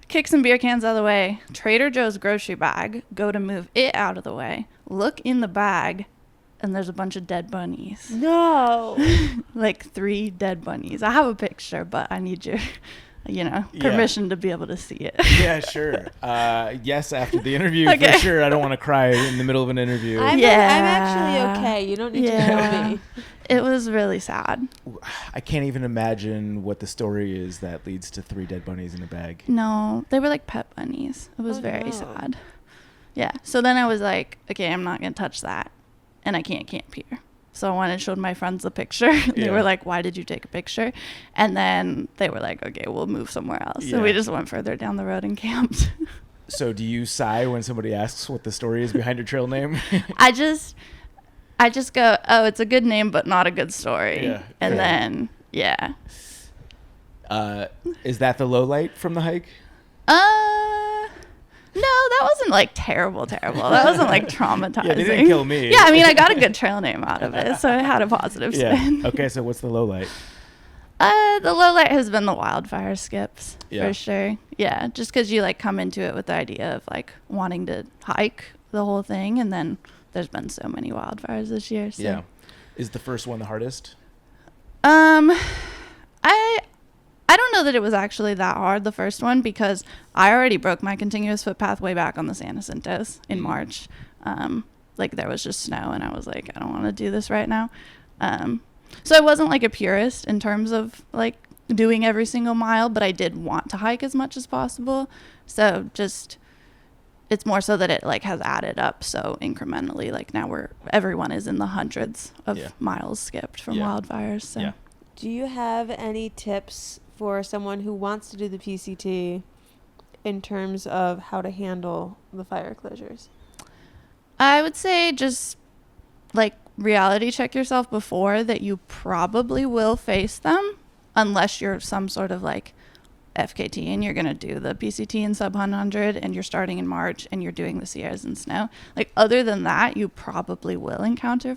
Speaker 6: Kick some beer cans out of the way. Trader Joe's grocery bag. Go to move it out of the way. Look in the bag. And there's a bunch of dead bunnies.
Speaker 2: No.
Speaker 6: Like 3 dead bunnies. I have a picture, but I need your, permission to be able to see it.
Speaker 5: Yeah, sure. Yes, after the interview,
Speaker 6: Okay.
Speaker 5: for sure. I don't want to cry in the middle of an interview.
Speaker 2: I'm actually okay. You don't need to tell me.
Speaker 6: It was really sad.
Speaker 5: I can't even imagine what the story is that leads to 3 dead bunnies in a bag.
Speaker 6: No, they were like pet bunnies. It was very
Speaker 2: no.
Speaker 6: sad. Yeah. So then I was like, okay, I'm not going to touch that. And I can't camp here. So I went and showed my friends the picture. They
Speaker 5: Yeah.
Speaker 6: were like, why did you take a picture? And then they were like, okay, we'll move somewhere else.
Speaker 5: Yeah.
Speaker 6: So we just went further down the road and camped.
Speaker 5: So do you sigh when somebody asks what the story is behind your trail name?
Speaker 6: I just go, oh, it's a good name, but not a good story.
Speaker 5: Yeah,
Speaker 6: And
Speaker 5: fair.
Speaker 6: then, yeah.
Speaker 5: Is that the low light from the hike?
Speaker 6: No, that wasn't like terrible. That wasn't like traumatizing.
Speaker 5: Yeah, they didn't kill me.
Speaker 6: Yeah, I mean, I got a good trail name out of it, so it had a positive spin.
Speaker 5: Yeah. Okay, so what's the low light?
Speaker 6: The low light has been the wildfire skips
Speaker 5: Yeah.
Speaker 6: for sure. Yeah, just because you like come into it with the idea of like wanting to hike the whole thing, and then there's been so many wildfires this year. So.
Speaker 5: Yeah. Is the first one the hardest?
Speaker 6: I don't know that it was actually that hard, the first one, because I already broke my continuous footpath way back on the San Jacintos in March. Like there was just snow and I was like, I don't want to do this right now. So I wasn't like a purist in terms of like doing every single mile, but I did want to hike as much as possible. So just, it's more so that it like has added up so incrementally. Like now everyone is in the hundreds of
Speaker 5: Yeah.
Speaker 6: miles skipped from
Speaker 5: Yeah.
Speaker 6: wildfires. So.
Speaker 5: Yeah.
Speaker 2: Do you have any tips for someone who wants to do the PCT in terms of how to handle the fire closures?
Speaker 6: I would say just like reality check yourself before that you probably will face them unless you're some sort of like FKT and you're going to do the PCT in sub 100 and you're starting in March and you're doing the Sierras in snow. Like other than that, you probably will encounter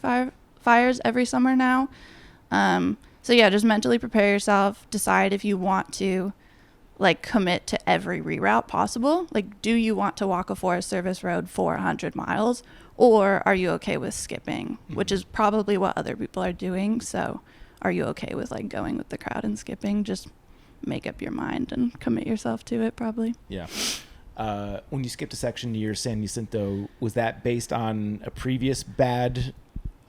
Speaker 6: fires every summer now. So yeah, just mentally prepare yourself, decide if you want to like commit to every reroute possible. Like, do you want to walk a Forest Service road for 100 miles or are you okay with skipping, which is probably what other people are doing. So are you okay with like going with the crowd and skipping? Just make up your mind and commit yourself to it probably.
Speaker 5: Yeah. When you skipped a section near San Jacinto, was that based on a previous bad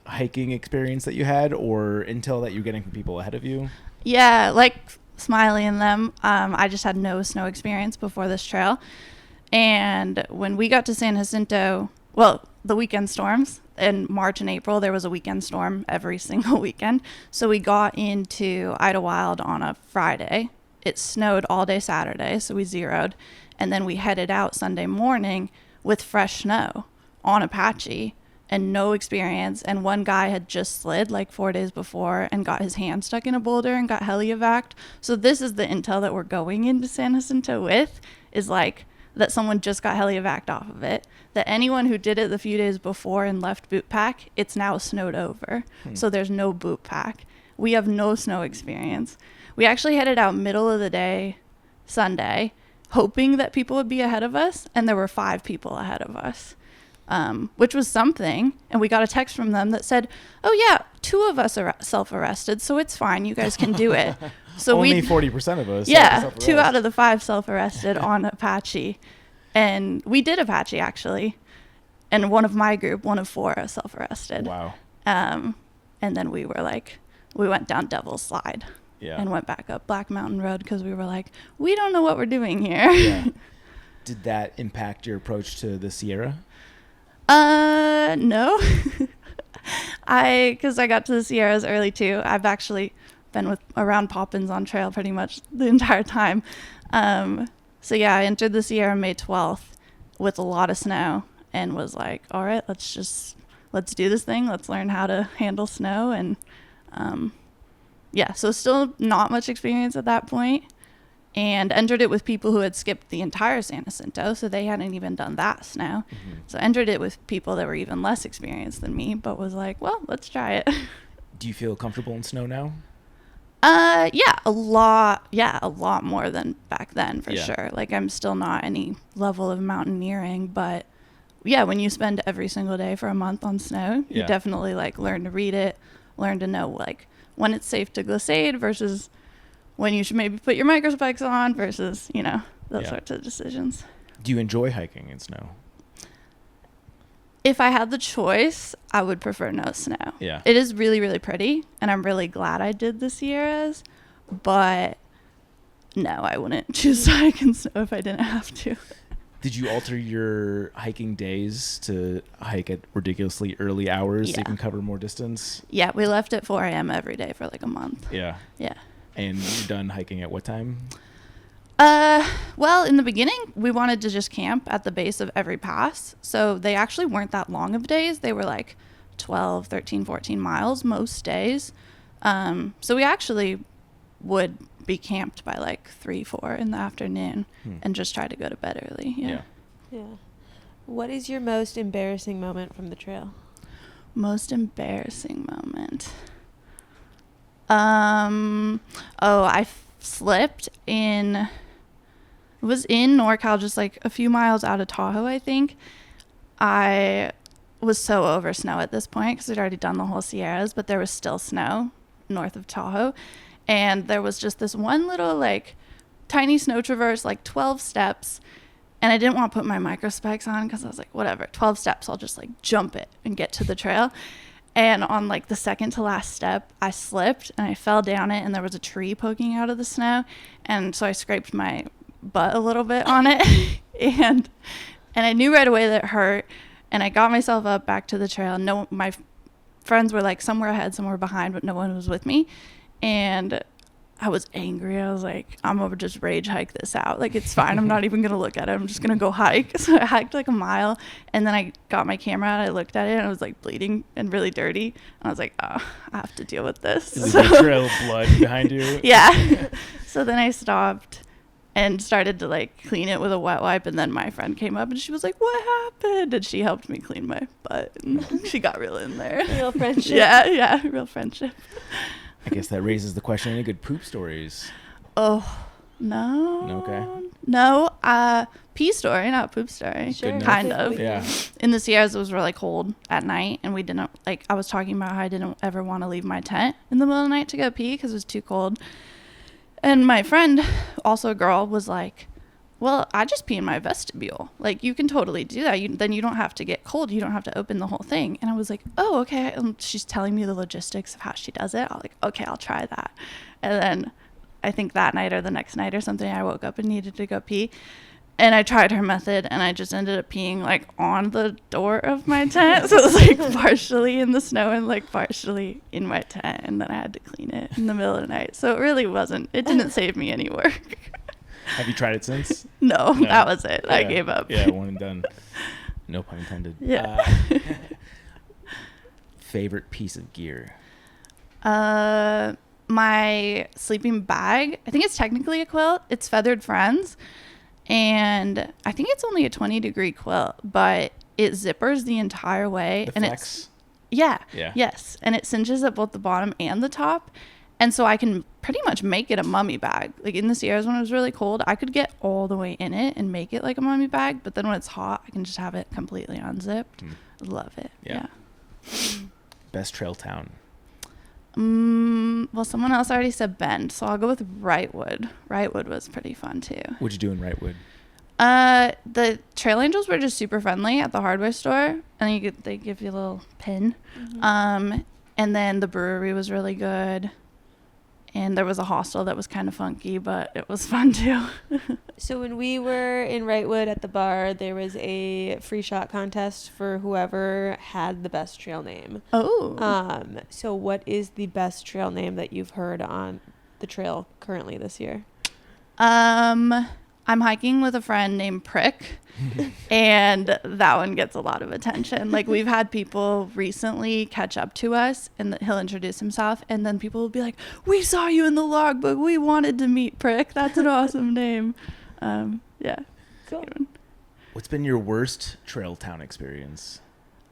Speaker 5: hiking experience that you had or intel that you're getting from people ahead of you?
Speaker 6: Yeah, like Smiley and them. I just had no snow experience before this trail. And when we got to San Jacinto, well, the weekend storms in March and April, there was a weekend storm every single weekend. So we got into Idlewild on a Friday. It snowed all day Saturday, so we zeroed. And then we headed out Sunday morning with fresh snow on Apache and no experience. And one guy had just slid like 4 days before and got his hand stuck in a boulder and got heli-evac'd. So this is the intel that we're going into San Jacinto with, is like that someone just got heli-evac'd off of it, that anyone who did it the few days before and left boot pack, it's now snowed over. So there's no boot pack. We have no snow experience. We actually headed out middle of the day Sunday, hoping that people would be ahead of us, and there were 5 people ahead of us. Which was something. And we got a text from them that said, oh yeah, 2 of us are self-arrested, so it's fine. You guys can do it. So
Speaker 5: Only 40% of us.
Speaker 6: Yeah, 2 out of the 5 self-arrested on Apache. And we did Apache actually. And one of my group, one of 4 self-arrested.
Speaker 5: Wow.
Speaker 6: And then we went down Devil's Slide and went back up Black Mountain Road because we were like, we don't know what we're doing here.
Speaker 5: Yeah. Did that impact your approach to the Sierra?
Speaker 6: No. Because I got to the Sierras early too. I've actually been around Poppins on trail pretty much the entire time. So yeah, I entered the Sierra May 12th with a lot of snow and was like, all right, let's do this thing. Let's learn how to handle snow. And so still not much experience at that point, and entered it with people who had skipped the entire San Jacinto, so they hadn't even done that snow.
Speaker 5: Mm-hmm.
Speaker 6: So entered it with people that were even less experienced than me, but was like, well, let's try it.
Speaker 5: Do you feel comfortable in snow now?
Speaker 6: A lot more than back then, for sure. Like, I'm still not any level of mountaineering, but yeah, when you spend every single day for a month on snow, you definitely like learn to read it, learn to know like when it's safe to glissade versus when you should maybe put your micro spikes on versus, those sorts of decisions.
Speaker 5: Do you enjoy hiking in snow?
Speaker 6: If I had the choice, I would prefer no snow.
Speaker 5: Yeah.
Speaker 6: It is really, really pretty, and I'm really glad I did the Sierras, but no, I wouldn't choose to hike in snow if I didn't have to.
Speaker 5: Did you alter your hiking days to hike at ridiculously early hours so you can cover more distance?
Speaker 6: Yeah, we left at 4 a.m. every day for like a month.
Speaker 5: Yeah.
Speaker 6: Yeah.
Speaker 5: And you're done hiking at what time?
Speaker 6: Well, in the beginning, we wanted to just camp at the base of every pass. So they actually weren't that long of days. They were like 12, 13, 14 miles most days. So we actually would be camped by like 3, 4 in the afternoon and just try to go to bed early. Yeah.
Speaker 2: What is your most embarrassing moment from the trail?
Speaker 6: Most embarrassing moment. I slipped in. It was in NorCal, just like a few miles out of Tahoe, I think. I was so over snow at this point because I'd already done the whole Sierras, but there was still snow north of Tahoe. And there was just this one little like tiny snow traverse, like 12 steps. And I didn't want to put my micro spikes on because I was like, whatever, 12 steps, I'll just like jump it and get to the trail. And on like the second to last step, I slipped and I fell down it, and there was a tree poking out of the snow. And so I scraped my butt a little bit on it. and I knew right away that it hurt. And I got myself up back to the trail. No, my friends were like somewhere ahead, somewhere behind, but no one was with me. And I was angry. I was like, I'm gonna just rage hike this out. Like, it's fine. I'm not even gonna look at it. I'm just gonna go hike. So I hiked like a mile, and then I got my camera out. I looked at it, and it was like bleeding and really dirty. And I was like, oh, I have to deal with this.
Speaker 5: Is there a trail of blood behind you?
Speaker 6: Yeah. So then I stopped and started to like clean it with a wet wipe, and then my friend came up and she was like, what happened? And she helped me clean my butt, and she got real in there.
Speaker 2: Real friendship.
Speaker 6: Yeah, real friendship.
Speaker 5: I guess that raises the question, any good poop stories?
Speaker 6: Oh, no.
Speaker 5: No, okay.
Speaker 6: No, pee story, not poop story.
Speaker 2: Sure.
Speaker 6: Kind of.
Speaker 5: Yeah.
Speaker 6: In the Sierras, it was really cold at night, and we didn't, like, I was talking about how I didn't ever want to leave my tent in the middle of the night to go pee because it was too cold. And my friend, also a girl, was like, well, I just pee in my vestibule. Like, you can totally do that. Then you don't have to get cold. You don't have to open the whole thing. And I was like, oh, okay. And she's telling me the logistics of how she does it. I was like, okay, I'll try that. And then I think that night or the next night or something, I woke up and needed to go pee. And I tried her method, and I just ended up peeing, like, on the door of my tent. So it was, like, partially in the snow and, like, partially in my tent. And then I had to clean it in the middle of the night. So it really it didn't save me any work.
Speaker 5: Have you tried it since?
Speaker 6: No, that was it.
Speaker 5: Yeah.
Speaker 6: I gave up.
Speaker 5: Yeah, one and done. No pun intended.
Speaker 6: Yeah.
Speaker 5: Favorite piece of gear?
Speaker 6: My sleeping bag. I think it's technically a quilt. It's Feathered Friends. And I think it's only a 20-degree quilt, but it zippers the entire way.
Speaker 5: The
Speaker 6: and
Speaker 5: flex?
Speaker 6: Yeah.
Speaker 5: Yeah.
Speaker 6: Yes. And it cinches at both the bottom and the top. And so I can pretty much make it a mummy bag. Like in the Sierras when it was really cold, I could get all the way in it and make it like a mummy bag. But then when it's hot, I can just have it completely unzipped. Love it. Yeah.
Speaker 5: Best trail town?
Speaker 6: Well, someone else already said Bend, so I'll go with Wrightwood. Wrightwood was pretty fun too.
Speaker 5: What'd you do in Wrightwood?
Speaker 6: The Trail Angels were just super friendly at the hardware store, and they give you a little pin. And then the brewery was really good, and there was a hostel that was kind of funky, but it was fun too.
Speaker 2: So when we were in Wrightwood at the bar, there was a free shot contest for whoever had the best trail name.
Speaker 6: Oh.
Speaker 2: So what is the best trail name that you've heard on the trail currently this year?
Speaker 6: I'm hiking with a friend named Prick, and that one gets a lot of attention. Like, we've had people recently catch up to us, and he'll introduce himself, and then people will be like, "We saw you in the logbook. We wanted to meet Prick. That's an awesome name." Yeah.
Speaker 2: Cool.
Speaker 5: What's been your worst trail town experience?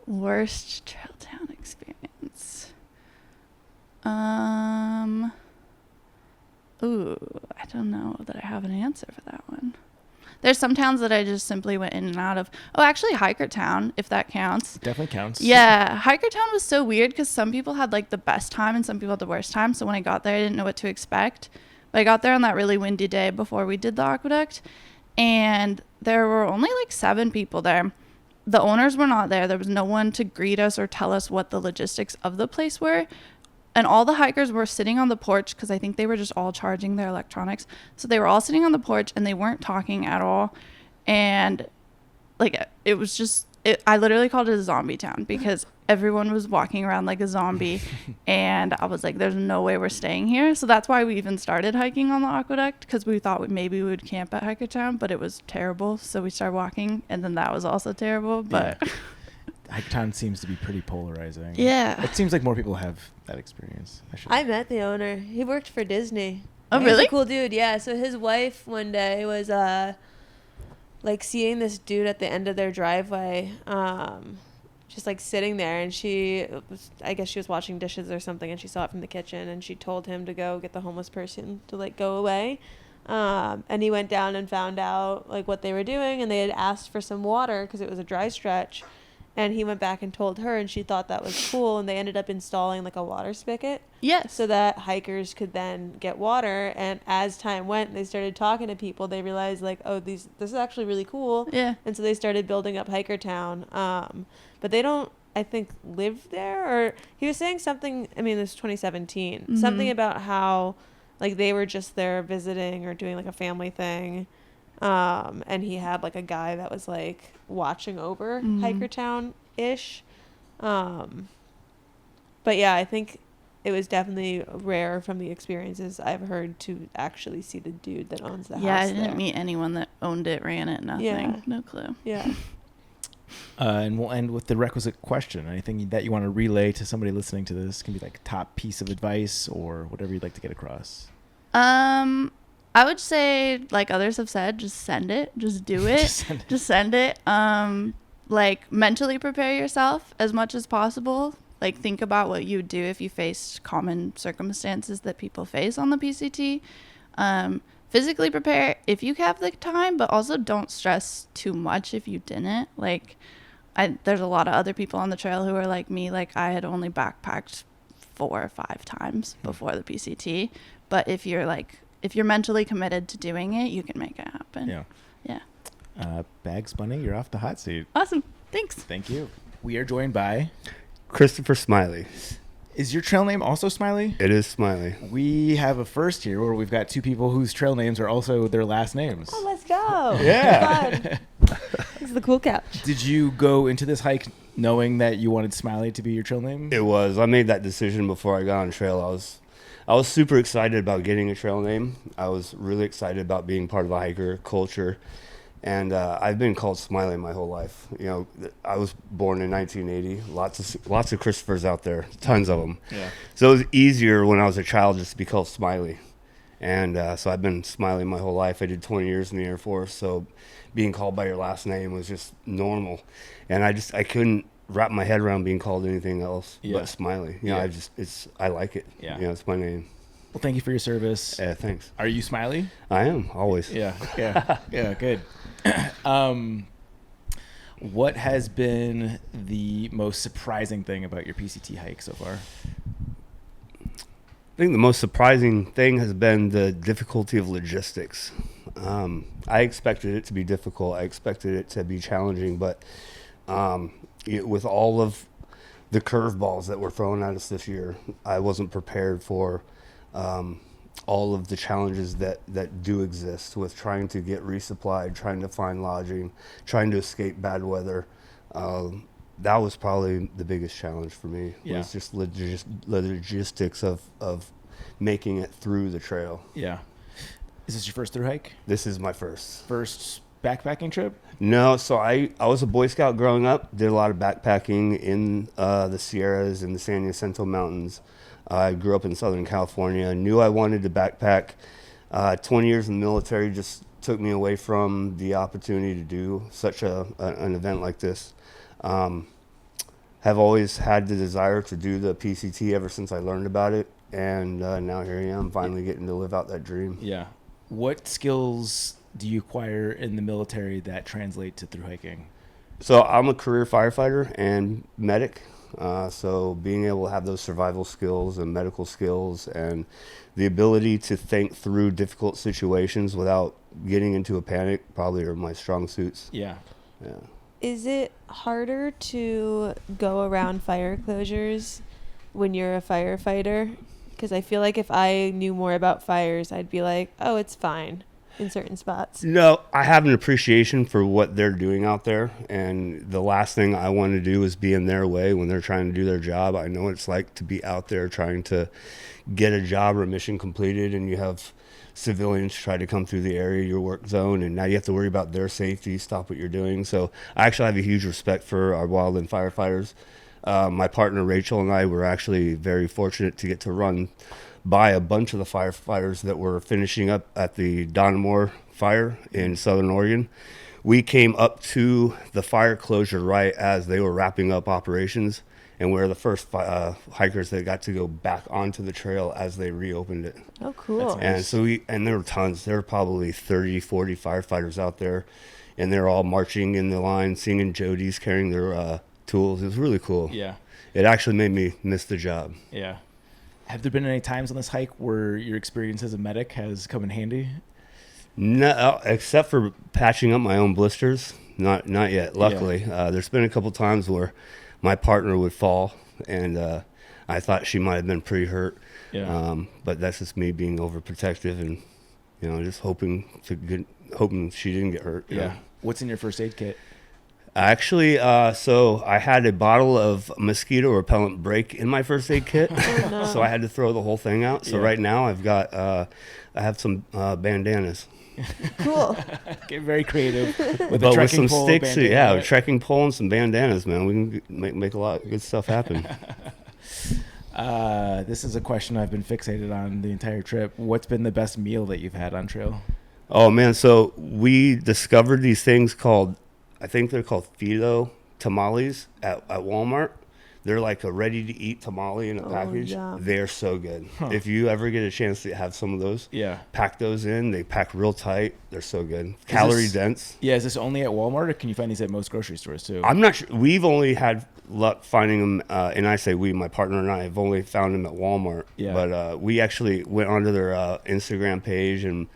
Speaker 6: Worst trail town experience. Ooh, I don't know that I have an answer for that one. There's some towns that I just simply went in and out of. Oh, actually, Hiker Town, if that counts.
Speaker 5: Definitely counts.
Speaker 6: Yeah, Hiker Town was so weird because some people had like the best time and some people had the worst time. So when I got there, I didn't know what to expect. But I got there on that really windy day before we did the aqueduct, and there were only like 7 people there. The owners were not there. There was no one to greet us or tell us what the logistics of the place were. And all the hikers were sitting on the porch because I think they were just all charging their electronics. So they were all sitting on the porch and they weren't talking at all. And like, it was just, I literally called it a zombie town because everyone was walking around like a zombie. And I was like, there's no way we're staying here. So that's why we even started hiking on the aqueduct, because we thought maybe we would camp at Hiker Town, but it was terrible. So we started walking, and then that was also terrible. But
Speaker 5: Yeah. Hiker Town seems to be pretty polarizing.
Speaker 6: Yeah.
Speaker 5: It seems like more people have that experience.
Speaker 2: I met the owner. He worked for Disney.
Speaker 6: Oh,
Speaker 2: He's
Speaker 6: really?
Speaker 2: a cool dude. Yeah. So his wife one day was like seeing this dude at the end of their driveway, just like sitting there, and I guess she was washing dishes or something, and she saw it from the kitchen, and she told him to go get the homeless person to like go away. And he went down and found out like what they were doing, and they had asked for some water because it was a dry stretch. And he went back and told her, and she thought that was cool. And they ended up installing like a water spigot.
Speaker 6: Yes.
Speaker 2: So that hikers could then get water. And as time went, they started talking to people. They realized like, oh, this is actually really cool.
Speaker 6: Yeah.
Speaker 2: And so they started building up Hiker Town. But they don't, I think, live there. Or he was saying something, I mean, this was 2017.
Speaker 6: Mm-hmm.
Speaker 2: Something about how like they were just there visiting or doing like a family thing. And he had like a guy that was like watching over Hiker Town-ish. But yeah, I think it was definitely rare from the experiences I've heard to actually see the dude that owns the house.
Speaker 6: Yeah, I didn't
Speaker 2: there.
Speaker 6: meet anyone that owned it, ran it, nothing.
Speaker 2: Yeah.
Speaker 6: No clue.
Speaker 2: Yeah.
Speaker 5: And we'll end with the requisite question. Anything that you want to relay to somebody listening to this can be like top piece of advice or whatever you'd like to get across.
Speaker 6: I would say, like others have said, just send it. Just do it. Just send it. Like, mentally prepare yourself as much as possible. Like, think about what you would do if you faced common circumstances that people face on the PCT. Physically prepare if you have the time, but also don't stress too much if you didn't. Like, there's a lot of other people on the trail who are like me. Like, I had only backpacked 4 or 5 times before the PCT. But if you're mentally committed to doing it, you can make it happen.
Speaker 5: Yeah.
Speaker 6: Yeah.
Speaker 5: Bags Bunny, you're off the hot seat.
Speaker 6: Awesome. Thanks.
Speaker 5: Thank you. We are joined by...
Speaker 7: Christopher Smiley.
Speaker 5: Is your trail name also Smiley?
Speaker 7: It is Smiley.
Speaker 5: We have a first here where we've got 2 people whose trail names are also their last names.
Speaker 2: Oh, let's go.
Speaker 5: Yeah.
Speaker 2: Fun. This is the cool couch.
Speaker 5: Did you go into this hike knowing that you wanted Smiley to be your trail name?
Speaker 7: It was. I made that decision before I got on trail. I was super excited about getting a trail name. I was really excited about being part of the hiker culture. And I've been called Smiley my whole life. You know, I was born in 1980. Lots of Christophers out there, tons of them.
Speaker 5: Yeah.
Speaker 7: So it was easier when I was a child just to be called Smiley. And so I've been Smiley my whole life. I did 20 years in the Air Force, so being called by your last name was just normal. And I couldn't wrap my head around being called anything else but Smiley. You know, I like it.
Speaker 5: Yeah.
Speaker 7: You know, it's my name.
Speaker 5: Well, thank you for your service.
Speaker 7: Yeah, thanks.
Speaker 5: Are you Smiley?
Speaker 7: I am, always.
Speaker 5: Yeah, good. What has been the most surprising thing about your PCT hike so far?
Speaker 7: I think the most surprising thing has been the difficulty of logistics. I expected it to be difficult. I expected it to be challenging, but with all of the curveballs that were thrown at us this year, I wasn't prepared for all of the challenges that do exist with trying to get resupplied, trying to find lodging, trying to escape bad weather. That was probably the biggest challenge for me.
Speaker 5: Yeah.
Speaker 7: Was just logistics of making it through the trail.
Speaker 5: Yeah. Is this your first thru hike?
Speaker 7: This is my first
Speaker 5: Backpacking trip?
Speaker 7: No, so I was a Boy Scout growing up, did a lot of backpacking in the Sierras and the San Jacinto Mountains. I grew up in Southern California, knew I wanted to backpack. 20 years in the military just took me away from the opportunity to do such an event like this. Have always had the desire to do the PCT ever since I learned about it, and now here I am, finally getting to live out that dream.
Speaker 5: Yeah. What skills do you acquire in the military that translate to thru hiking?
Speaker 7: So I'm a career firefighter and medic. So being able to have those survival skills and medical skills and the ability to think through difficult situations without getting into a panic probably are my strong suits.
Speaker 5: Yeah.
Speaker 7: Yeah.
Speaker 2: Is it harder to go around fire closures when you're a firefighter? Because I feel like if I knew more about fires, I'd be like, oh, it's fine in certain spots.
Speaker 7: No, I have an appreciation for what they're doing out there, and the last thing I want to do is be in their way when they're trying to do their job. I know what it's like to be out there trying to get a job or mission completed, and you have civilians try to come through the area, your work zone, and now you have to worry about their safety, stop what you're doing. So I actually have a huge respect for our wildland firefighters. My partner Rachel and I were actually very fortunate to get to run by a bunch of the firefighters that were finishing up at the Donmore fire in Southern Oregon. We came up to the fire closure right as they were wrapping up operations, and we were the first hikers that got to go back onto the trail as they reopened it.
Speaker 2: Oh, cool.
Speaker 7: And so there were tons. There were probably 30, 40 firefighters out there, and they're all marching in the line, singing Jodies, carrying their tools. It was really cool.
Speaker 5: Yeah.
Speaker 7: It actually made me miss the job.
Speaker 5: Yeah. Have there been any times on this hike where your experience as a medic has come in handy?
Speaker 7: No, except for patching up my own blisters. Not yet, luckily. Yeah. There's been a couple times where my partner would fall, and I thought she might have been pretty hurt.
Speaker 5: Yeah.
Speaker 7: But that's just me being overprotective and, just hoping she didn't get hurt.
Speaker 5: Yeah. What's in your first aid kit?
Speaker 7: Actually, so I had a bottle of mosquito repellent break in my first aid kit, so I had to throw the whole thing out. So right now I have some bandanas.
Speaker 2: Cool.
Speaker 5: Get very creative with
Speaker 7: with some
Speaker 5: pole,
Speaker 7: sticks.
Speaker 5: bandana,
Speaker 7: Yeah,
Speaker 5: right?
Speaker 7: a trekking pole and some bandanas, man. We can make a lot of good stuff happen.
Speaker 5: This is a question I've been fixated on the entire trip. What's been the best meal that you've had on trail?
Speaker 7: Oh man, so we discovered these things I think they're called Fido tamales at Walmart. They're like a ready-to-eat tamale in a package.
Speaker 2: Yum.
Speaker 7: They're so good. If you ever get a chance to have some of those, pack those in. They pack real tight. They're so good. Calorie dense.
Speaker 5: Yeah, is this only at Walmart, or can you find these at most grocery stores too?
Speaker 7: I'm not sure. We've only had luck finding them, and I say we, my partner and I, have only found them at Walmart.
Speaker 5: Yeah.
Speaker 7: But we actually went onto their Instagram page, and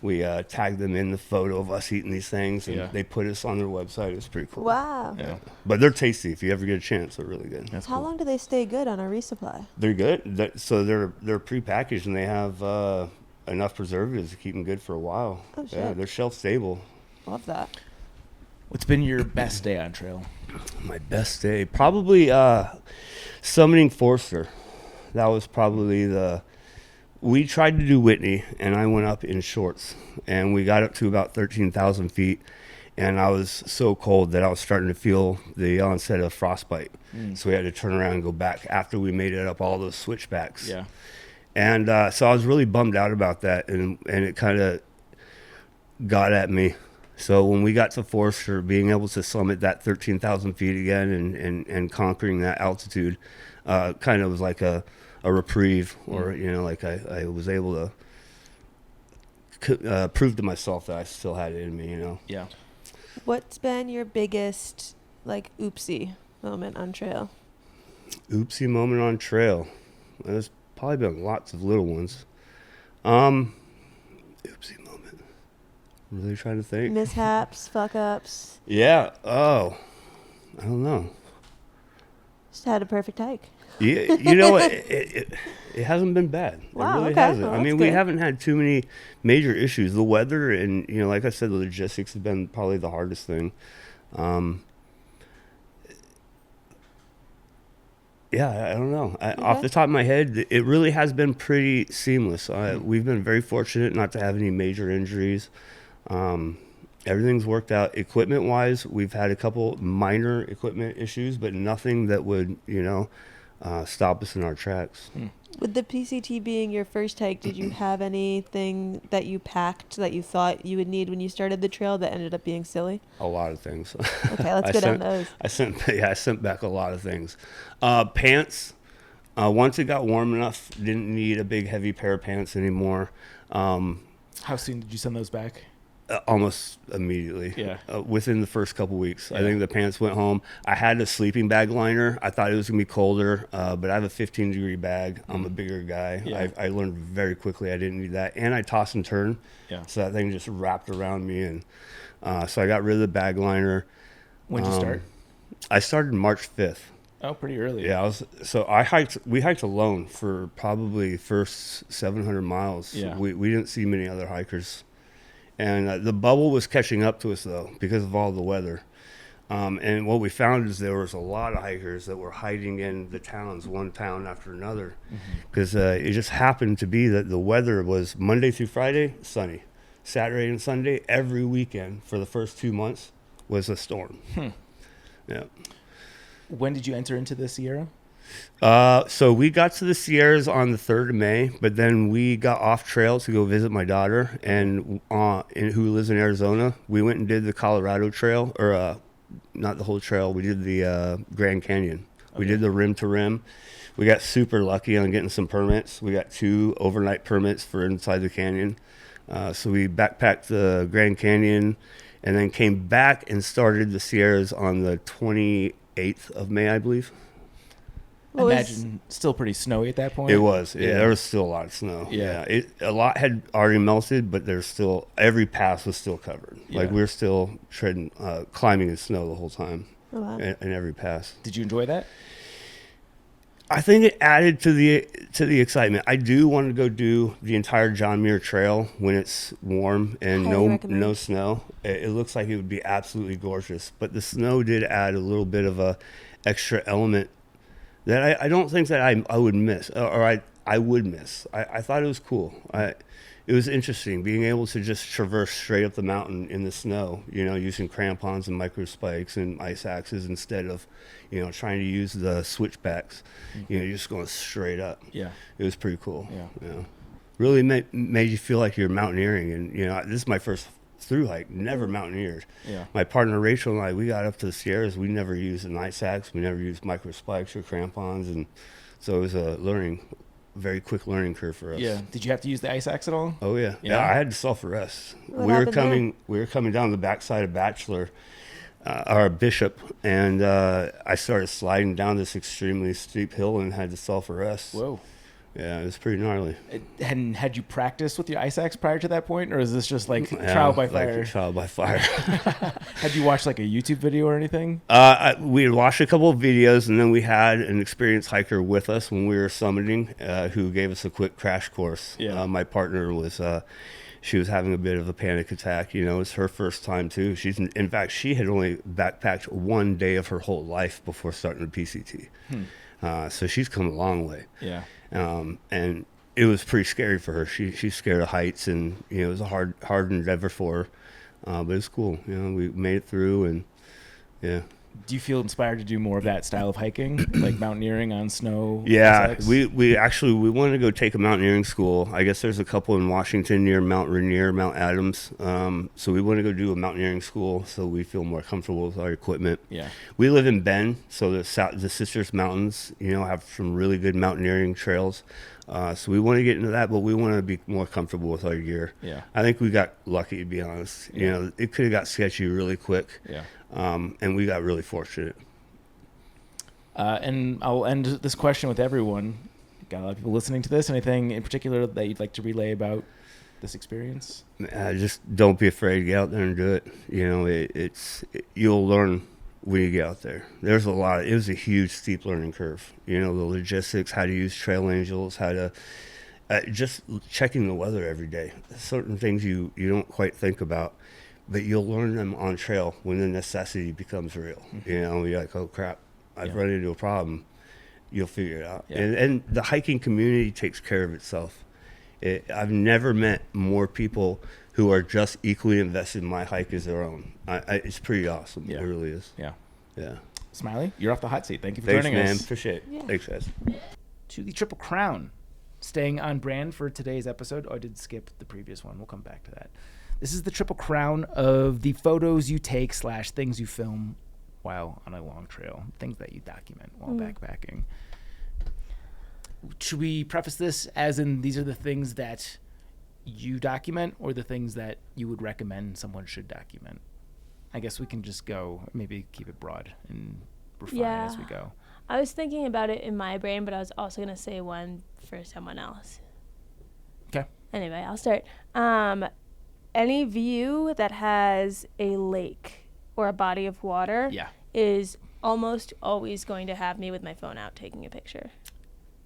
Speaker 7: we tagged them in the photo of us eating these things, and they put us on their website. It's pretty cool.
Speaker 2: Wow.
Speaker 7: Yeah. But they're tasty. If you ever get a chance, they're really good.
Speaker 5: That's
Speaker 2: How
Speaker 5: cool.
Speaker 2: long do they stay good on a resupply?
Speaker 7: They're good. So they're prepackaged, and they have enough preservatives to keep them good for a while.
Speaker 2: Oh, shit.
Speaker 7: Yeah, they're shelf stable.
Speaker 2: Love that.
Speaker 5: What's been your best day on trail?
Speaker 7: My best day, probably summiting Forster. That was probably we tried to do Whitney, and I went up in shorts, and we got up to about 13,000 feet, and I was so cold that I was starting to feel the onset of frostbite. So we had to turn around and go back after we made it up all those switchbacks.
Speaker 5: Yeah.
Speaker 7: And so I was really bummed out about that, and it kind of got at me. So when we got to Forster, being able to summit that 13,000 feet again and conquering that altitude kind of was like a reprieve, or like I was able to prove to myself that I still had it in me.
Speaker 5: Yeah.
Speaker 2: What's been your biggest oopsie moment on trail?
Speaker 7: Oopsie moment on trail. There's probably been lots of little ones. Oopsie moment. really trying to think.
Speaker 2: Mishaps, fuck ups.
Speaker 7: Yeah. Oh, I don't know.
Speaker 2: Just had a perfect hike.
Speaker 7: Yeah, you know, it hasn't been bad.
Speaker 2: Wow,
Speaker 7: It really
Speaker 2: okay.
Speaker 7: hasn't.
Speaker 2: Well,
Speaker 7: I mean,
Speaker 2: that's
Speaker 7: we
Speaker 2: good.
Speaker 7: haven't had too many major issues. The weather and, you know, like I said, the logistics have been probably the hardest thing. Yeah, I don't know. Off the top of my head, it really has been pretty seamless. We've been very fortunate not to have any major injuries. Everything's worked out. Equipment-wise, we've had a couple minor equipment issues, but nothing that would, you know, stop us in our tracks.
Speaker 2: With the PCT being your first hike, did you have anything that you packed that you thought you would need when you started the trail that ended up being silly?
Speaker 7: A lot of things.
Speaker 2: Okay, let's go down those.
Speaker 7: I sent back a lot of things. Pants. Once it got warm enough, didn't need a big heavy pair of pants anymore.
Speaker 1: How soon did you send those back?
Speaker 7: Almost immediately.
Speaker 1: Yeah.
Speaker 7: Within the first couple weeks.
Speaker 1: Yeah.
Speaker 7: I think the pants went home. I had a sleeping bag liner. I thought it was going to be colder, but I have a 15-degree bag. I'm a bigger guy.
Speaker 1: Yeah.
Speaker 7: I learned very quickly I didn't need that. And I toss and turn.
Speaker 1: Yeah.
Speaker 7: So that thing just wrapped around me. And so I got rid of the bag liner.
Speaker 1: When did you start?
Speaker 7: I started March 5th.
Speaker 1: Oh, pretty early.
Speaker 7: Yeah, we hiked alone for probably the first 700 miles.
Speaker 1: Yeah.
Speaker 7: We didn't see many other hikers. And the bubble was catching up to us, though, because of all the weather. And what we found is there was a lot of hikers that were hiding in the towns, one town after another, because it just happened to be that the weather was Monday through Friday, sunny. Saturday and Sunday, every weekend for the first 2 months was a storm. Yeah.
Speaker 1: When did you enter into the Sierra?
Speaker 7: So we got to the Sierras on the 3rd of May, but then we got off trail to go visit my daughter, and who lives in Arizona. We went and did the Colorado Trail, or not the whole trail. We did the Grand Canyon. We did the rim to rim. We got super lucky on getting some permits. We got 2 overnight permits for inside the canyon. So we backpacked the Grand Canyon, and then came back and started the Sierras on the 28th of May, I believe.
Speaker 1: I imagine still pretty snowy at that point.
Speaker 7: It was. Yeah, there was still a lot of snow.
Speaker 1: Yeah.
Speaker 7: A lot had already melted, but there's still, every pass was still covered.
Speaker 1: Yeah.
Speaker 7: Like, we were still treading, climbing in snow the whole time.
Speaker 2: Oh, wow.
Speaker 7: In every pass.
Speaker 1: Did you enjoy that?
Speaker 7: I think it added to the excitement. I do want to go do the entire John Muir Trail when it's warm and
Speaker 2: Highly recommend.
Speaker 7: no snow. It looks like it would be absolutely gorgeous, but the snow did add a little bit of a extra element that I don't think that I would miss, or I would miss. I thought it was cool. It was interesting being able to just traverse straight up the mountain in the snow, you know, using crampons and micro spikes and ice axes instead of, you know, trying to use the switchbacks. You know, you're just going straight up.
Speaker 1: Yeah.
Speaker 7: It was pretty cool.
Speaker 1: Yeah.
Speaker 7: You know, really made you feel like you're mountaineering. And, you know, this is my first thru-hike, never mountaineered.
Speaker 1: Yeah.
Speaker 7: My partner Rachel and I, we got up to the Sierras. We never used an ice axe. We never used micro spikes or crampons. And so it was a very quick learning curve for us.
Speaker 1: Yeah. Did you have to use the ice axe at all?
Speaker 7: Oh yeah.
Speaker 1: Yeah?
Speaker 7: I had to self-arrest.
Speaker 2: What
Speaker 7: We
Speaker 2: happened
Speaker 7: were coming down the backside of Bachelor, our Bishop, and I started sliding down this extremely steep hill and had to self-arrest.
Speaker 1: Whoa.
Speaker 7: Yeah, it was pretty gnarly.
Speaker 1: And had you practiced with your ice axe prior to that point, or is this just like
Speaker 7: Yeah,
Speaker 1: trial by
Speaker 7: like
Speaker 1: fire?
Speaker 7: trial by fire.
Speaker 1: Had you watched like a YouTube video or anything?
Speaker 7: We had watched a couple of videos, and then we had an experienced hiker with us when we were summiting, who gave us a quick crash course.
Speaker 1: Yeah.
Speaker 7: My partner was, she was having a bit of a panic attack. You know, it's her first time too. In fact, she had only backpacked one day of her whole life before starting the PCT. So she's come a long way.
Speaker 1: Yeah.
Speaker 7: And it was pretty scary for her. She's scared of heights, and you know, it was a hard endeavor for her. But it's cool. You know, we made it through, and yeah.
Speaker 1: Do you feel inspired to do more of that style of hiking, like mountaineering on snow?
Speaker 7: Yeah,
Speaker 1: ice axe?
Speaker 7: we actually wanted to go take a mountaineering school. I guess there's a couple in Washington near Mount Rainier, Mount Adams. So we want to go do a mountaineering school so we feel more comfortable with our equipment.
Speaker 1: Yeah.
Speaker 7: We live in Bend, so the Sisters Mountains, you know, have some really good mountaineering trails. So we want to get into that, but we want to be more comfortable with our gear.
Speaker 1: Yeah.
Speaker 7: I think we got lucky, to be honest. You know, it could have got sketchy really quick.
Speaker 1: Yeah.
Speaker 7: And we got really fortunate.
Speaker 1: And I'll end this question with everyone. Got a lot of people listening to this. Anything in particular that you'd like to relay about
Speaker 5: this experience?
Speaker 7: Just don't be afraid. Get out there and do it. You know, you'll learn when you get out there. It was a huge steep learning curve. You know, the logistics, how to use trail angels, how to just checking the weather every day. Certain things you don't quite think about, but you'll learn them on trail when the necessity becomes real. You know, you're like, oh crap, I've run into a problem. You'll figure it out.
Speaker 5: Yeah.
Speaker 7: And the hiking community takes care of itself. I've never met more people who are just equally invested in my hike as their own. It's pretty awesome.
Speaker 5: Yeah.
Speaker 7: It really is.
Speaker 5: Yeah.
Speaker 7: Yeah.
Speaker 5: Smiley, you're off the hot seat. Thank you for
Speaker 7: Thanks,
Speaker 5: joining
Speaker 7: man.
Speaker 5: us.
Speaker 7: Appreciate it.
Speaker 2: Yeah.
Speaker 7: Thanks, guys.
Speaker 1: To the Triple Crown. Staying on brand for today's episode. Oh, I did skip the previous one. We'll come back to that. This is the Triple Crown of the photos you take / things you film while on a long trail. Things that you document while backpacking. Should we preface this as in these are the things that you document or the things that you would recommend someone should document? I guess we can just go, maybe keep it broad and refine as we go.
Speaker 2: I was thinking about it in my brain, but I was also going to say one for someone else.
Speaker 1: Okay.
Speaker 2: Anyway, I'll start. Any view that has a lake or a body of water is almost always going to have me with my phone out taking a picture.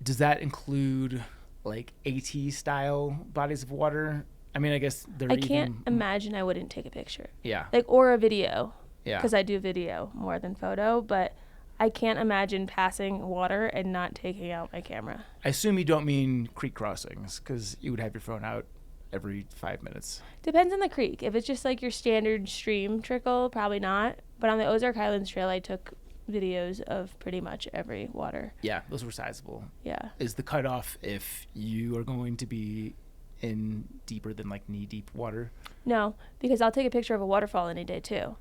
Speaker 1: Does that include like AT style bodies of water? I mean, I guess
Speaker 2: I can't imagine I wouldn't take a picture.
Speaker 1: Yeah.
Speaker 2: Like, or a video.
Speaker 1: Yeah.
Speaker 2: Because I do video more than photo, but I can't imagine passing water and not taking out my camera.
Speaker 1: I assume you don't mean creek crossings because you would have your phone out every 5 minutes.
Speaker 2: Depends on the creek. If it's just like your standard stream trickle, probably not. But on the Ozark Highlands Trail, I took videos of pretty much every water.
Speaker 1: Yeah, those were sizable.
Speaker 2: Yeah.
Speaker 1: Is the cutoff if you are going to be in deeper than like knee deep water?
Speaker 2: No, because I'll take a picture of a waterfall any day too.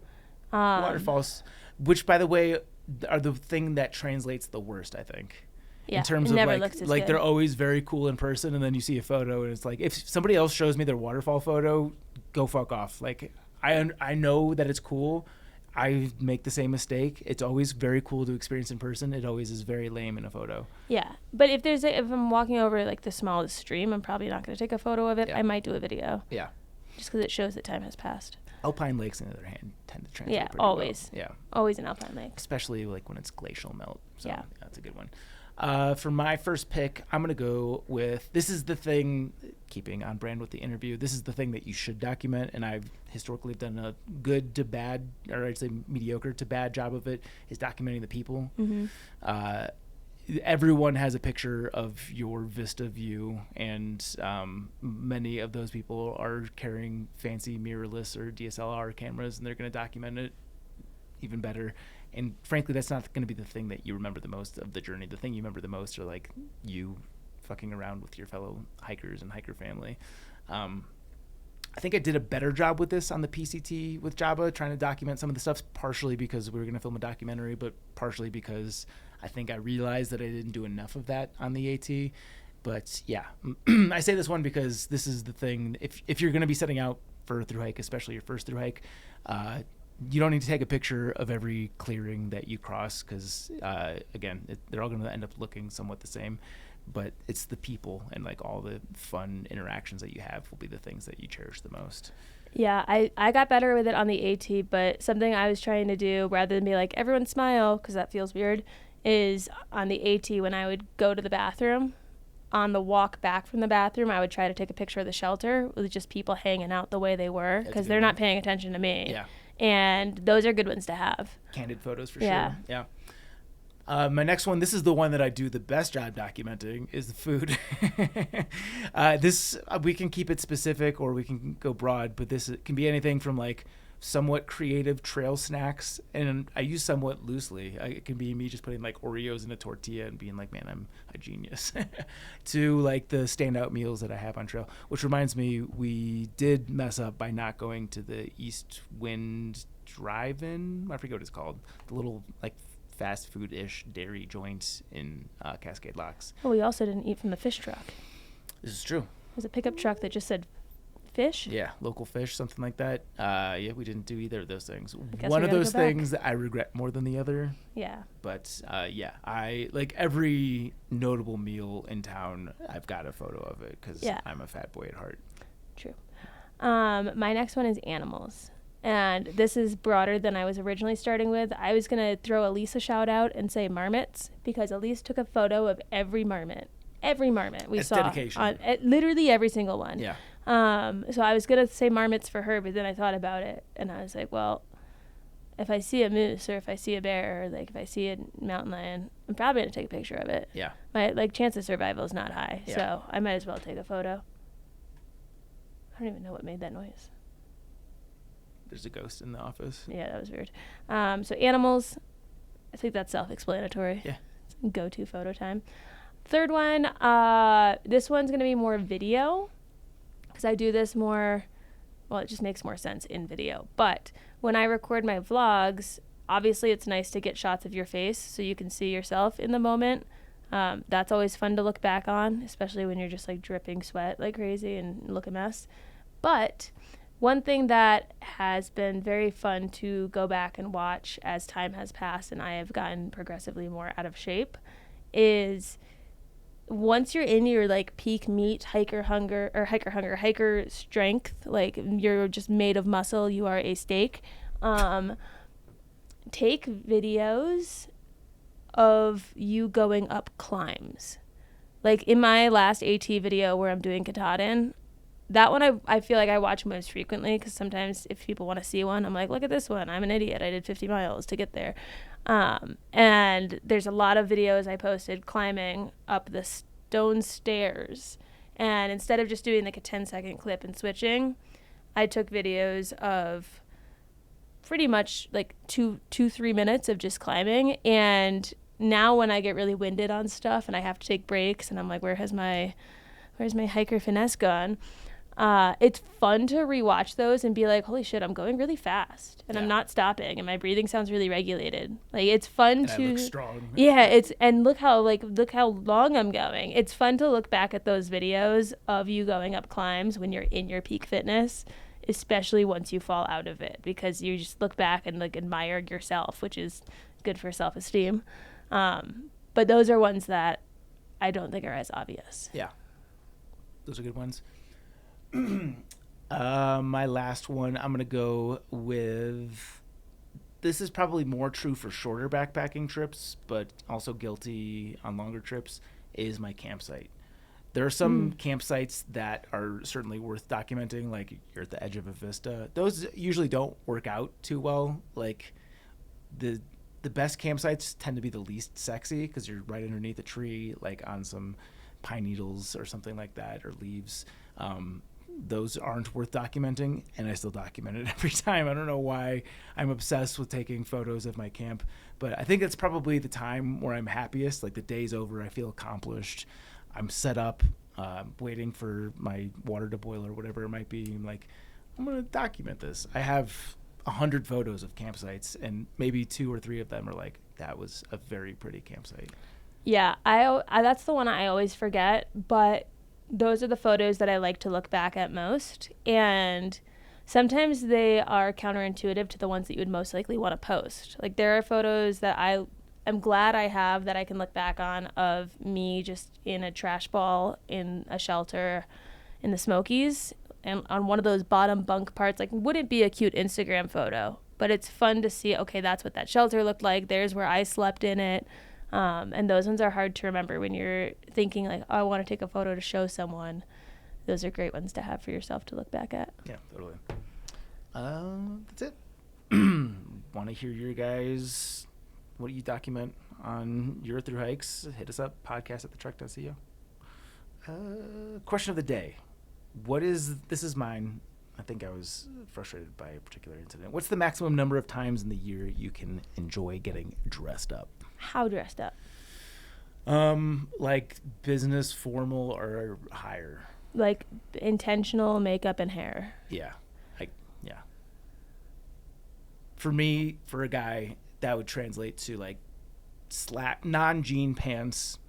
Speaker 1: Waterfalls, which by the way are the thing that translates the worst, I think.
Speaker 2: Yeah,
Speaker 1: in terms
Speaker 2: it
Speaker 1: of
Speaker 2: never
Speaker 1: like
Speaker 2: looks as
Speaker 1: they're
Speaker 2: good.
Speaker 1: always very cool in person, and then you see a photo and it's like if somebody else shows me their waterfall photo, go fuck off. Like I know that it's cool. I make the same mistake. It's always very cool to experience in person. It always is very lame in a photo.
Speaker 2: Yeah, but if I'm walking over like the smallest stream, I'm probably not going to take a photo of it.
Speaker 1: Yeah.
Speaker 2: I might do a video.
Speaker 1: Yeah.
Speaker 2: Just because it shows that time has passed.
Speaker 1: Alpine lakes, on the other hand, tend to translate
Speaker 2: Yeah,
Speaker 1: pretty
Speaker 2: always.
Speaker 1: well. Yeah.
Speaker 2: Always an alpine lake.
Speaker 1: Especially like when it's glacial melt. So
Speaker 2: Yeah.
Speaker 1: that's a good one. For my first pick, I'm going to go with, this is the thing, keeping on brand with the interview, this is the thing that you should document, and I've historically done a good to bad, or I'd say mediocre to bad job of it, is documenting the people.
Speaker 2: Mm-hmm.
Speaker 1: Everyone has a picture of your Vista view, and many of those people are carrying fancy mirrorless or DSLR cameras, and they're going to document it even better. And frankly, that's not going to be the thing that you remember the most of the journey. The thing you remember the most are like you fucking around with your fellow hikers and hiker family. I think I did a better job with this on the PCT with Jabba, trying to document some of the stuff, partially because we were going to film a documentary, but partially because I think I realized that I didn't do enough of that on the AT. But yeah, I say this one because this is the thing. If you're going to be setting out for a thru hike, especially your first thru hike, you don't need to take a picture of every clearing that you cross because, again, they're all going to end up looking somewhat the same. But it's the people and like all the fun interactions that you have will be the things that you cherish the most.
Speaker 2: Yeah, I got better with it on the AT, but something I was trying to do rather than be like, everyone smile, because that feels weird, is on the AT when I would go to the bathroom, on the walk back from the bathroom, I would try to take a picture of the shelter with just people hanging out the way they were because they're not paying attention to me.
Speaker 1: Yeah.
Speaker 2: And those are good ones to have.
Speaker 1: Candid photos for
Speaker 2: Yeah.
Speaker 1: sure. Yeah. My next one, this is the one that I do the best job documenting, is the food. This we can keep it specific or we can go broad, but this can be anything from like somewhat creative trail snacks, and I use somewhat loosely. It can be me just putting like Oreos in a tortilla and being like, man, I'm a genius, to like the standout meals that I have on trail. Which reminds me, we did mess up by not going to the East Wind Drive-In. I forget what it's called. The little like fast food-ish dairy joint in Cascade Locks.
Speaker 2: Oh, we also didn't eat from the fish truck.
Speaker 1: This is true.
Speaker 2: There's a pickup truck that just said fish.
Speaker 1: Yeah, local fish, something like that. Yeah, we didn't do either of those things.
Speaker 2: guess
Speaker 1: One
Speaker 2: we
Speaker 1: of
Speaker 2: gotta
Speaker 1: those
Speaker 2: go back.
Speaker 1: things that I regret more than the other.
Speaker 2: Yeah.
Speaker 1: But yeah, I like every notable meal in town. I've got a photo of it because
Speaker 2: Yeah.
Speaker 1: I'm a fat boy at heart.
Speaker 2: True. My next one is animals. And this is broader than I was originally starting with. I was going to throw Elise a shout out and say marmots, because Elise took a photo of every marmot we
Speaker 1: It's
Speaker 2: saw.
Speaker 1: dedication.
Speaker 2: On literally every single one.
Speaker 1: Yeah.
Speaker 2: So I was going to say marmots for her, but then I thought about it and I was like, well, if I see a moose or if I see a bear or like if I see a mountain lion, I'm probably going to take a picture of it.
Speaker 1: Yeah.
Speaker 2: My chance of survival is not high.
Speaker 1: Yeah.
Speaker 2: So I might as well take a photo. I don't even know what made that noise.
Speaker 1: There's a ghost in the office.
Speaker 2: Yeah, that was weird. So animals, I think that's self-explanatory.
Speaker 1: Yeah.
Speaker 2: Go-to photo time. Third one, this one's going to be more video, because I do this more, well, it just makes more sense in video. But when I record my vlogs, obviously it's nice to get shots of your face so you can see yourself in the moment. That's always fun to look back on, especially when you're just like dripping sweat like crazy and look a mess. But one thing that has been very fun to go back and watch as time has passed and I have gotten progressively more out of shape is once you're in your like peak meat hiker strength, like you're just made of muscle, you are a steak, take videos of you going up climbs. Like in my last AT video where I'm doing Katahdin, that one I feel like I watch most frequently, because sometimes if people want to see one, I'm like, look at this one, I'm an idiot, I did 50 miles to get there. And there's a lot of videos I posted climbing up the stone stairs, and instead of just doing like a 10-second clip and switching, I took videos of pretty much like 3 minutes of just climbing. And now when I get really winded on stuff and I have to take breaks and I'm like, where's my hiker finesse gone? It's fun to rewatch those and be like, holy shit, I'm going really fast and I'm not stopping and my breathing sounds really regulated. Like it's fun
Speaker 1: And
Speaker 2: to
Speaker 1: I look strong.
Speaker 2: Yeah, and look how long I'm going. It's fun to look back at those videos of you going up climbs when you're in your peak fitness, especially once you fall out of it, because you just look back and like admire yourself, which is good for self-esteem. But those are ones that I don't think are as obvious.
Speaker 1: Yeah. Those are good ones. My last one, I'm going to go with, this is probably more true for shorter backpacking trips, but also guilty on longer trips, is my campsite. There are some campsites that are certainly worth documenting, like you're at the edge of a vista. Those usually don't work out too well. Like the best campsites tend to be the least sexy, because you're right underneath a tree, like on some pine needles or something like that, or leaves. Those aren't worth documenting, and I still document it every time. I don't know why I'm obsessed with taking photos of my camp, but I think it's probably the time where I'm happiest. Like the day's over, I feel accomplished. I'm set up, waiting for my water to boil or whatever it might be. I'm like, I'm going to document this. I have 100 photos of campsites, and maybe 2 or 3 of them are like, that was a very pretty campsite.
Speaker 2: Yeah, I that's the one I always forget, but those are the photos that I like to look back at most. And sometimes they are counterintuitive to the ones that you would most likely want to post. Like there are photos that I am glad I have that I can look back on of me just in a trash ball in a shelter in the Smokies and on one of those bottom bunk parts. Like wouldn't be a cute Instagram photo, but it's fun to see, okay, that's what that shelter looked like. There's where I slept in it. And those ones are hard to remember when you're thinking like, oh, I want to take a photo to show someone. Those are great ones to have for yourself to look back at.
Speaker 1: Yeah, totally. That's it. Want to hear your guys, what do you document on your thru hikes? Hit us up, podcast@thetrek.co. Question of the day. This is mine. I think I was frustrated by a particular incident. What's the maximum number of times in the year you can enjoy getting dressed up?
Speaker 2: How dressed up?
Speaker 1: Like business, formal, or higher.
Speaker 2: Like intentional makeup and hair.
Speaker 1: Yeah. Yeah. For me, for a guy, that would translate to like non-jean pants,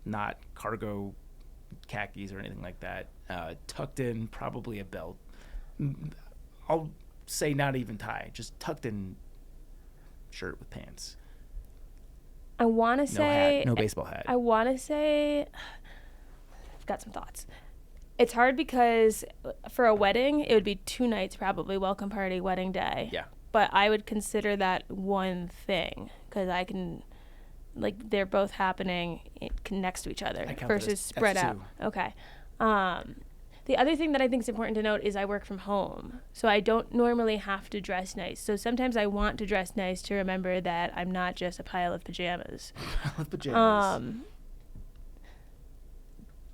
Speaker 1: not cargo khakis or anything like that. Tucked in, probably a belt. I'll say not even tie, just tucked in shirt with pants.
Speaker 2: I want to say
Speaker 1: no baseball hat.
Speaker 2: I want to say I've got some thoughts. It's hard because for a wedding, it would be 2 nights probably, welcome party, wedding day.
Speaker 1: Yeah.
Speaker 2: But I would consider that one thing because I can, like, they're both happening next to each other
Speaker 1: I count
Speaker 2: versus
Speaker 1: that as
Speaker 2: spread out.
Speaker 1: F2.
Speaker 2: Okay. The other thing that I think is important to note is I work from home. So I don't normally have to dress nice. So sometimes I want to dress nice to remember that I'm not just a pile of pajamas.
Speaker 1: With pajamas.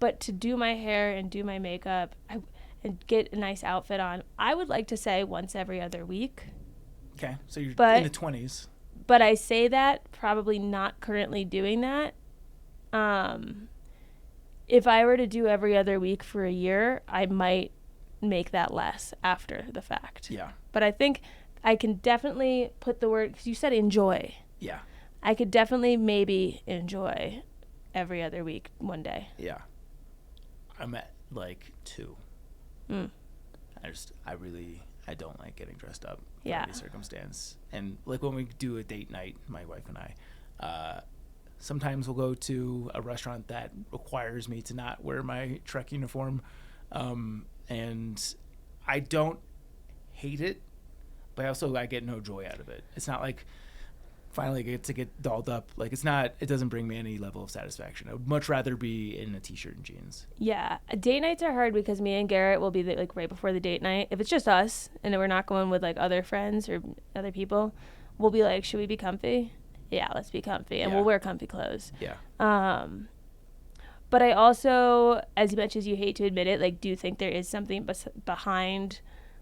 Speaker 2: But to do my hair and do my makeup and get a nice outfit on, I would like to say once every other week.
Speaker 1: Okay, so you're
Speaker 2: But-
Speaker 1: in the 20s.
Speaker 2: But I say that probably not currently doing that. If I were to do every other week for a year, I might make that less after the fact.
Speaker 1: Yeah.
Speaker 2: But I think I can definitely put the word, because you said enjoy.
Speaker 1: Yeah.
Speaker 2: I could definitely maybe enjoy every other week one day.
Speaker 1: Yeah. I'm at like 2. I don't like getting dressed up for
Speaker 2: Yeah.
Speaker 1: any circumstance. And like when we do a date night, my wife and I, sometimes we'll go to a restaurant that requires me to not wear my Trek uniform. And I don't hate it, but I get no joy out of it. It's not like finally I get to get dolled up. Like it doesn't bring me any level of satisfaction. I would much rather be in a t-shirt and jeans.
Speaker 2: Yeah. Date nights are hard because me and Garrett will be like right before the date night. If it's just us and we're not going with like other friends or other people, we'll be like, should we be comfy? Yeah, let's be comfy. And
Speaker 1: Yeah.
Speaker 2: we'll wear comfy clothes.
Speaker 1: Yeah.
Speaker 2: But I also, as much as you hate to admit it, like do think there is something behind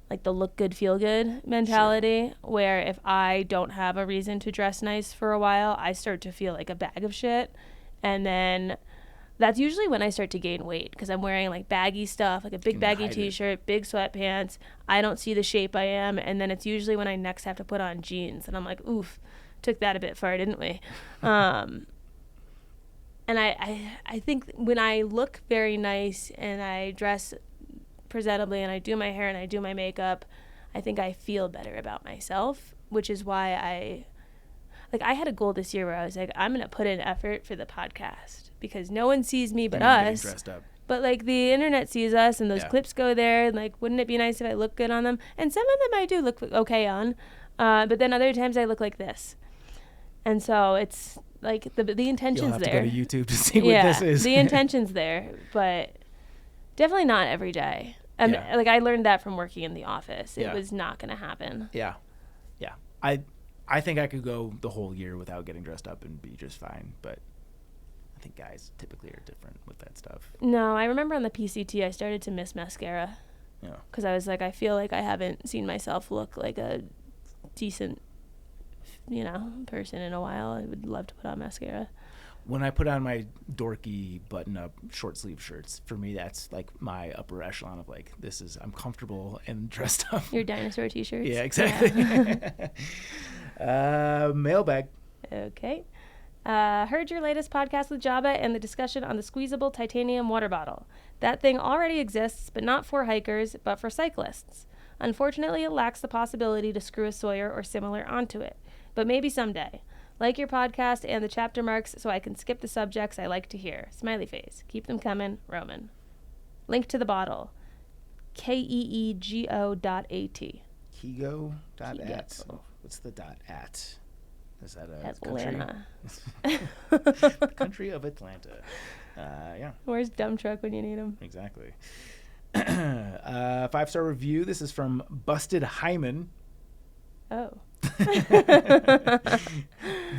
Speaker 2: like the look good, feel good mentality, where if I don't have a reason to dress nice for a while, I start to feel like a bag of shit. And then that's usually when I start to gain weight because I'm wearing like baggy stuff, like a big
Speaker 1: can
Speaker 2: baggy
Speaker 1: hide it.
Speaker 2: t-shirt, big sweatpants. I don't see the shape I am. And then it's usually when I next have to put on jeans and I'm like, oof, took that a bit far, didn't we? And I think when I look very nice and I dress presentably and I do my hair and I do my makeup, I think I feel better about myself, which is why I had a goal this year where I was like, I'm going to put in effort for the podcast because no one sees me but
Speaker 1: And getting
Speaker 2: us.
Speaker 1: dressed up.
Speaker 2: But like the internet sees us and those
Speaker 1: Yeah.
Speaker 2: clips go there and like, wouldn't it be nice if I look good on them? And some of them I do look okay on. But then other times I look like this. And so it's like the
Speaker 1: You'll
Speaker 2: intention's
Speaker 1: have
Speaker 2: there.
Speaker 1: to go to YouTube to see what this is.
Speaker 2: The intention's there, but definitely not every day.
Speaker 1: Yeah.
Speaker 2: Like I learned that from working in the office. It
Speaker 1: Yeah.
Speaker 2: was not going to happen.
Speaker 1: Yeah. I think I could go the whole year without getting dressed up and be just fine, but I think guys typically are different with that stuff.
Speaker 2: No, I remember on the PCT I started to miss mascara
Speaker 1: Yeah.
Speaker 2: because I was like, I feel like I haven't seen myself look like a decent, person in a while. I would love to put on mascara.
Speaker 1: When I put on my dorky button-up short sleeve shirts, for me that's like my upper echelon of like I'm comfortable and dressed up.
Speaker 2: Your dinosaur t-shirts.
Speaker 1: Yeah, exactly. Mailbag.
Speaker 2: Okay. Heard your latest podcast with Jabba and the discussion on the squeezable titanium water bottle. That thing already exists, but not for hikers, but for cyclists. Unfortunately, it lacks the possibility to screw a Sawyer or similar onto it, but maybe someday. Like your podcast and the chapter marks so I can skip the subjects I like to hear. Smiley face. Keep them coming, Roman. Link to the bottle. keego.at.
Speaker 1: Kego.at.
Speaker 2: Kego.
Speaker 1: What's the .at? Is that a country?
Speaker 2: Atlanta.
Speaker 1: The country of Atlanta. Yeah,
Speaker 2: Where's dump truck when you need him?
Speaker 1: exactly. 5-star review. This is from Busted Hyman.
Speaker 2: Oh.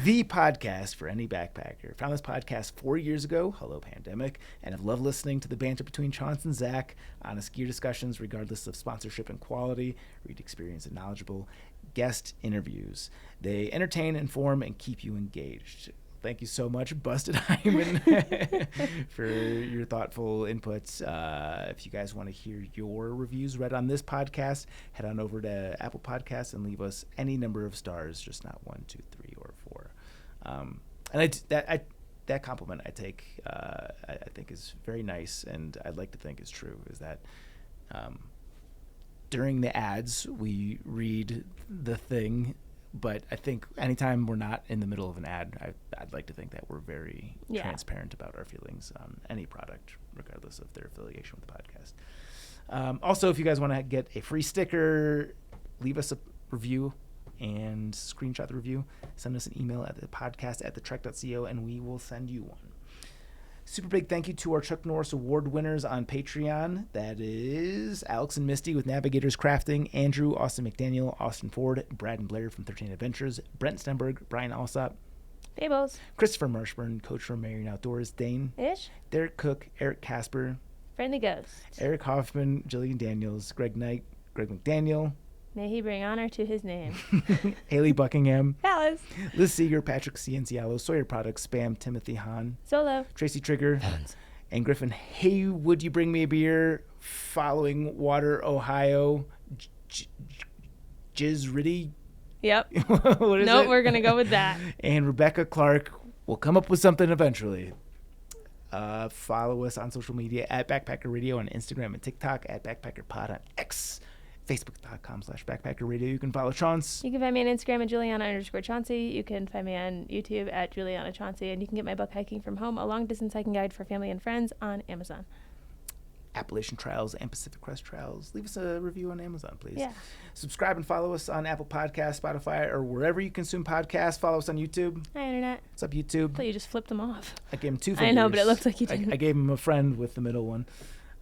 Speaker 1: The podcast for any backpacker. Found this podcast 4 years ago, hello pandemic, and have loved listening to the banter between Chance and Zach, honest gear discussions regardless of sponsorship and quality, read experience and knowledgeable guest interviews. They entertain, inform, and keep you engaged. Thank you so much, Busted Hyman, for your thoughtful inputs. If you guys want to hear your reviews read on this podcast, head on over to Apple Podcasts and leave us any number of stars, just not 1, 2, 3, or 4. And that compliment I take, I think is very nice, and I'd like to think is true, is that during the ads, we read the thing But I think anytime we're not in the middle of an ad, I'd like to think that we're very transparent about our feelings on any product, regardless of their affiliation with the podcast. Also, if you guys want to get a free sticker, leave us a review and screenshot the review. Send us an email at the podcast at thetrek.co, and we will send you one. Super big thank you to our Chuck Norris Award winners on Patreon. That is Alex and Misty with Navigators Crafting, Andrew, Austin McDaniel, Austin Ford, Brad and Blair from 13 Adventures, Brent Stenberg, Brian Alsop,
Speaker 2: Fables,
Speaker 1: Christopher Marshburn, Coach from Marion Outdoors, Dane,
Speaker 2: Ish,
Speaker 1: Derek Cook, Eric Casper,
Speaker 2: Friendly Ghost,
Speaker 1: Eric Hoffman, Jillian Daniels, Greg Knight, Greg McDaniel,
Speaker 2: may he bring honor to his name,
Speaker 1: Haley Buckingham,
Speaker 2: Alice,
Speaker 1: Liz Seeger, Patrick Ciancialo, Sawyer Products, Spam, Timothy Hahn,
Speaker 2: Solo,
Speaker 1: Tracy Trigger, and Griffin. Hey, would you bring me a beer? Following Water, Ohio, Jizritty.
Speaker 2: Yep.
Speaker 1: What is
Speaker 2: Nope,
Speaker 1: it?
Speaker 2: we're going to go with that.
Speaker 1: And Rebecca Clark will come up with something eventually. Follow us on social media at Backpacker Radio on Instagram and TikTok, at Backpacker Pod on X, Facebook.com/Backpacker Radio. You can follow Chance.
Speaker 2: You can find me on Instagram at Juliana_Chauncey. You can find me on YouTube at Juliana Chauncey. And you can get my book, Hiking from Home, a long-distance hiking guide for family and friends, on Amazon.
Speaker 1: Appalachian Trails and Pacific Crest Trails. Leave us a review on Amazon, please.
Speaker 2: Yeah.
Speaker 1: Subscribe and follow us on Apple Podcasts, Spotify, or wherever you consume podcasts. Follow us on YouTube.
Speaker 2: Hi, Internet.
Speaker 1: What's up, YouTube?
Speaker 2: I thought you just flipped them off.
Speaker 1: I gave him 2 fingers.
Speaker 2: I know, but it looked like you didn't.
Speaker 1: I gave him a friend with the middle one.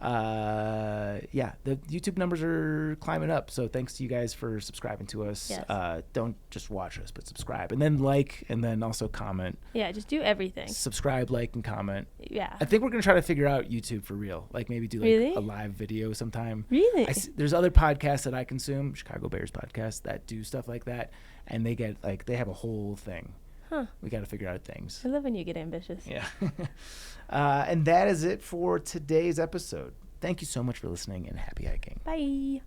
Speaker 1: Yeah, the YouTube numbers are climbing up, so thanks to you guys for subscribing to us.
Speaker 2: Yes.
Speaker 1: Don't just watch us, but subscribe, and then like, and then also comment.
Speaker 2: Yeah, just do everything.
Speaker 1: Subscribe, like, and comment.
Speaker 2: Yeah.
Speaker 1: I think we're gonna try to figure out YouTube for real, like maybe do like
Speaker 2: Really?
Speaker 1: a live video sometime.
Speaker 2: Really?
Speaker 1: There's other podcasts that I consume, Chicago Bears podcast, that do stuff like that, and they get like they have a whole thing.
Speaker 2: Huh.
Speaker 1: We got to figure out things.
Speaker 2: I love when you get ambitious.
Speaker 1: Yeah. And that is it for today's episode. Thank you so much for listening, and happy hiking.
Speaker 2: Bye.